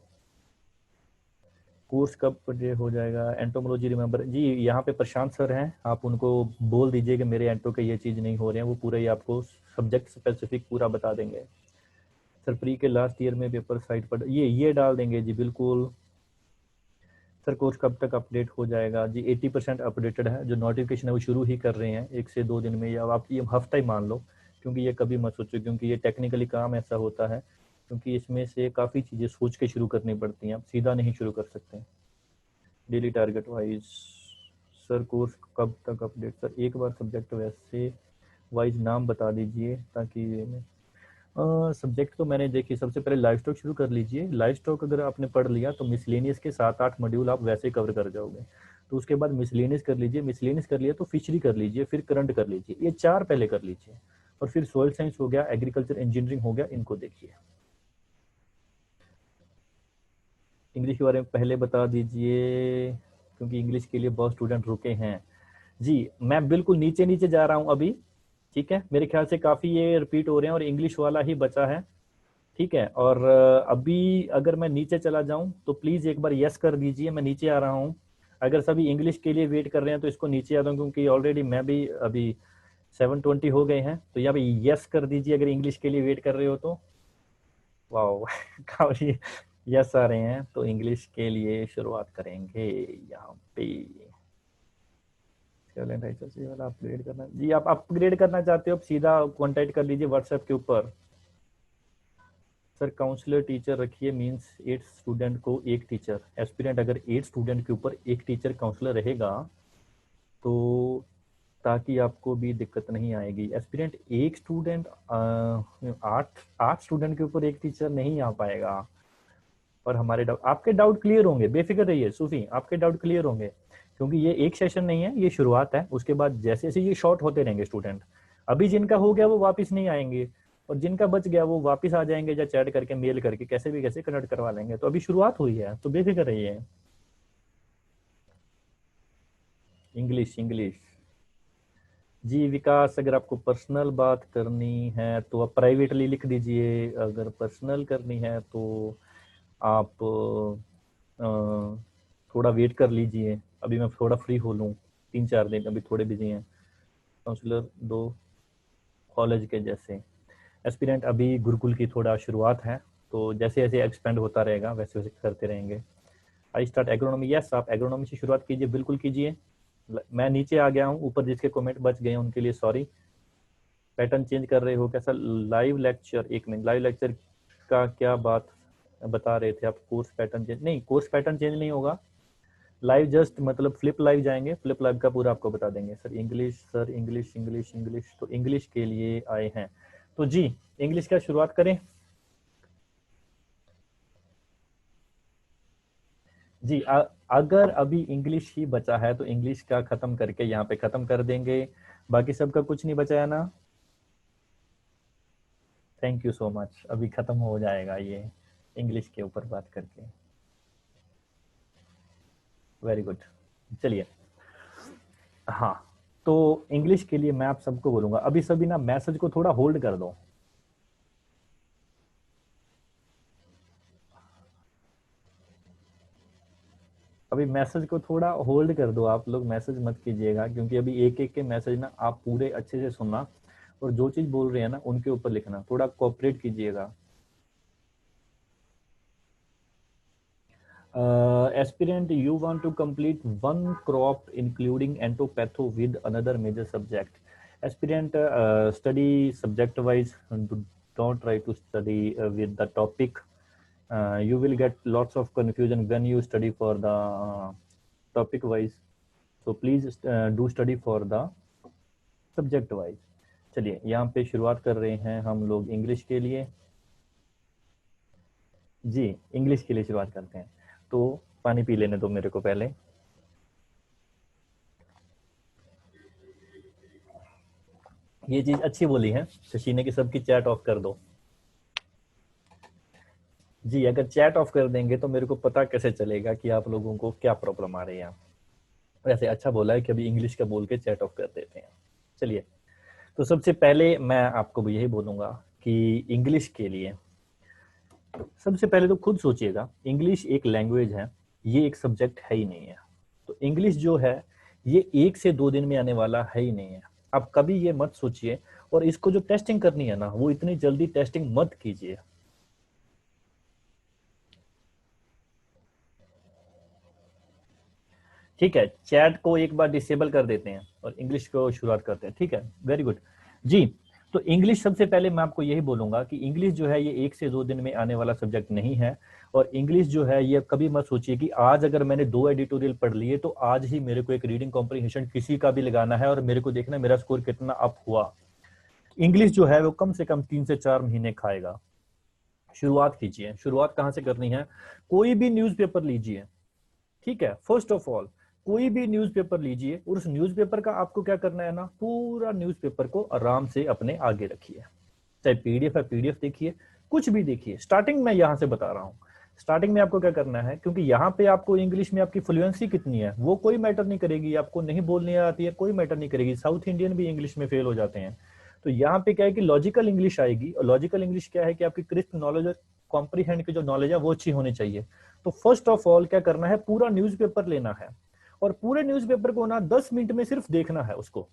कोर्स कब डे हो जाएगा? एंटोमोलॉजी रिमेंबर जी, यहाँ पे प्रशांत सर हैं, आप उनको बोल दीजिए कि मेरे एंटो के ये चीज़ नहीं हो रहे हैं, वो पूरा ही आपको सब्जेक्ट स्पेसिफिक पूरा बता देंगे। सर प्री के लास्ट ईयर में पेपर साइट पर ये डाल देंगे जी, बिल्कुल। सर कोर्स कब तक अपडेट हो जाएगा? जी 80% अपडेटेड है, जो नोटिफिकेशन है वो शुरू ही कर रहे हैं 1 से 2 दिन में, या आप ये हफ्ता ही मान लो, क्योंकि ये कभी मत सोचो, क्योंकि ये टेक्निकली काम ऐसा होता है, क्योंकि इसमें से काफ़ी चीज़ें सोच के शुरू करनी पड़ती हैं, आप सीधा नहीं शुरू कर सकते। Daily target wise sir course कब तक अपडेट? सर एक बार सब्जेक्ट वैसे वाइज नाम बता दीजिए ताकि सब्जेक्ट तो मैंने देखिए, सबसे पहले लाइव स्टॉक शुरू कर लीजिए। लाइव स्टॉक अगर आपने पढ़ लिया तो मिसलेनियस के 7-8 मॉड्यूल आप वैसे कवर कर जाओगे, तो उसके बाद मिसलेनियस कर लीजिए, मिसलेनियस कर लिया तो फिशरी कर लीजिए, फिर करंट कर लीजिए, ये 4 पहले कर लीजिए, और फिर सॉइल साइंस हो गया, एग्रीकल्चर इंजीनियरिंग हो गया, इनको देखिए। इंग्लिश के बारे में पहले बता दीजिए, क्योंकि इंग्लिश के लिए बहुत स्टूडेंट रुके हैं। जी मैं बिल्कुल नीचे नीचे जा रहा हूँ अभी, ठीक है, मेरे ख्याल से काफ़ी ये रिपीट हो रहे हैं और इंग्लिश वाला ही बचा है, ठीक है। और अभी अगर मैं नीचे चला जाऊं तो प्लीज़ एक बार यस कर दीजिए, मैं नीचे आ रहा हूं। अगर सभी इंग्लिश के लिए वेट कर रहे हैं तो इसको नीचे आ रहा हूं, क्योंकि ऑलरेडी मैं भी अभी 7:20 हो गए हैं, तो यहाँ पे यस कर दीजिए अगर इंग्लिश के लिए वेट कर रहे हो तो। वाह काफ़ी यस आ रहे हैं, तो इंग्लिश के लिए शुरुआत करेंगे यहाँ पे। वाला अपग्रेड करना जी, आप अपग्रेड करना चाहते हो आप सीधा कॉन्टेक्ट कर लीजिए व्हाट्सएप के ऊपर। सर काउंसलर टीचर रखिए, मींस 8 स्टूडेंट को एक टीचर, एस्पिरेंट अगर 8 स्टूडेंट के ऊपर एक टीचर काउंसलर रहेगा तो ताकि आपको भी दिक्कत नहीं आएगी। एस्पिरेंट एक स्टूडेंट 8 स्टूडेंट के ऊपर एक टीचर नहीं आ पाएगा। और हमारे आपके डाउट क्लियर होंगे, बेफिक्र रहिए सूफी, आपके डाउट क्लियर होंगे, क्योंकि ये एक सेशन नहीं है, ये शुरुआत है, उसके बाद जैसे जैसे ये शॉर्ट होते रहेंगे स्टूडेंट। अभी जिनका हो गया वो वापस नहीं आएंगे, और जिनका बच गया वो वापस आ जाएंगे, या चैट करके मेल करके कैसे भी कैसे कनेक्ट करवा लेंगे। तो अभी शुरुआत हुई है, तो बेफिक्र रहिए। इंग्लिश जी विकास, अगर आपको पर्सनल बात करनी है तो आप प्राइवेटली लिख दीजिए, अगर पर्सनल करनी है तो आप थोड़ा वेट कर लीजिए, अभी मैं थोड़ा फ्री हो लूँ 3-4 दिन, अभी थोड़े बिजी हैं। काउंसलर 2 कॉलेज के जैसे एस्पिरेंट, अभी गुरुकुल की थोड़ा शुरुआत है, तो जैसे जैसे एक्सपेंड होता रहेगा वैसे वैसे करते रहेंगे। आई स्टार्ट एग्रोनॉमी, यस आप एग्रोनॉमी से शुरुआत कीजिए, बिल्कुल कीजिए। मैं नीचे आ गया हूँ, ऊपर जिसके कमेंट बच गए हैं उनके लिए सॉरी। पैटर्न चेंज कर रहे हो कैसा? Live lecture, 1 minute, live lecture का क्या बात बता रहे थे आप? कोर्स पैटर्न चेंज नहीं, कोर्स पैटर्न चेंज नहीं होगा, लाइव जस्ट मतलब फ्लिप लाइव जाएंगे, फ्लिप लाइव का पूरा आपको बता देंगे। सर इंग्लिश तो इंग्लिश के लिए आए हैं, तो जी इंग्लिश का शुरुआत करें जी। अगर अभी इंग्लिश ही बचा है तो इंग्लिश का खत्म करके यहाँ पे खत्म कर देंगे, बाकी सबका कुछ नहीं बचा है ना? थैंक यू सो मच, अभी खत्म हो जाएगा ये इंग्लिश के ऊपर बात करके। वेरी गुड, चलिए। हाँ, तो इंग्लिश के लिए मैं आप सबको बोलूंगा, अभी सभी ना मैसेज को थोड़ा होल्ड कर दो। अभी मैसेज को थोड़ा होल्ड कर दो, आप लोग मैसेज मत कीजिएगा, क्योंकि अभी एक एक के मैसेज ना आप पूरे अच्छे से सुनना, और जो चीज बोल रहे हैं ना उनके ऊपर लिखना, थोड़ा कोऑपरेट कीजिएगा। Aspirant, you want to complete one crop including entopatho with another major subject. Aspirant, study subject wise, don't try to study with the topic. You will get lots of confusion when you study for the topic wise, so please do study for the subject wise. चलिए यहाँ पे शुरुआत कर रहे हैं हम लोग इंग्लिश के लिए। जी, इंग्लिश के लिए शुरुआत करते हैं, तो पानी पी लेने दो मेरे को पहले। ये चीज अच्छी बोली है शशि ने कि सबकी चैट ऑफ कर दो। जी, अगर चैट ऑफ कर देंगे तो मेरे को पता कैसे चलेगा कि आप लोगों को क्या प्रॉब्लम आ रही है। वैसे अच्छा बोला है कि अभी इंग्लिश का बोल के चैट ऑफ कर देते हैं। चलिए, तो सबसे पहले मैं आपको यही बोलूंगा कि इंग्लिश के लिए सबसे पहले तो खुद सोचिएगा, इंग्लिश एक लैंग्वेज है, ये एक सब्जेक्ट है ही नहीं है। तो इंग्लिश जो है ये 1 से 2 दिन में आने वाला है ही नहीं है। आप कभी ये मत सोचिए, और इसको जो टेस्टिंग करनी है ना, वो इतनी जल्दी टेस्टिंग मत कीजिए। ठीक है, चैट को एक बार डिसेबल कर देते हैं और इंग्लिश को शुरुआत करते हैं। ठीक है, वेरी गुड जी। तो इंग्लिश सबसे पहले मैं आपको यही बोलूंगा कि इंग्लिश जो है ये 1 से 2 दिन में आने वाला सब्जेक्ट नहीं है। और इंग्लिश जो है ये कभी मत सोचिए कि आज अगर मैंने 2 एडिटोरियल पढ़ लिए तो आज ही मेरे को एक रीडिंग कॉम्प्रिहेंशन किसी का भी लगाना है और मेरे को देखना मेरा स्कोर कितना अप हुआ। इंग्लिश जो है वो कम से कम 3 से 4 महीने खाएगा। शुरुआत कीजिए। शुरुआत कहाँ से करनी है? कोई भी न्यूज़पेपर लीजिए, ठीक है। फर्स्ट ऑफ ऑल कोई भी न्यूज़पेपर लीजिए और उस न्यूज़पेपर का आपको क्या करना है ना, पूरा न्यूज़पेपर को आराम से अपने आगे रखिए। चाहे पीडीएफ है, पीडीएफ देखिए, कुछ भी देखिए। स्टार्टिंग में यहां से बता रहा हूं, स्टार्टिंग में आपको क्या करना है, क्योंकि यहाँ पे आपको इंग्लिश में आपकी फ्लुएंसी कितनी है वो कोई मैटर नहीं करेगी। आपको नहीं बोलनी आती है कोई मैटर नहीं करेगी। साउथ इंडियन भी इंग्लिश में फेल हो जाते हैं। तो यहाँ पे क्या है कि लॉजिकल इंग्लिश आएगी, और लॉजिकल इंग्लिश क्या है कि आपकी क्रिस्प नॉलेज और कॉम्प्रीहेंड की जो नॉलेज है वो अच्छी होनी चाहिए। तो फर्स्ट ऑफ ऑल क्या करना है, पूरा न्यूज़पेपर लेना है और पूरे न्यूज़पेपर को ना 10 मिनट में सिर्फ देखना है उसको,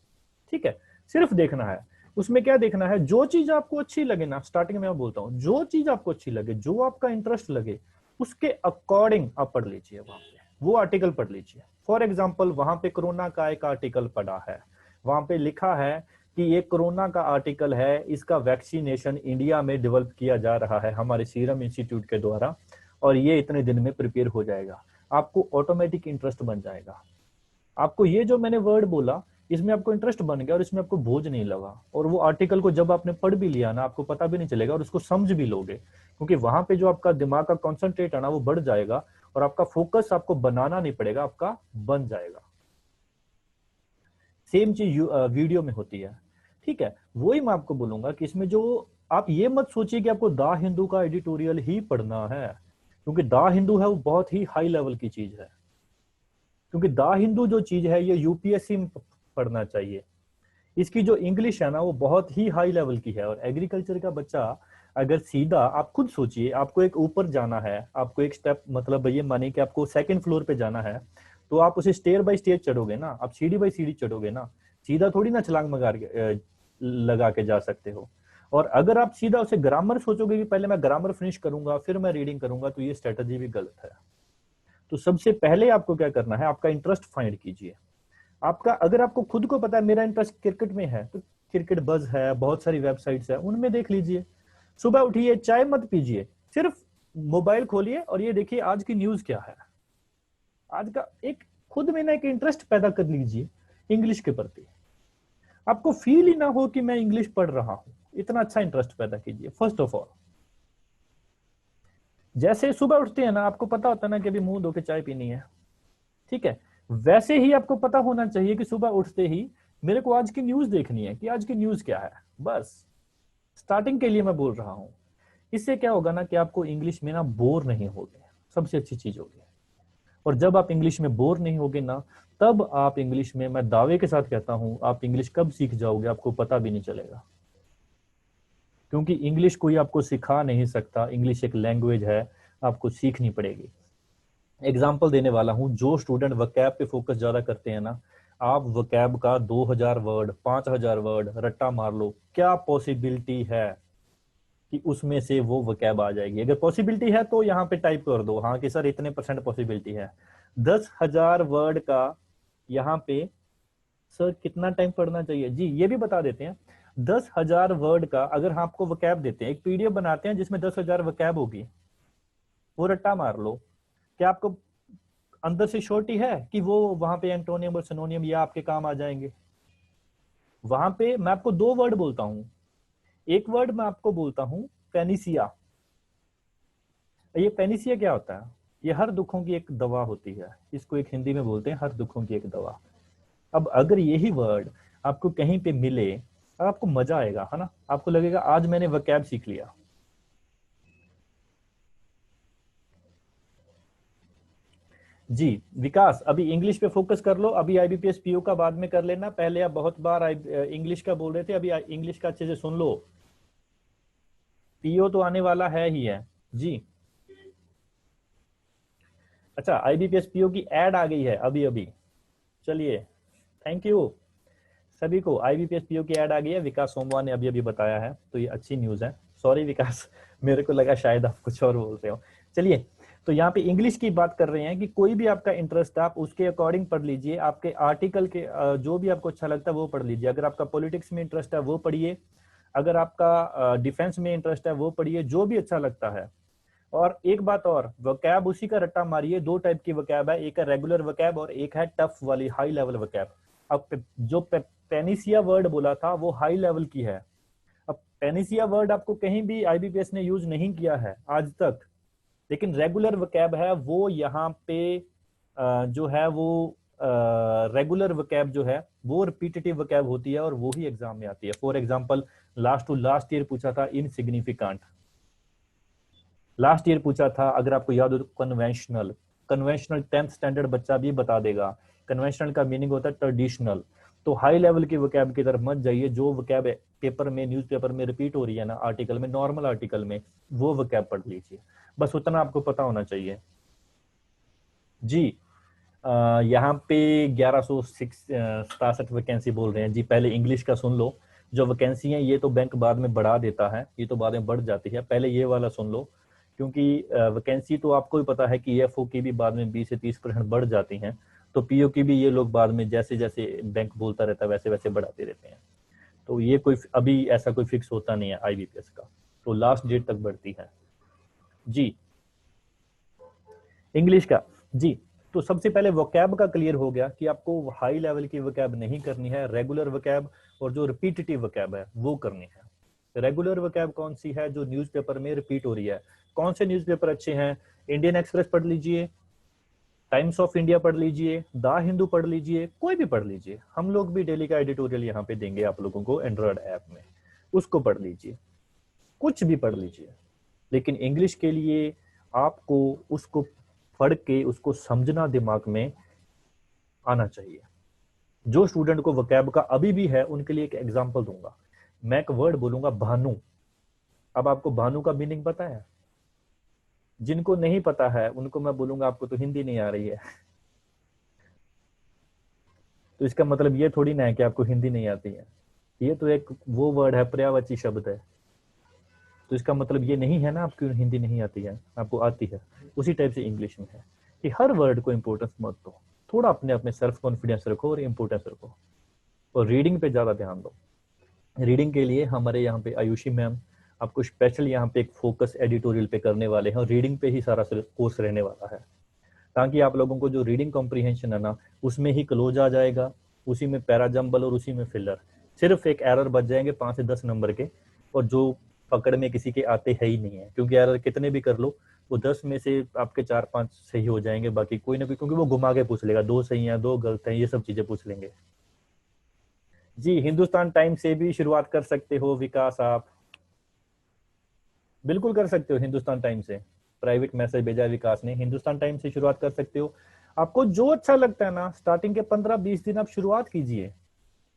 ठीक है। सिर्फ देखना है। उसमें क्या देखना है, जो चीज आपको अच्छी लगे ना, स्टार्टिंग में मैं बोलता हूँ, जो चीज आपको अच्छी लगे, जो आपका इंटरेस्ट लगे, उसके अकॉर्डिंग आप पढ़ लीजिए। वहां पे वो आर्टिकल पढ़ लीजिए। फॉर एग्जाम्पल वहां पे कोरोना का एक आर्टिकल पढ़ा है, वहां पे लिखा है कि ये कोरोना का आर्टिकल है, इसका वैक्सीनेशन इंडिया में डेवलप किया जा रहा है हमारे सीरम इंस्टीट्यूट के द्वारा, और ये इतने दिन में प्रिपेयर हो जाएगा। आपको ऑटोमेटिक इंटरेस्ट बन जाएगा। आपको ये जो मैंने वर्ड बोला, इसमें आपको इंटरेस्ट बन गया और इसमें आपको बोझ नहीं लगा। और वो आर्टिकल को जब आपने पढ़ भी लिया ना, आपको पता भी नहीं चलेगा और उसको समझ भी लोगे, क्योंकि वहां पे जो आपका दिमाग का कॉन्सेंट्रेट है ना वो बढ़ जाएगा और आपका फोकस आपको बनाना नहीं पड़ेगा, आपका बन जाएगा। सेम चीज वीडियो में होती है, ठीक है। वही मैं आपको बोलूंगा कि इसमें जो आप ये मत सोचिए कि आपको द हिंदू का एडिटोरियल ही पढ़ना है, क्योंकि द हिंदू है वो बहुत ही हाई लेवल की चीज है। क्योंकि द हिंदू जो चीज है ये यूपीएससी में पढ़ना चाहिए। इसकी जो इंग्लिश है ना वो बहुत ही हाई लेवल की है। और एग्रीकल्चर का बच्चा अगर सीधा, आप खुद सोचिए, आपको एक ऊपर जाना है, आपको एक स्टेप, मतलब ये मानिए कि आपको 2nd फ्लोर पे जाना है, तो आप उसे स्टेयर बाय स्टेयर चढ़ोगे ना, आप सीढ़ी बाय सीढ़ी चढ़ोगे ना, सीधा थोड़ी ना छलांग लगा के जा सकते हो। और अगर आप सीधा उसे ग्रामर सोचोगे कि पहले मैं ग्रामर फिनिश करूंगा फिर मैं रीडिंग करूंगा, तो ये स्ट्रेटजी भी गलत है। तो सबसे पहले आपको क्या करना है, आपका इंटरेस्ट फाइंड कीजिए। आपका, अगर आपको खुद को पता है मेरा इंटरेस्ट क्रिकेट में है, तो क्रिकेट बज है, बहुत सारी वेबसाइट्स है, उनमें देख लीजिए। सुबह उठिए, चाय मत पीजिए, सिर्फ मोबाइल खोलिए और ये देखिए आज की न्यूज क्या है। आज का एक खुद में ना एक इंटरेस्ट पैदा कर लीजिए इंग्लिश के प्रति। आपको फील ही ना हो कि मैं इंग्लिश पढ़ रहा हूं, इतना अच्छा इंटरेस्ट पैदा कीजिए। फर्स्ट ऑफ ऑल, जैसे सुबह उठते हैं ना, आपको पता होता है ना कि अभी मुंह धो के चाय पीनी है, ठीक है। वैसे ही आपको पता होना चाहिए कि सुबह उठते ही मेरे को आज की न्यूज देखनी है कि आज की न्यूज क्या है। बस स्टार्टिंग के लिए मैं बोल रहा हूं। इससे क्या होगा ना कि आपको इंग्लिश में ना बोर नहीं होगे, सबसे अच्छी चीज होगी। और जब आप इंग्लिश में बोर नहीं होगे ना, तब आप इंग्लिश में, मैं दावे के साथ कहता हूं, आप इंग्लिश कब सीख जाओगे आपको पता भी नहीं चलेगा। क्योंकि इंग्लिश कोई आपको सिखा नहीं सकता, इंग्लिश एक लैंग्वेज है, आपको सीखनी पड़ेगी। एग्जाम्पल देने वाला हूं, जो स्टूडेंट वकैब पे फोकस ज्यादा करते हैं ना, आप वकैब का 2000 वर्ड 5000 वर्ड रट्टा मार लो, क्या पॉसिबिलिटी है कि उसमें से वो वकैब आ जाएगी? अगर पॉसिबिलिटी है तो यहाँ पे टाइप कर दो हाँ कि सर इतने % पॉसिबिलिटी है। 10,000 वर्ड का यहाँ पे सर कितना टाइम पढ़ना चाहिए? जी ये भी बता देते हैं। 10,000 वर्ड का अगर हम आपको वकैब देते हैं, एक पीडीएफ बनाते हैं जिसमें 10,000 वकैब होगी, वो रट्टा मार लो, क्या आपको अंदर से श्योरिटी है कि वो वहां पे एंटोनियम और सिनोनियम या आपके काम आ जाएंगे? वहां पे मैं आपको 2 वर्ड बोलता हूं, एक वर्ड मैं आपको बोलता हूं पेनिसिया। ये पेनिसिया क्या होता है? ये हर दुखों की एक दवा होती है, इसको एक हिंदी में बोलते हैं हर दुखों की एक दवा। अब अगर यही वर्ड आपको कहीं पे मिले, आपको मजा आएगा, है ना? आपको लगेगा आज मैंने वकैब सीख लिया। जी विकास, अभी इंग्लिश पे फोकस कर लो, अभी आईबीपीएस पीओ का बाद में कर लेना, पहले आप बहुत बार इंग्लिश का बोल रहे थे, अभी इंग्लिश का अच्छे से सुन लो, पीओ तो आने वाला है ही है। जी अच्छा, आईबीपीएस पीओ की ऐड आ गई है अभी अभी, चलिए थैंक यू सभी को। आईबीपीएस पीओ की ऐड आ गई है, विकास सोमवार ने अभी अभी बताया है, तो ये अच्छी न्यूज है। सॉरी विकास, मेरे को लगा शायद आप कुछ और बोल रहे हो। चलिए, तो यहाँ पे इंग्लिश की बात कर रहे हैं कि कोई भी आपका इंटरेस्ट है आप उसके अकॉर्डिंग पढ़ लीजिए, आपके आर्टिकल के जो भी आपको अच्छा लगता है वो पढ़ लीजिए। अगर आपका पॉलिटिक्स में इंटरेस्ट है वो पढ़िए, अगर आपका डिफेंस में इंटरेस्ट है वो पढ़िए, जो भी अच्छा लगता है। और एक बात और, वकैब उसी का रट्टा मारिए, 2 टाइप की वकैब है, एक है रेगुलर वकैब और एक है टफ वाली हाई लेवल वकैब। अब जो पेनिसिया वर्ड बोला था वो हाई लेवल की है। अब पेनिसिया वर्ड आपको कहीं भी आईबीपीएस ने यूज नहीं किया है आज तक, लेकिन रेगुलर वकैब है वो यहाँ पे जो है वो रेगुलर वकैब जो है वो रिपीटेटिव वकैब होती है और वो ही एग्जाम में आती है। For example last to last year पूछा था इनसिग्निफिकेंट, लास्ट ईयर पूछा था अगर आपको याद हो तो कन्वेंशनल। कन्वेंशनल 10th स्टैंडर्ड बच्चा भी बता देगा, कन्वेंशनल का मीनिंग होता है ट्रेडिशनल। तो हाई लेवल की वकैब की तरफ मत जाइए, जो वकैब पेपर में न्यूज़पेपर में रिपीट हो रही है ना, आर्टिकल में, नॉर्मल आर्टिकल में, वो वकैब पढ़ लीजिए, बस उतना आपको पता होना चाहिए। जी यहाँ पे 1167 वैकेंसी बोल रहे हैं जी। पहले इंग्लिश का सुन लो, जो वैकेंसी है ये तो बैंक बाद में बढ़ा देता है, ये तो बाद में बढ़ जाती है, पहले ये वाला सुन लो, क्योंकि वैकेंसी तो आपको ही पता है कि एफओ की भी बाद में 20 से 30% बढ़ जाती हैं, तो पीओ की भी ये लोग बाद में जैसे जैसे बैंक बोलता रहता है वैसे वैसे बढ़ाते रहते हैं। तो ये कोई अभी ऐसा कोई फिक्स होता नहीं है आईबीपीएस का, तो लास्ट डेट तक बढ़ती है। जी इंग्लिश का, जी तो सबसे पहले वोकैब का क्लियर हो गया कि आपको हाई लेवल की वोकैब नहीं करनी है, रेगुलर वोकैब और जो रिपीटेटिव वोकैब है वो करनी है। रेगुलर वोकैब कौन सी है? जो न्यूज़पेपर में रिपीट हो रही है। कौन से न्यूज़पेपर अच्छे हैं? इंडियन एक्सप्रेस पढ़ लीजिए, टाइम्स ऑफ इंडिया पढ़ लीजिए, द हिंदू पढ़ लीजिए, कोई भी पढ़ लीजिए। हम लोग भी डेली का एडिटोरियल यहाँ पे देंगे आप लोगों को एंड्रॉयड ऐप में, उसको पढ़ लीजिए, कुछ भी पढ़ लीजिए, लेकिन इंग्लिश के लिए आपको उसको पढ़ के उसको समझना दिमाग में आना चाहिए। जो स्टूडेंट को वोकैब का अभी भी है उनके लिए एक एग्जांपल दूंगा। मैं एक वर्ड बोलूंगा भानु, अब आपको भानु का मीनिंग पता है? जिनको नहीं पता है उनको मैं बोलूंगा आपको तो हिंदी नहीं आ रही है, तो इसका मतलब ये थोड़ी ना है कि आपको हिंदी नहीं आती है। ये तो एक वो वर्ड है, पर्यायवाची शब्द है, तो इसका मतलब ये नहीं है ना आपको हिंदी नहीं आती है, आपको आती है। उसी टाइप से इंग्लिश में है कि हर वर्ड को इंपोर्टेंस मत दो, थोड़ा अपने आप में सेल्फ कॉन्फिडेंस रखो और इंपोर्टेंस रखो, और रीडिंग पे ज्यादा ध्यान दो। रीडिंग के लिए हमारे यहाँ पे आयुषी मैम आपको स्पेशल यहाँ पे एक फोकस एडिटोरियल पे करने वाले हैं, और रीडिंग पे ही सारा कोर्स रहने वाला है, ताकि आप लोगों को जो रीडिंग कॉम्प्रीहेंशन है ना उसमें ही क्लोज आ जाएगा, उसी में पैराजम्बल और उसी में फिलर, सिर्फ एक एरर बच जाएंगे 5 से 10 नंबर के, और जो पकड़ में किसी के आते है ही नहीं है, क्योंकि एरर कितने भी कर लो वो 10 में से आपके 4-5 सही हो जाएंगे, बाकी कोई ना कोई, क्योंकि वो घुमा के पूछ लेगा 2 सही है 2 गलत है, ये सब चीजें पूछ लेंगे। जी हिंदुस्तान टाइम से भी शुरुआत कर सकते हो विकास आप। बिल्कुल कर सकते हो। हिंदुस्तान टाइम से प्राइवेट मैसेज भेजा विकास ने, हिंदुस्तान टाइम से शुरुआत कर सकते हो। आपको जो अच्छा लगता है ना, स्टार्टिंग के 15-20 दिन आप शुरुआत कीजिए,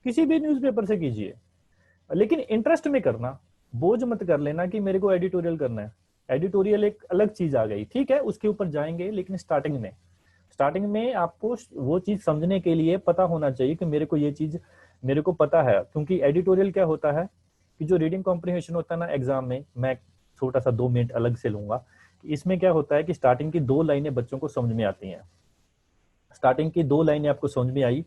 किसी भी न्यूज़पेपर से कीजिए, लेकिन इंटरेस्ट में करना। बोझ मत कर लेना कि मेरे को एडिटोरियल करना है। एडिटोरियल एक अलग चीज आ गई, ठीक है, उसके ऊपर जाएंगे, लेकिन स्टार्टिंग में आपको वो चीज समझने के लिए पता होना चाहिए कि मेरे को ये चीज मेरे को पता है। क्योंकि एडिटोरियल क्या होता है कि जो रीडिंग कॉम्प्रिहेंशन होता है ना एग्जाम में, मैं छोटा सा 2 मिनट अलग से लूंगा कि इसमें क्या होता है कि स्टार्टिंग की 2 लाइनें बच्चों को समझ में आती हैं। स्टार्टिंग की 2 लाइनें आपको समझ में आई,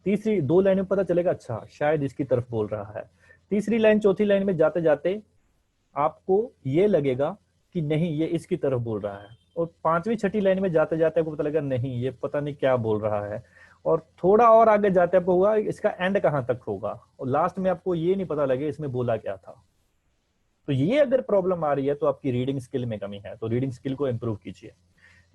तीसरी 2 लाइनें में पता चलेगा अच्छा शायद इसकी तरफ बोल रहा है, तीसरी लाइन चौथी लाइन में जाते जाते आपको ये लगेगा कि नहीं ये इसकी तरफ बोल रहा है, और पांचवी छठी लाइन में जाते जाते आपको पता लगेगा नहीं ये पता नहीं क्या बोल रहा है, और थोड़ा और आगे जाते आपको होगा इसका एंड कहां तक होगा, और लास्ट में आपको ये नहीं पता लगे इसमें बोला क्या था। तो ये अगर प्रॉब्लम आ रही है तो आपकी रीडिंग स्किल में कमी है, तो रीडिंग स्किल को इंप्रूव कीजिए।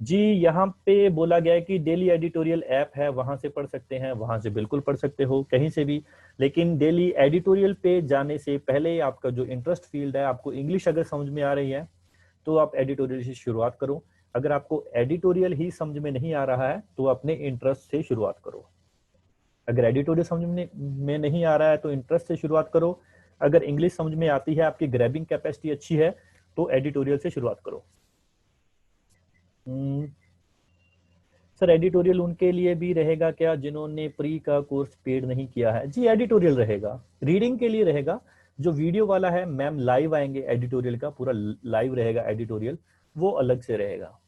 जी, यहाँ पे बोला गया है कि डेली एडिटोरियल ऐप है, वहां से पढ़ सकते हैं, वहां से बिल्कुल पढ़ सकते हो कहीं से भी, लेकिन डेली एडिटोरियल पे जाने से पहले आपका जो इंटरेस्ट फील्ड है, आपको इंग्लिश अगर समझ में आ रही है तो आप एडिटोरियल से शुरुआत करो। अगर आपको एडिटोरियल ही समझ में नहीं आ रहा है तो अपने इंटरेस्ट से शुरुआत करो। अगर एडिटोरियल समझ में नहीं आ रहा है तो इंटरेस्ट से शुरुआत करो। अगर इंग्लिश समझ में आती है, आपकी ग्रैबिंग कैपेसिटी अच्छी है, तो एडिटोरियल से शुरुआत करो। सर एडिटोरियल उनके लिए भी रहेगा क्या जिन्होंने प्री का कोर्स पेड नहीं किया है? जी एडिटोरियल रहेगा, रीडिंग के लिए रहेगा। जो वीडियो वाला है मैम लाइव आएंगे, एडिटोरियल का पूरा लाइव रहेगा एडिटोरियल, वो अलग से रहेगा।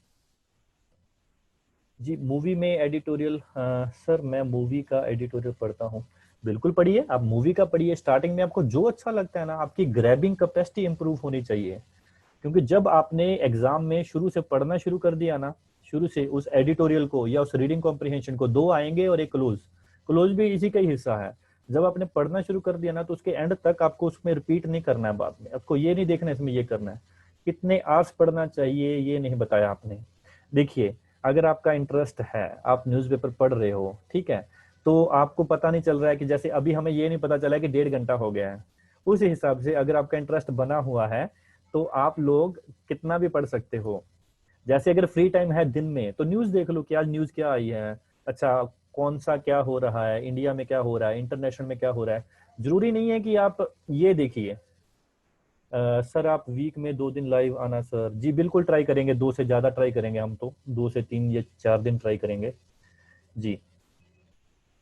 जी मूवी में एडिटोरियल, सर मैं मूवी का एडिटोरियल पढ़ता हूँ। बिल्कुल पढ़िए, आप मूवी का पढ़िए। स्टार्टिंग में आपको जो अच्छा लगता है ना, आपकी ग्रैबिंग कैपेसिटी इंप्रूव होनी चाहिए। क्योंकि जब आपने एग्जाम में शुरू से पढ़ना शुरू कर दिया ना, शुरू से उस एडिटोरियल को या उस रीडिंग कॉम्प्रिहेंशन को, 2 आएंगे और एक क्लोज, क्लोज भी इसी का ही हिस्सा है। जब आपने पढ़ना शुरू कर दिया ना तो उसके एंड तक आपको उसमें रिपीट नहीं करना है, बाद में आपको ये नहीं देखना इसमें ये करना है। कितने आवर्स पढ़ना चाहिए ये नहीं बताया आपने। देखिए अगर आपका इंटरेस्ट है, आप न्यूज़पेपर पढ़ रहे हो, ठीक है, तो आपको पता नहीं चल रहा है कि जैसे अभी हमें ये नहीं पता चला है कि 1.5 घंटा हो गया है, उस हिसाब से अगर आपका इंटरेस्ट बना हुआ है तो आप लोग कितना भी पढ़ सकते हो। जैसे अगर फ्री टाइम है दिन में तो न्यूज देख लो कि आज न्यूज क्या आई है, अच्छा कौन सा क्या हो रहा है, इंडिया में क्या हो रहा है, इंटरनेशनल में क्या हो रहा है। जरूरी नहीं है कि आप ये देखिए। सर आप वीक में 2 दिन लाइव आना। सर जी बिल्कुल ट्राई करेंगे, 2 से ज्यादा ट्राई करेंगे, हम तो 2 से 3 या 4 दिन ट्राई करेंगे जी।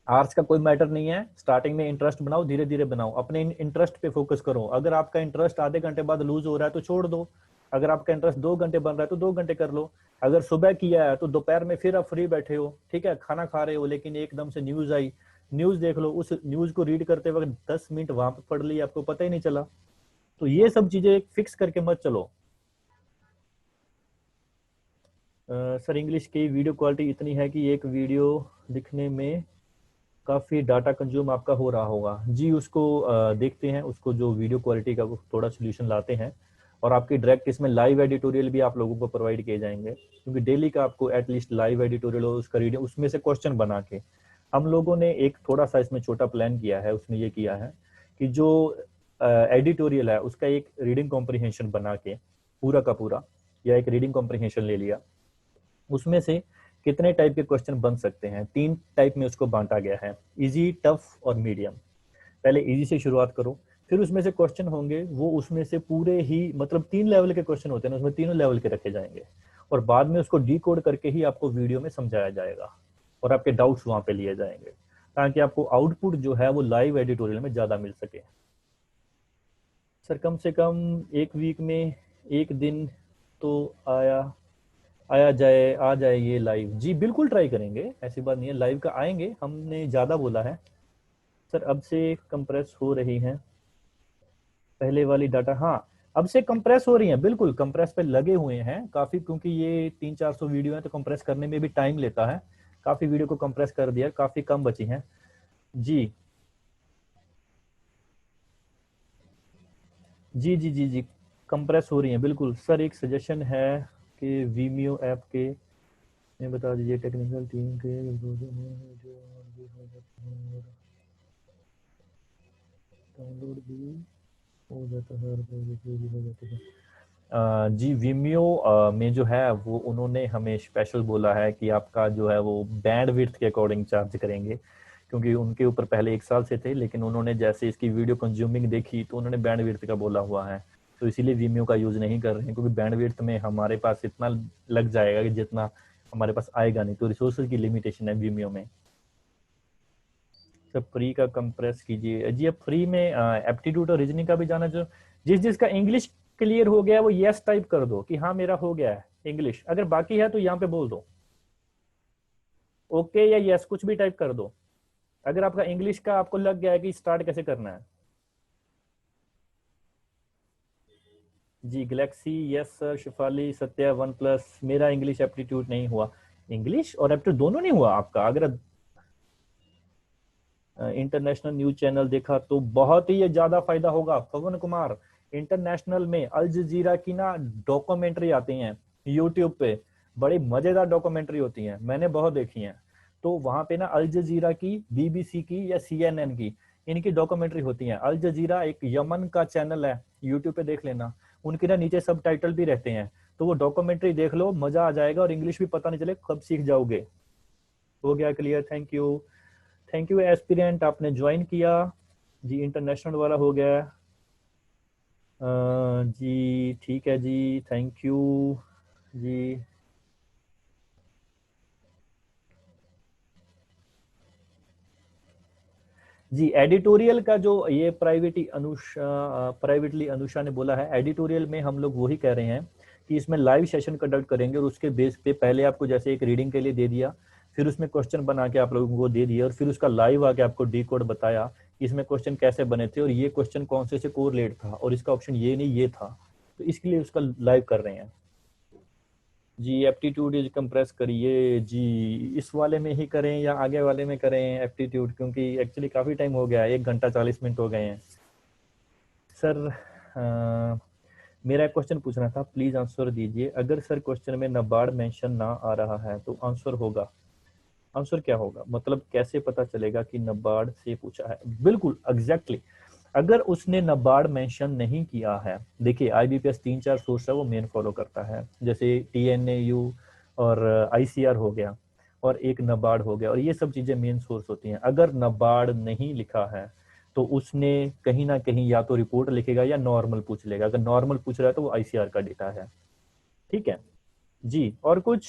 आर्ट्स का कोई मैटर नहीं है, स्टार्टिंग में इंटरेस्ट बनाओ, धीरे धीरे बनाओ, अपने इंटरेस्ट पे फोकस करो। अगर आपका इंटरेस्ट आधे घंटे बाद लूज हो रहा है तो छोड़ दो। अगर आपका इंटरेस्ट 2 घंटे बन रहा है तो 2 घंटे कर लो। अगर सुबह किया है तो दोपहर में फिर आप फ्री बैठे हो, ठीक है, खाना खा रहे हो, लेकिन एकदम से न्यूज आई, न्यूज देख लो, उस न्यूज को रीड करते वक्त 10 मिनट वहां पर पढ़ ली, आपको पता ही नहीं चला। तो ये सब चीजें फिक्स करके मत चलो। सर इंग्लिश की वीडियो क्वालिटी इतनी है कि एक वीडियो दिखने में काफ़ी डाटा कंज्यूम आपका हो रहा होगा। जी उसको देखते हैं, उसको जो वीडियो क्वालिटी का थोड़ा सोल्यूशन लाते हैं, और आपकी डायरेक्ट इसमें लाइव एडिटोरियल भी आप लोगों को प्रोवाइड किए जाएंगे, क्योंकि डेली का आपको एटलीस्ट लाइव एडिटोरियल हो, उसका रीडिंग, उसमें से क्वेश्चन बना के हम लोगों ने एक थोड़ा सा इसमें छोटा प्लान किया है। उसमें ये किया है कि जो एडिटोरियल है उसका एक रीडिंग कॉम्प्रिहेंशन बना के पूरा का पूरा, या एक रीडिंग कॉम्प्रिहेंशन ले लिया, उसमें से कितने टाइप के क्वेश्चन बन सकते हैं, 3 टाइप में उसको बांटा गया है, इजी, टफ और मीडियम। पहले इजी से शुरुआत करो, फिर उसमें से क्वेश्चन होंगे वो उसमें से पूरे ही, मतलब 3 लेवल के क्वेश्चन होते हैं उसमें, तीनों लेवल के रखे जाएंगे, और बाद में उसको डिकोड करके ही आपको वीडियो में समझाया जाएगा, और आपके डाउट्स वहां पे लिए जाएंगे, ताकि आपको आउटपुट जो है वो लाइव एडिटोरियल में ज्यादा मिल सके। सर कम से कम एक वीक में एक दिन तो आ जाए ये लाइव। जी बिल्कुल ट्राई करेंगे, ऐसी बात नहीं है, लाइव का आएंगे, हमने ज्यादा बोला है। सर अब से कंप्रेस हो रही हैं पहले वाली डाटा? हाँ अब से कंप्रेस हो रही हैं, बिल्कुल कंप्रेस पे लगे हुए हैं काफी, क्योंकि ये 300-400 वीडियो है तो कंप्रेस करने में भी टाइम लेता है। काफी वीडियो को कंप्रेस कर दिया, काफी कम बची हैं जी। जी जी जी जी कंप्रेस हो रही हैं बिल्कुल। सर एक सजेशन है कि वीमियो ऐप के में बता दीजिए टेक्निकल टीम के डाउनलोड भी हो जाता है और भी हो जाता है। जी Vimeo में जो है वो उन्होंने हमें स्पेशल बोला है कि आपका जो है वो बैंड विड्थ के अकॉर्डिंग चार्ज करेंगे, क्योंकि उनके ऊपर पहले 1 साल से थे, लेकिन उन्होंने जैसे इसकी वीडियो कंज्यूमिंग देखी तो उन्होंने बैंड विड्थ का बोला हुआ है, तो इसीलिए Vimeo का यूज नहीं कर रहे हैं, क्योंकि बैंड विड्थ में हमारे पास इतना लग जाएगा कि जितना हमारे पास आएगा नहीं, तो रिसोर्सेज की लिमिटेशन है Vimeo में। सब फ्री का कंप्रेस कीजिए जी। अब फ्री में एप्टीट्यूड और रीजनिंग का भी जाना जो जिसका इंग्लिश क्लियर हो गया वो यस टाइप कर दो कि हाँ मेरा हो गया है इंग्लिश, अगर बाकी है तो यहाँ पे बोल दो ओके या यस, कुछ भी टाइप कर दो अगर आपका इंग्लिश का आपको लग गया है कि स्टार्ट कैसे करना है। जी Galaxy yes sir, Shifali, Satya, OnePlus। मेरा इंग्लिश एप्टीट्यूड नहीं हुआ, इंग्लिश और एप्टीट्यूड दोनों नहीं हुआ आपका। अगर इंटरनेशनल न्यूज चैनल देखा तो बहुत ही ज्यादा फायदा होगा। पवन कुमार, इंटरनेशनल में अल जजीरा की ना डॉक्यूमेंट्री आती हैं यूट्यूब पे, बड़ी मजेदार डॉक्यूमेंट्री होती हैं, मैंने बहुत देखी हैं। तो वहां पे ना अल जजीरा की, BBC की या CNN की, इनकी डॉक्यूमेंट्री होती हैं। अल जजीरा एक यमन का चैनल है, यूट्यूब पे देख लेना, उनके ना नीचे सब टाइटल भी रहते हैं, तो वो डॉक्यूमेंट्री देख लो, मजा आ जाएगा और इंग्लिश भी पता नहीं चले कब सीख जाओगे। हो गया clear, thank you. Thank you aspirant, आपने ज्वाइन किया जी। इंटरनेशनल वाला हो गया जी, ठीक है जी, थैंक यू जी। जी एडिटोरियल का जो ये प्राइवेटली अनुषा ने बोला है, एडिटोरियल में हम लोग वही कह रहे हैं कि इसमें लाइव सेशन कंडक्ट करेंगे और उसके बेस पे पहले आपको जैसे एक रीडिंग के लिए दे दिया, फिर उसमें क्वेश्चन बना के आप लोगों को दे दिया और फिर उसका लाइव आके आपको डी कोड बताया कि इसमें क्वेश्चन कैसे बने थे और ये क्वेश्चन कौन से कोरिलेट था और इसका ऑप्शन ये नहीं ये था, तो इसके लिए उसका लाइव कर रहे हैं जी। एप्टीट्यूड इज कंप्रेस करिए जी, इस वाले में ही करें या आगे वाले में करें एप्टीट्यूड, क्योंकि एक्चुअली काफी टाइम हो गया है, 1 घंटा 40 मिनट हो गए हैं। सर मेरा एक क्वेश्चन पूछना था, प्लीज आंसर दीजिए। अगर सर क्वेश्चन में नाबार्ड मेंशन ना आ रहा है तो आंसर होगा, आंसर क्या होगा, मतलब कैसे पता चलेगा कि नाबार्ड से पूछा है? बिल्कुल एग्जैक्टली, अगर उसने नाबार्ड मेंशन नहीं किया है, देखिए IBPS 3-4 सोर्स है वो मेन फॉलो करता है, जैसे TNAU और ICR हो गया और एक नाबार्ड हो गया, और ये सब चीजें मेन सोर्स होती हैं। अगर नाबार्ड नहीं लिखा है तो उसने कहीं ना कहीं या तो रिपोर्ट लिखेगा या नॉर्मल पूछ लेगा, अगर नॉर्मल पूछ रहा है तो वो ICR का डेटा है, ठीक है जी। और कुछ,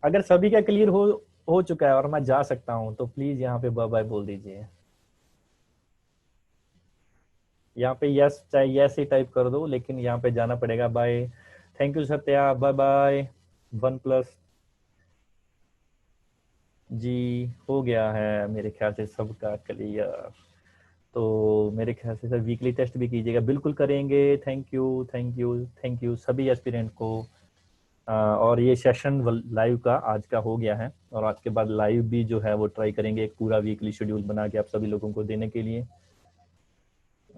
अगर सभी का क्लियर हो चुका है और मैं जा सकता हूं तो प्लीज यहाँ पे बाय बाय बोल दीजिए। यहाँ पे यस, चाहे यस ही टाइप कर दो, लेकिन यहाँ पे जाना पड़ेगा। Bye, thank you Satya, bye bye. OnePlus ji हो गया है मेरे ख्याल से सबका क्लियर, तो मेरे ख्याल से सर वीकली टेस्ट भी कीजिएगा, बिल्कुल करेंगे। Thank you thank you thank you सभी एस्पिरेंट को। और ये सेशन लाइव का आज का हो गया है, और आज के बाद लाइव भी जो है वो ट्राई करेंगे एक पूरा वीकली शेड्यूल बना के आप सभी लोगों को देने के लिए।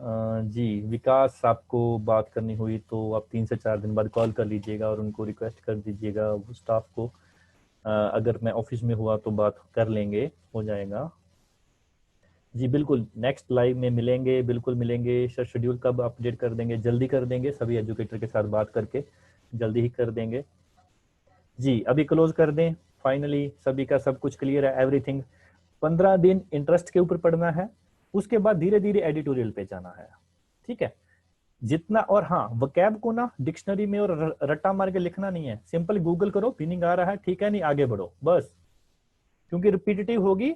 जी विकास, आपको बात करनी हुई तो आप 3 से 4 दिन बाद कॉल कर लीजिएगा और उनको रिक्वेस्ट कर दीजिएगा वो स्टाफ को, अगर मैं ऑफिस में हुआ तो बात कर लेंगे, हो जाएगा जी। बिल्कुल नेक्स्ट लाइव में मिलेंगे, बिल्कुल मिलेंगे सर। शेड्यूल कब अपडेट कर देंगे? जल्दी कर देंगे, सभी एजुकेटर के साथ बात करके जल्दी ही कर देंगे जी। अभी क्लोज कर दें, फाइनली सभी का सब कुछ क्लियर है, एवरीथिंग। 15 दिन इंटरेस्ट के ऊपर पढ़ना है, उसके बाद धीरे धीरे एडिटोरियल पे जाना है, ठीक है जितना। और हाँ, वोकैब को ना डिक्शनरी में और रट्टा मार के लिखना नहीं है, सिंपल गूगल करो, मीनिंग आ रहा है ठीक है, नहीं आगे बढ़ो बस, क्योंकि रिपीटेटिव होगी।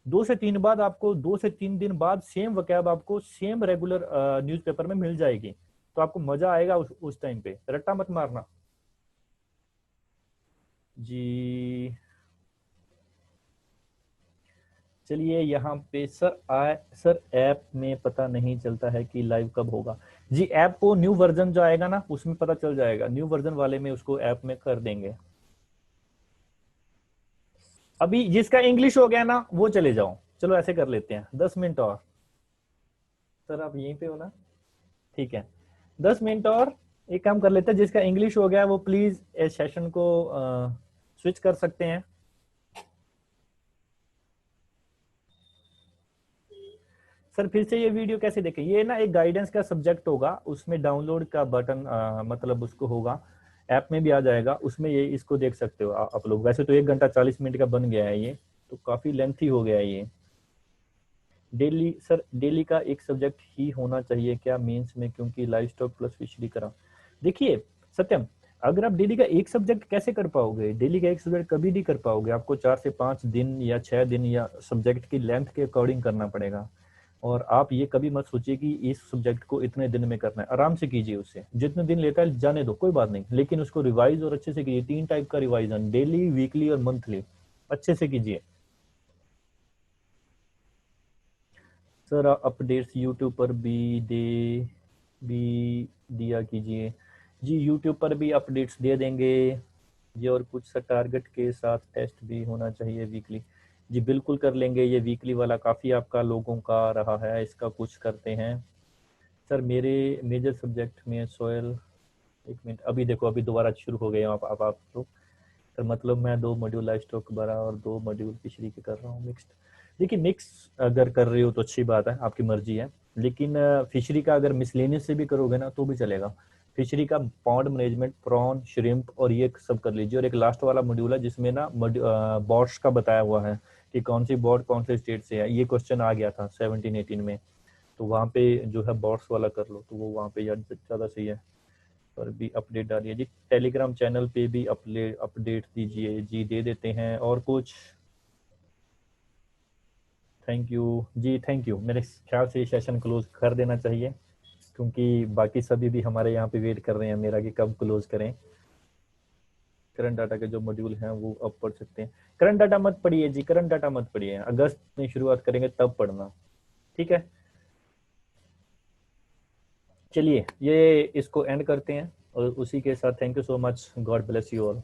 2 से 3 बाद आपको 2 से 3 दिन बाद सेम वोकैब आपको सेम रेगुलर न्यूज़पेपर में मिल जाएगी, तो आपको मजा आएगा उस टाइम पे, रट्टा मत मारना जी। चलिए यहाँ पे सर ऐप में पता नहीं चलता है कि लाइव कब होगा जी। ऐप को न्यू वर्जन जो आएगा ना उसमें पता चल जाएगा, न्यू वर्जन वाले में उसको ऐप में कर देंगे। अभी जिसका इंग्लिश हो गया ना वो चले जाओ, चलो ऐसे कर लेते हैं 10 मिनट और। सर आप यहीं पे हो ना, ठीक है 10 मिनट और एक काम कर लेते हैं, जिसका इंग्लिश हो गया वो प्लीज इस सेशन को स्विच कर सकते हैं। सर फिर से ये वीडियो कैसे देखें? ये ना एक गाइडेंस का सब्जेक्ट होगा, उसमें डाउनलोड का बटन मतलब उसको होगा, ऐप में भी आ जाएगा, उसमें ये इसको देख सकते हो आप लोग। वैसे तो 1 घंटा 40 मिनट का बन गया है ये, तो काफी लेंथी हो गया है ये। डेली सर, डेली का एक सब्जेक्ट ही होना चाहिए क्या मेंस में, क्योंकि लाइव स्टॉक प्लस फिशरी करा? देखिए सत्यम, अगर आप डेली का एक सब्जेक्ट कैसे कर पाओगे? डेली का एक सब्जेक्ट कभी नहीं कर पाओगे, आपको 4 से 5 दिन या 6 दिन या सब्जेक्ट की लेंथ के अकॉर्डिंग करना पड़ेगा। और आप ये कभी मत सोचिए कि इस सब्जेक्ट को इतने दिन में करना है, आराम से कीजिए, उससे जितने दिन लेता है जाने दो, कोई बात नहीं, लेकिन उसको रिवाइज और अच्छे से कीजिए। 3 टाइप का रिवाइजन, डेली, वीकली और मंथली, अच्छे से कीजिए। सर अपडेट्स यूट्यूब पर भी दिया कीजिए। जी यूट्यूब पर भी अपडेट्स दे देंगे जी। और कुछ सा टारगेट के साथ टेस्ट भी होना चाहिए वीकली। जी बिल्कुल कर लेंगे, ये वीकली वाला काफ़ी आपका लोगों का रहा है, इसका कुछ करते हैं। सर मेरे मेजर सब्जेक्ट में सॉयल, एक मिनट, अभी देखो अभी दोबारा शुरू हो गए आप लोग। सर मतलब मैं 2 मॉड्यूल लाइव स्टॉक भरा और 2 मॉड्यूल फिशरी के कर रहा हूँ मिक्स्ड। देखिए मिक्स अगर कर रहे हो तो अच्छी बात है, आपकी मर्जी है, लेकिन फिशरी का अगर मिसलेनियस से भी करोगे ना तो भी चलेगा। फिशरी का पॉन्ड मैनेजमेंट, प्रॉन, श्रिम्प और ये सब कर लीजिए। और एक लास्ट वाला मॉड्यूल है जिसमें ना बॉट्स का बताया हुआ है कि कौन सी बॉट कौन से स्टेट से है। ये क्वेश्चन आ गया था 17-18 में, तो वहाँ पे जो है बॉट्स वाला कर लो, तो वो वहाँ पे यार ज़्यादा सही है। पर भी अपडेट डालिए जी। टेलीग्राम चैनल पे भी अपडेट दीजिए जी। दे देते हैं। और कुछ? थैंक यू जी, थैंक यू। मेरे ख्याल से ये सेशन क्लोज कर देना चाहिए, क्योंकि बाकी सभी भी हमारे यहाँ पे वेट कर रहे हैं मेरा कि कब क्लोज करें। करंट डाटा के जो मॉड्यूल हैं वो अब पढ़ सकते हैं। करंट डाटा मत पढ़िए जी, करंट डाटा मत पढ़िए, अगस्त में शुरुआत करेंगे तब पढ़ना, ठीक है? चलिए ये इसको एंड करते हैं और उसी के साथ thank you so much, God bless you all.